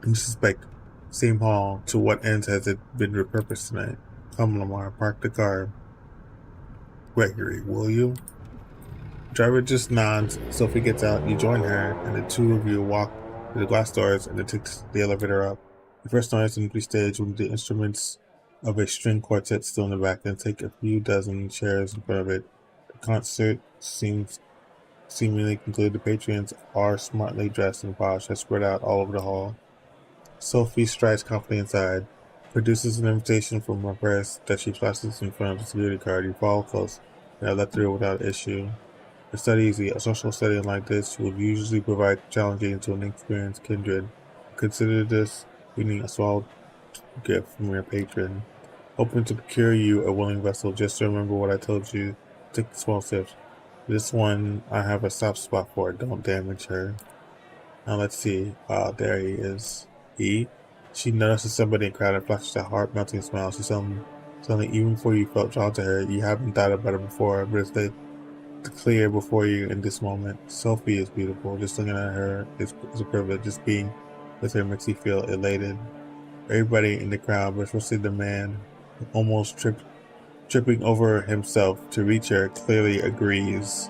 and you suspect same hall. To what ends has it been repurposed tonight? Come, Lamar, park the car. Gregory, will you? Driver just nods. Sophie gets out. You join her, and the two of you walk to the glass doors and it takes the elevator up. You first notice an empty stage with the instruments of a string quartet still in the back, then take a few dozen chairs in front of it. The concert seemingly concluded. The patrons are smartly dressed and polished and spread out all over the hall. Sophie strides confidently inside, produces an invitation from her purse that she places in front of the security card. You follow close and are let through without issue. It's not easy. A social setting like this will usually provide challenging to an experienced kindred. Consider this winning a small gift from your patron, hoping to procure you a willing vessel. Just remember what I told you take small steps. This one, I have a soft spot for. Don't damage her. Now let's see. There he is. She notices somebody in the crowd and flashes a heart-melting smile. She's suddenly, even before you felt drawn to her, you haven't thought about it before, but it's clear before you in this moment. Sophie is beautiful. Just looking at her is a privilege. Just being with her makes you feel elated. Everybody in the crowd, but especially the man almost tripping over himself to reach her, clearly agrees.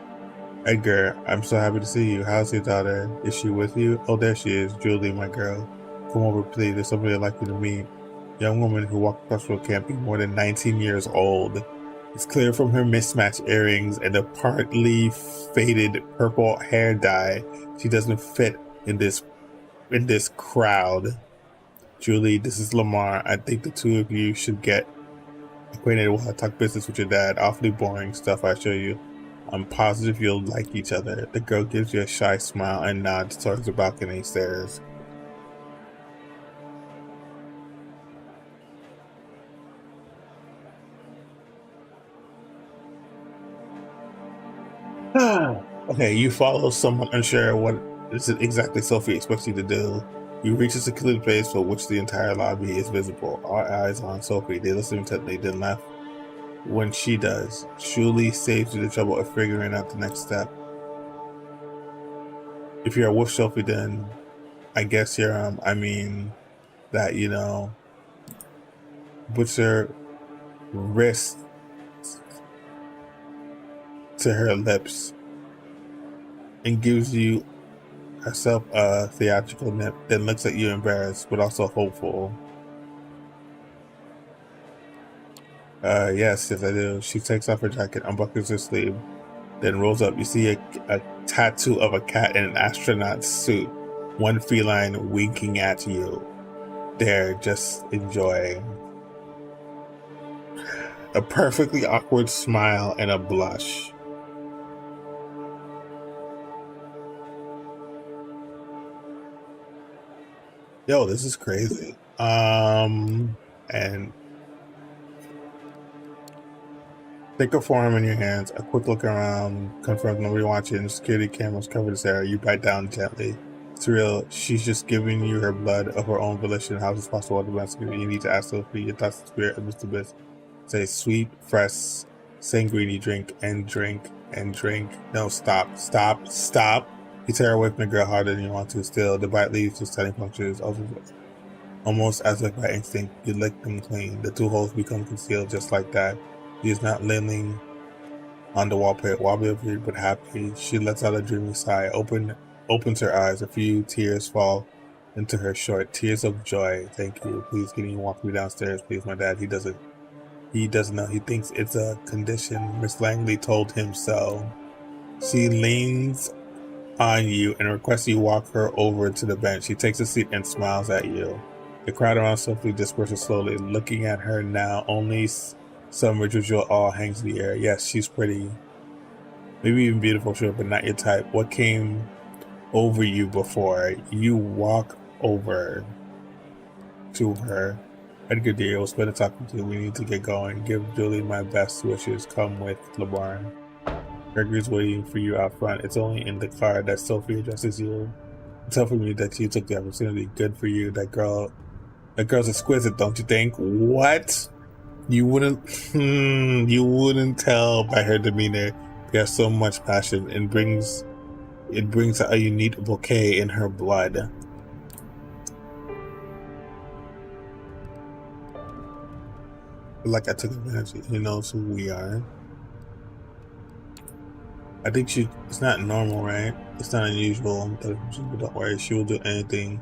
Edgar, I'm so happy to see you. How's your daughter? Is she with you? Oh, there she is. Julie, my girl. Come over, please. There's somebody I'd like you to meet. Young woman who walked across the road can't be more than 19 years old. It's clear from her mismatched earrings and the partly faded purple hair dye she doesn't fit in this crowd. Julie, this is Lamar. I think the two of you should get acquainted while I talk business with your dad. Awfully boring stuff I show you. I'm positive you'll like each other. The girl gives you a shy smile and nods towards the balcony stairs. Okay, you follow someone unsure what is it exactly Sophie expects you to do. You reach a secluded place for which the entire lobby is visible. All eyes on Sophie. They listen intently, then laugh when she does. Julie saves you the trouble of figuring out the next step. If you're with Sophie, then I guess you're, that, puts her wrist to her lips and gives you herself a theatrical nip, then looks at you embarrassed but also hopeful. Yes, I do. She takes off her jacket, unbuckles her sleeve, then rolls up. You see a tattoo of a cat in an astronaut suit, one feline winking at you. There, just enjoying. A perfectly awkward smile and a blush. Yo, this is crazy. And take a forearm in your hands, a quick look around, confirm nobody watching, security cameras cover this area, you bite down gently. It's real. She's just giving you her blood of her own volition. How is this possible? You need to ask Sophie, your thoughts and spirit of Mr. Bliss. Say sweet, fresh, sanguine drink and drink and drink. No, stop. You tear away from the girl harder than you want to. Still, the bite leaves just tiny punctures. Almost as if by instinct, you lick them clean. The two holes become concealed just like that. She is not leaning on the wallpaper, but happy. She lets out a dreamy sigh, opens her eyes. A few tears fall into her short tears of joy. Thank you. Please, can you walk me downstairs, please? My dad, he doesn't know. He thinks it's a condition. Miss Langley told him so. She leans on you and requests you walk her over to the bench. She takes a seat and smiles at you. The crowd around Sophie disperses slowly, looking at her now. Only some residual awe hangs in the air. Yes, she's pretty. Maybe even beautiful, sure, but not your type. What came over you before? You walk over to her. Edgar dear, we'll spend a talking to you. We need to get going. Give Julie my best wishes. Come with LeBaron. Gregory's waiting for you out front. It's only in the car that Sophie addresses you. Tell me that you took the opportunity. Good for you. That girl's exquisite, don't you think? What? You wouldn't tell by her demeanor. She has so much passion and brings a unique bouquet in her blood. Like I took advantage of, he knows who we are. I think it's not normal, right? It's not unusual, but don't worry, she will do anything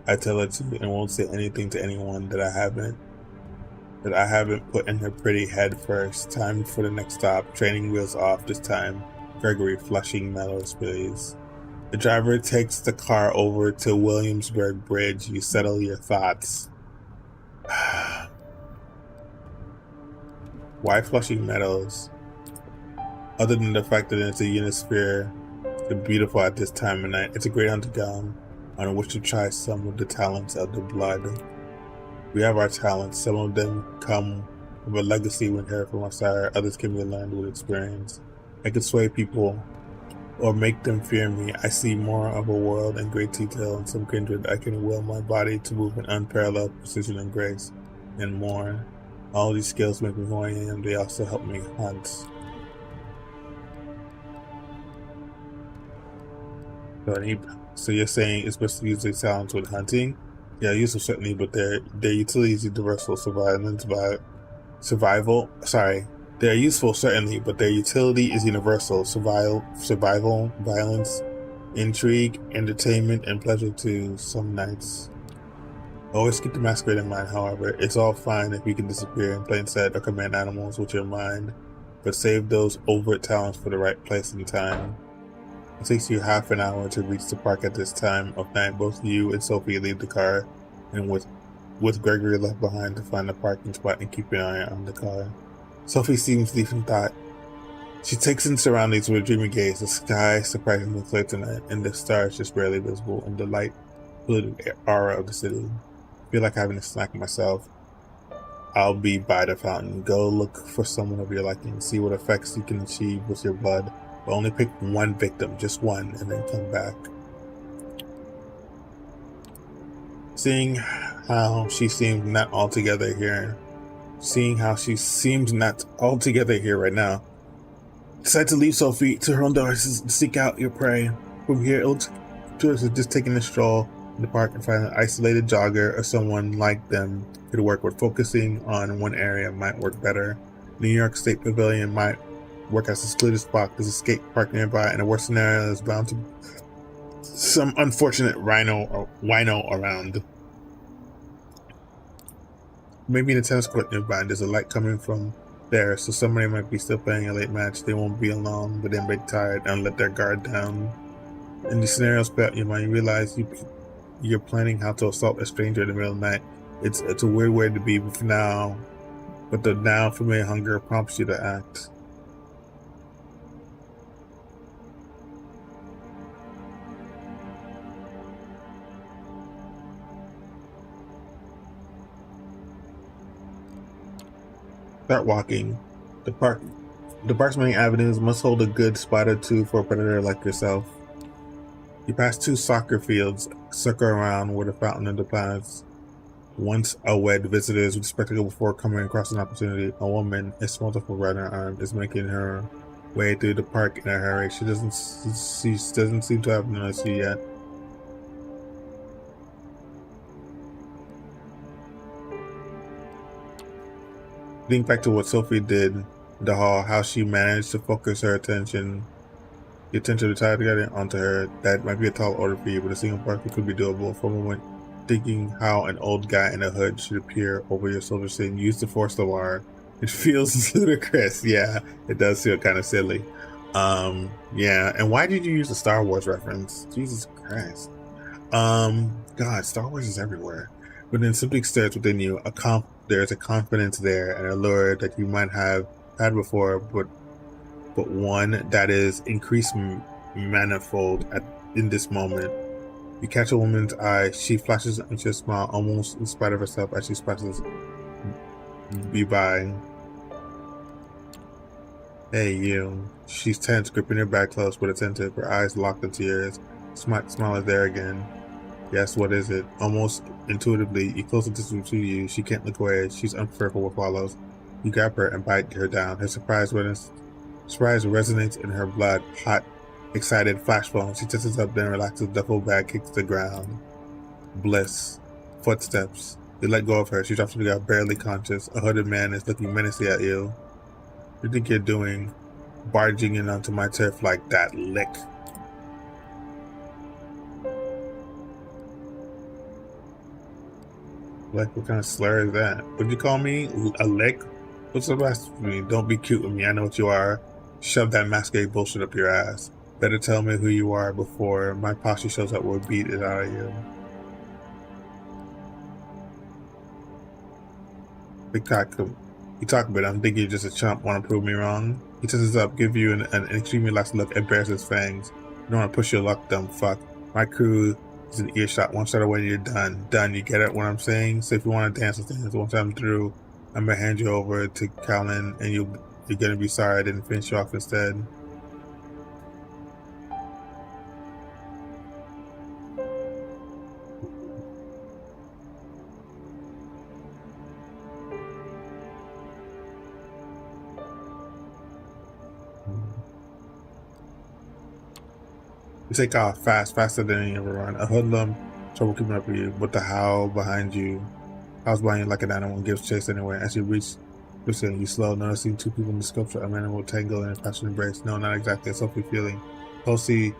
I tell her to and won't say anything to anyone that I haven't put in her pretty head first. Time for the next stop. Training wheels off this time. Gregory, Flushing Meadows, please. The driver takes the car over to Williamsburg Bridge. You settle your thoughts. Why Flushing Meadows? Other than the fact that it's a Unisphere, it's beautiful at this time of night. It's a great underground on which to try some of the talents of the blood. We have our talents. Some of them come from a legacy we inherit from our sire. Others can be learned with experience. I could sway people or make them fear me. I see more of a world in great detail and some kindred. I can will my body to move in unparalleled precision and grace, and more. All these skills make me who I am. They also help me hunt. So you're saying it's supposed to use their talents with hunting? Yeah, useful certainly, but their utility is universal. Survival. Sorry, they're useful certainly, but their utility is universal. Survival, violence, intrigue, entertainment, and pleasure to some nights. Always keep the masquerade in mind, however. It's all fine if you can disappear in plain sight or command animals with your mind, but save those overt talents for the right place and time. It takes you half an hour to reach the park at this time of night. Both you and Sophie leave the car, and with Gregory left behind to find a parking spot and keep an eye on the car. Sophie seems deep in thought. She takes in surroundings with a dreamy gaze. The sky surprisingly clear tonight, and the stars just barely visible in the light-polluted aura of the city. I feel like having a snack myself. I'll be by the fountain. Go look for someone of your liking. See what effects you can achieve with your blood. But only pick one victim, just one, and then come back. Seeing how she seems not altogether here right now, decide to leave Sophie to her own devices to seek out your prey. From here, it looks to us as just taking a stroll in the park and find an isolated jogger or someone like them could work with. Focusing on one area might work better. New York State Pavilion might work as a secluded spot. There's a skate park nearby, and the worst scenario is bound to some unfortunate wino around. Maybe the tennis court nearby. There's a light coming from there, so somebody might be still playing a late match. They won't be alone, but they may be tired and let their guard down. In these scenarios, you might realize you're planning how to assault a stranger in the middle of the night. It's a weird way to be, but the now familiar hunger prompts you to act. Start walking. The park's many avenues must hold a good spot or two for a predator like yourself. You pass 2 soccer fields, circle around where the fountain of the planets once awed visitors with spectacle before coming across an opportunity. A woman, a multiple right in her arm, is making her way through the park in a hurry. She doesn't seem to have noticed you yet. Think back to what Sophie did in the hall, how she managed to focus her attention, the attention of the entire together onto her. That might be a tall order for you, but a single park could be doable. For a moment, thinking how an old guy in a hood should appear over your silver scene. Use the force Lamar. It feels ludicrous. Yeah, it does feel kind of silly. Yeah, and why did you use a Star Wars reference? Jesus Christ. God, Star Wars is everywhere. But then something stirs within you. There's a confidence there, an allure that you might have had before, but one that is increased manifold in this moment. You catch a woman's eye. She flashes into a smile, almost in spite of herself, as she passes you by. Hey, you. She's tense, gripping her bag close but attentive, her eyes locked into yours. Smile is there again. Yes, what is it? Almost intuitively, you close the distance to you. She can't look away. She's unprepared for what follows. You grab her and bite her down. Her surprise resonates in her blood. Hot, excited, flashbulb. She tenses up, then relaxes. The duffel bag kicks the ground. Bliss. Footsteps. You let go of her. She drops to the ground, barely conscious. A hooded man is looking menacingly at you. What do you think you're doing? Barging in onto my turf like that, lick. Like, what kind of slur is that? What'd you call me? A lick? What's the rest of me? Don't be cute with me. I know what you are. Shove that Masquerade bullshit up your ass. Better tell me who you are before my posture shows up. We'll beat it out of you. Big cock. You talk a bit. I'm thinking you're just a chump. Want to prove me wrong? He tenses up, give you an extremely last look, and bares his fangs. You don't want to push your luck, dumb fuck. My crew is an earshot. One shot away, you're done. Done. You get it? What I'm saying? So if you want to dance, let's dance. Once I'm through, I'm gonna hand you over to Callan, and you're gonna be sorry I didn't finish you off instead. You take off fast, faster than you ever run. A hoodlum, trouble keeping up with you, with the howl behind you. Howls behind you like an animal gives chase anywhere. As you reach, you slow, noticing two people in the sculpture, a man will tangle in a passionate embrace. No, not exactly a selfie feeling. Tulsi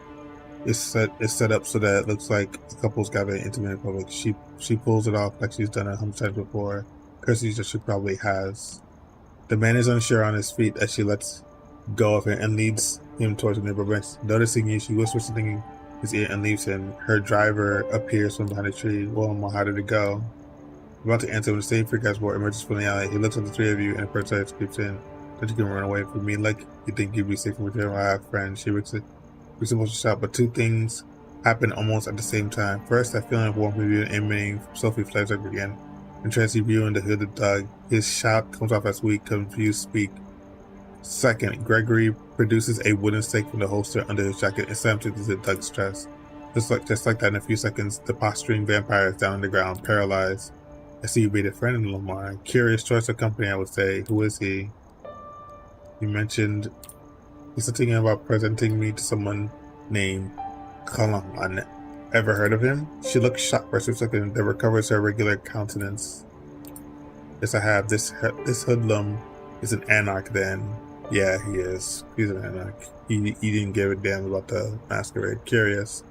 is set up so that it looks like the couple's gathering intimate in public. She pulls it off like she's done it 100 times before. Curses that she probably has. The man is unsure on his feet as she lets go of him and leads him towards the neighbor bench. Noticing you, she whispers something in his ear and leaves him. Her driver appears from behind a tree. Well, how did it go? About to answer when the same freak ass boy emerges from the alley. He looks at the three of you and the person creeps in. Don't you can run away from me like you think you'd be safe from your I have friends. She rips it. We're supposed to shout, but two things happen almost at the same time. First, that feeling of warmth review and emanating from Sophie flares up again. And Tracy viewing the hooded thug. His shout comes off as weak, confused speak. Second, Gregory produces a wooden stake from the holster under his jacket and slams it into Doug's chest. Just like that, in a few seconds, the posturing vampire is down on the ground, paralyzed. I see you made a friend in Lamar. Curious choice of company, I would say. Who is he? You mentioned he's thinking about presenting me to someone named Kalan. Ever heard of him? She looks shocked for a second, then recovers her regular countenance. Yes, I have. This hoodlum is an anarch then. Yeah, he is. He's an anarch. He didn't give a damn about the masquerade. Curious.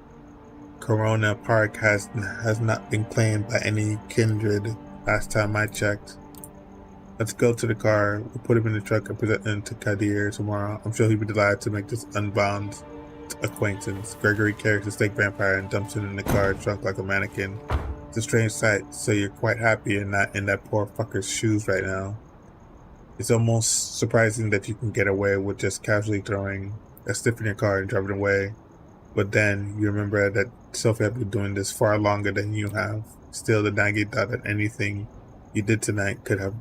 Corona Park has not been claimed by any kindred last time I checked. Let's go to the car. We'll put him in the truck and present him to Kadir tomorrow. I'm sure he'll be delighted to make this unbound acquaintance. Gregory carries the snake vampire and dumps it in the car trunk like a mannequin. It's a strange sight, so you're quite happy you're not in that poor fucker's shoes right now. It's almost surprising that you can get away with just casually throwing a stiff in your car and driving away. But then you remember that Sophie had been doing this far longer than you have. Still, the nagging thought that anything you did tonight could have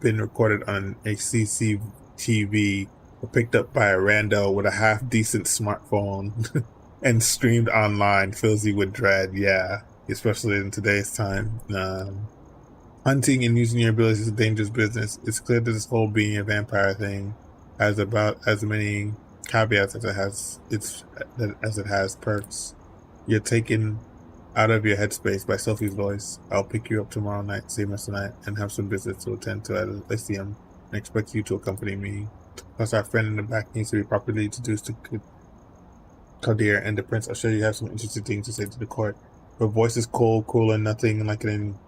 been recorded on a CCTV or picked up by a rando with a half-decent smartphone and streamed online fills you with dread, yeah. Especially in today's time. Hunting and using your abilities is a dangerous business. It's clear that this whole being a vampire thing has about as many caveats as it has perks. You're taken out of your headspace by Sophie's voice. I'll pick you up tomorrow night, same as tonight, and have some business to attend to at Elysium and expect you to accompany me. Plus, our friend in the back needs to be properly introduced to Kadir and the prince. I'm sure you have some interesting things to say to the court. Her voice is cool, and nothing like an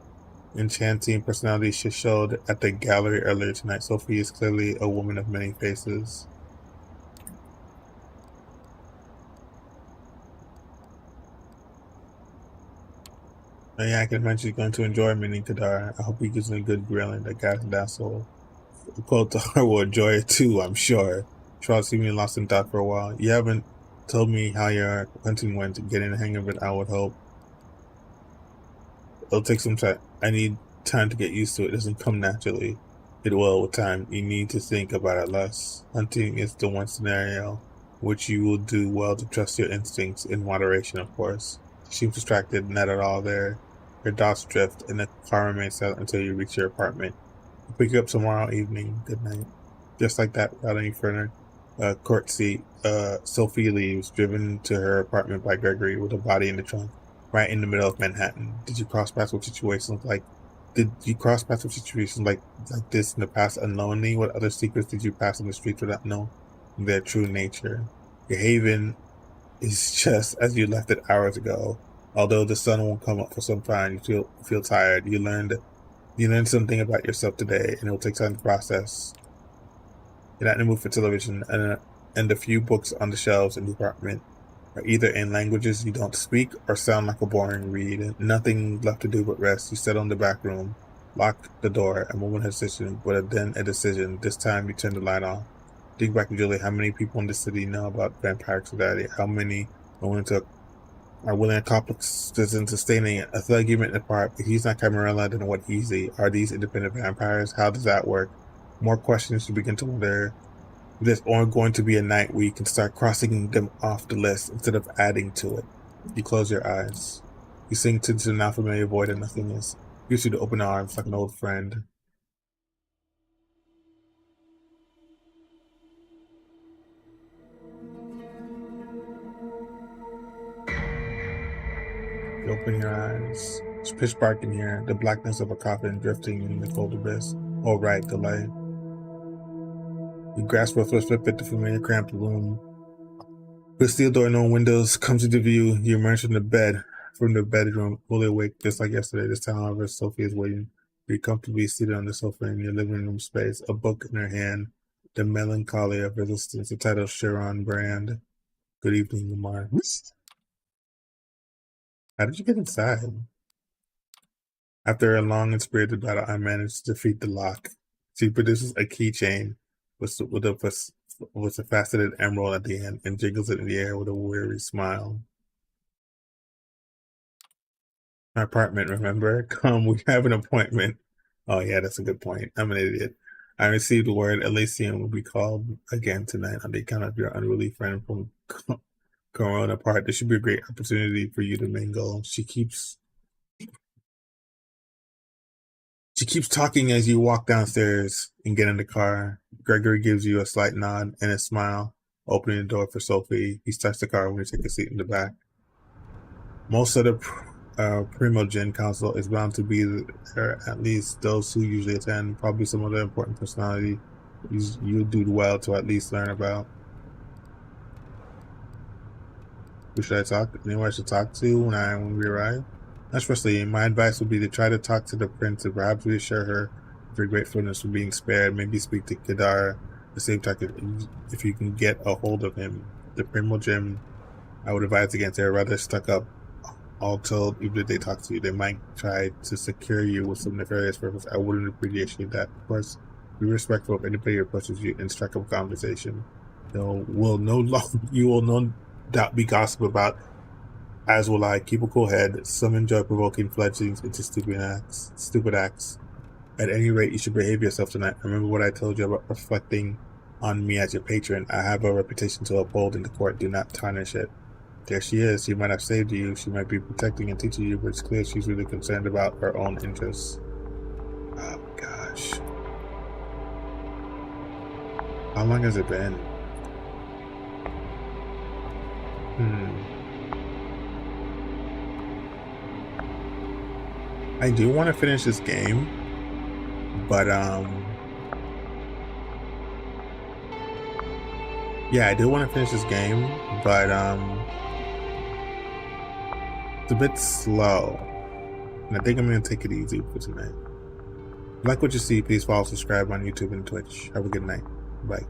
enchanting personality she showed at the gallery earlier tonight. Sophie is clearly a woman of many faces. Oh, yeah, I can imagine you're going to enjoy meeting Kadar. I hope he gives me a good grilling. That guy's an asshole. Kotar will enjoy it too, I'm sure. Charles seemed lost in thought for a while. You haven't told me how your hunting went. Getting the hang of it, I would hope. It'll take some time. I need time to get used to it. It doesn't come naturally. It will with time. You need to think about it less. Hunting is the one scenario which you will do well to trust your instincts in moderation, of course. She seems distracted, not at all there. Her thoughts drift, and the car remains silent until you reach your apartment. I'll pick you up tomorrow evening. Good night. Just like that, without any further courtesy, Sophie leaves, driven to her apartment by Gregory with a body in the trunk. Right in the middle of Manhattan. Did you cross paths with situations like this in the past unknowingly? What other secrets did you pass on the streets without knowing their true nature? Your haven is just as you left it hours ago. Although the sun won't come up for some time, you feel tired. You learned something about yourself today, and it will take time to process. You're not in the mood for television, and the few books on the shelves in the apartment are either in languages you don't speak or sound like a boring read. Nothing left to do but rest. You settle in the back room, lock the door, a moment hesitation, but then a decision. This time you turn the light off. Think back to Julie. How many people in the city know about vampire society? How many are willing to accomplish this in sustaining it? A thug you met apart. If he's not Camarilla, then what is he? Are these independent vampires? How does that work? More questions you begin to wonder. There's only going to be a night where you can start crossing them off the list instead of adding to it. You close your eyes. You sink into the now familiar void of nothingness. Gives you the open arms like an old friend. You open your eyes. It's pitch dark in here. The blackness of a coffin drifting in the cold abyss. Oh, right, the light. You grasp a flip at the familiar cramped room. With steel door, no windows, comes into view. You emerge from the bedroom, fully awake, just like yesterday. This time, however, Sophie is waiting. You're comfortably seated on the sofa in your living room space, a book in her hand, The Melancholy of Resistance, the title Sharon Brand. Good evening, Lamar. How did you get inside? After a long and spirited battle, I managed to defeat the lock. She produces a keychain with a faceted emerald at the end and jiggles it in the air with a weary smile. My apartment, remember? Come, we have an appointment. Oh yeah, that's a good point. I'm an idiot. I received word Elysium will be called again tonight on the account of your unruly friend from Corona Park. This should be a great opportunity for you to mingle. She keeps talking as you walk downstairs and get in the car. Gregory gives you a slight nod and a smile, opening the door for Sophie. He starts the car when you take a seat in the back. Most of the Primo Gen Council is bound to be there, at least those who usually attend. Probably some other important personality you'll do well to at least learn about. Who should I talk to? Anyone I should talk to when we arrive? Especially, my advice would be to try to talk to the prince and perhaps reassure her of your gratefulness for being spared. Maybe speak to Kedar at the same time if you can get a hold of him. The Primo Gym, I would advise against. They're rather stuck up, all told. Even if they talk to you, they might try to secure you with some nefarious purpose. I wouldn't appreciate that. Of course, be respectful of anybody who approaches you and strike up a conversation. You will no doubt be gossip about, as will I. Keep a cool head. Some enjoy provoking fledglings into stupid acts. At any rate, you should behave yourself tonight. Remember what I told you about reflecting on me as your patron. I have a reputation to uphold in the court. Do not tarnish it. There she is. She might have saved you. She might be protecting and teaching you, but it's clear she's really concerned about her own interests. Oh, gosh. How long has it been? I do want to finish this game, but yeah, I do want to finish this game, but it's a bit slow, and I think I'm gonna take it easy for tonight. Like what you see, please follow, subscribe on YouTube and Twitch. Have a good night. Bye.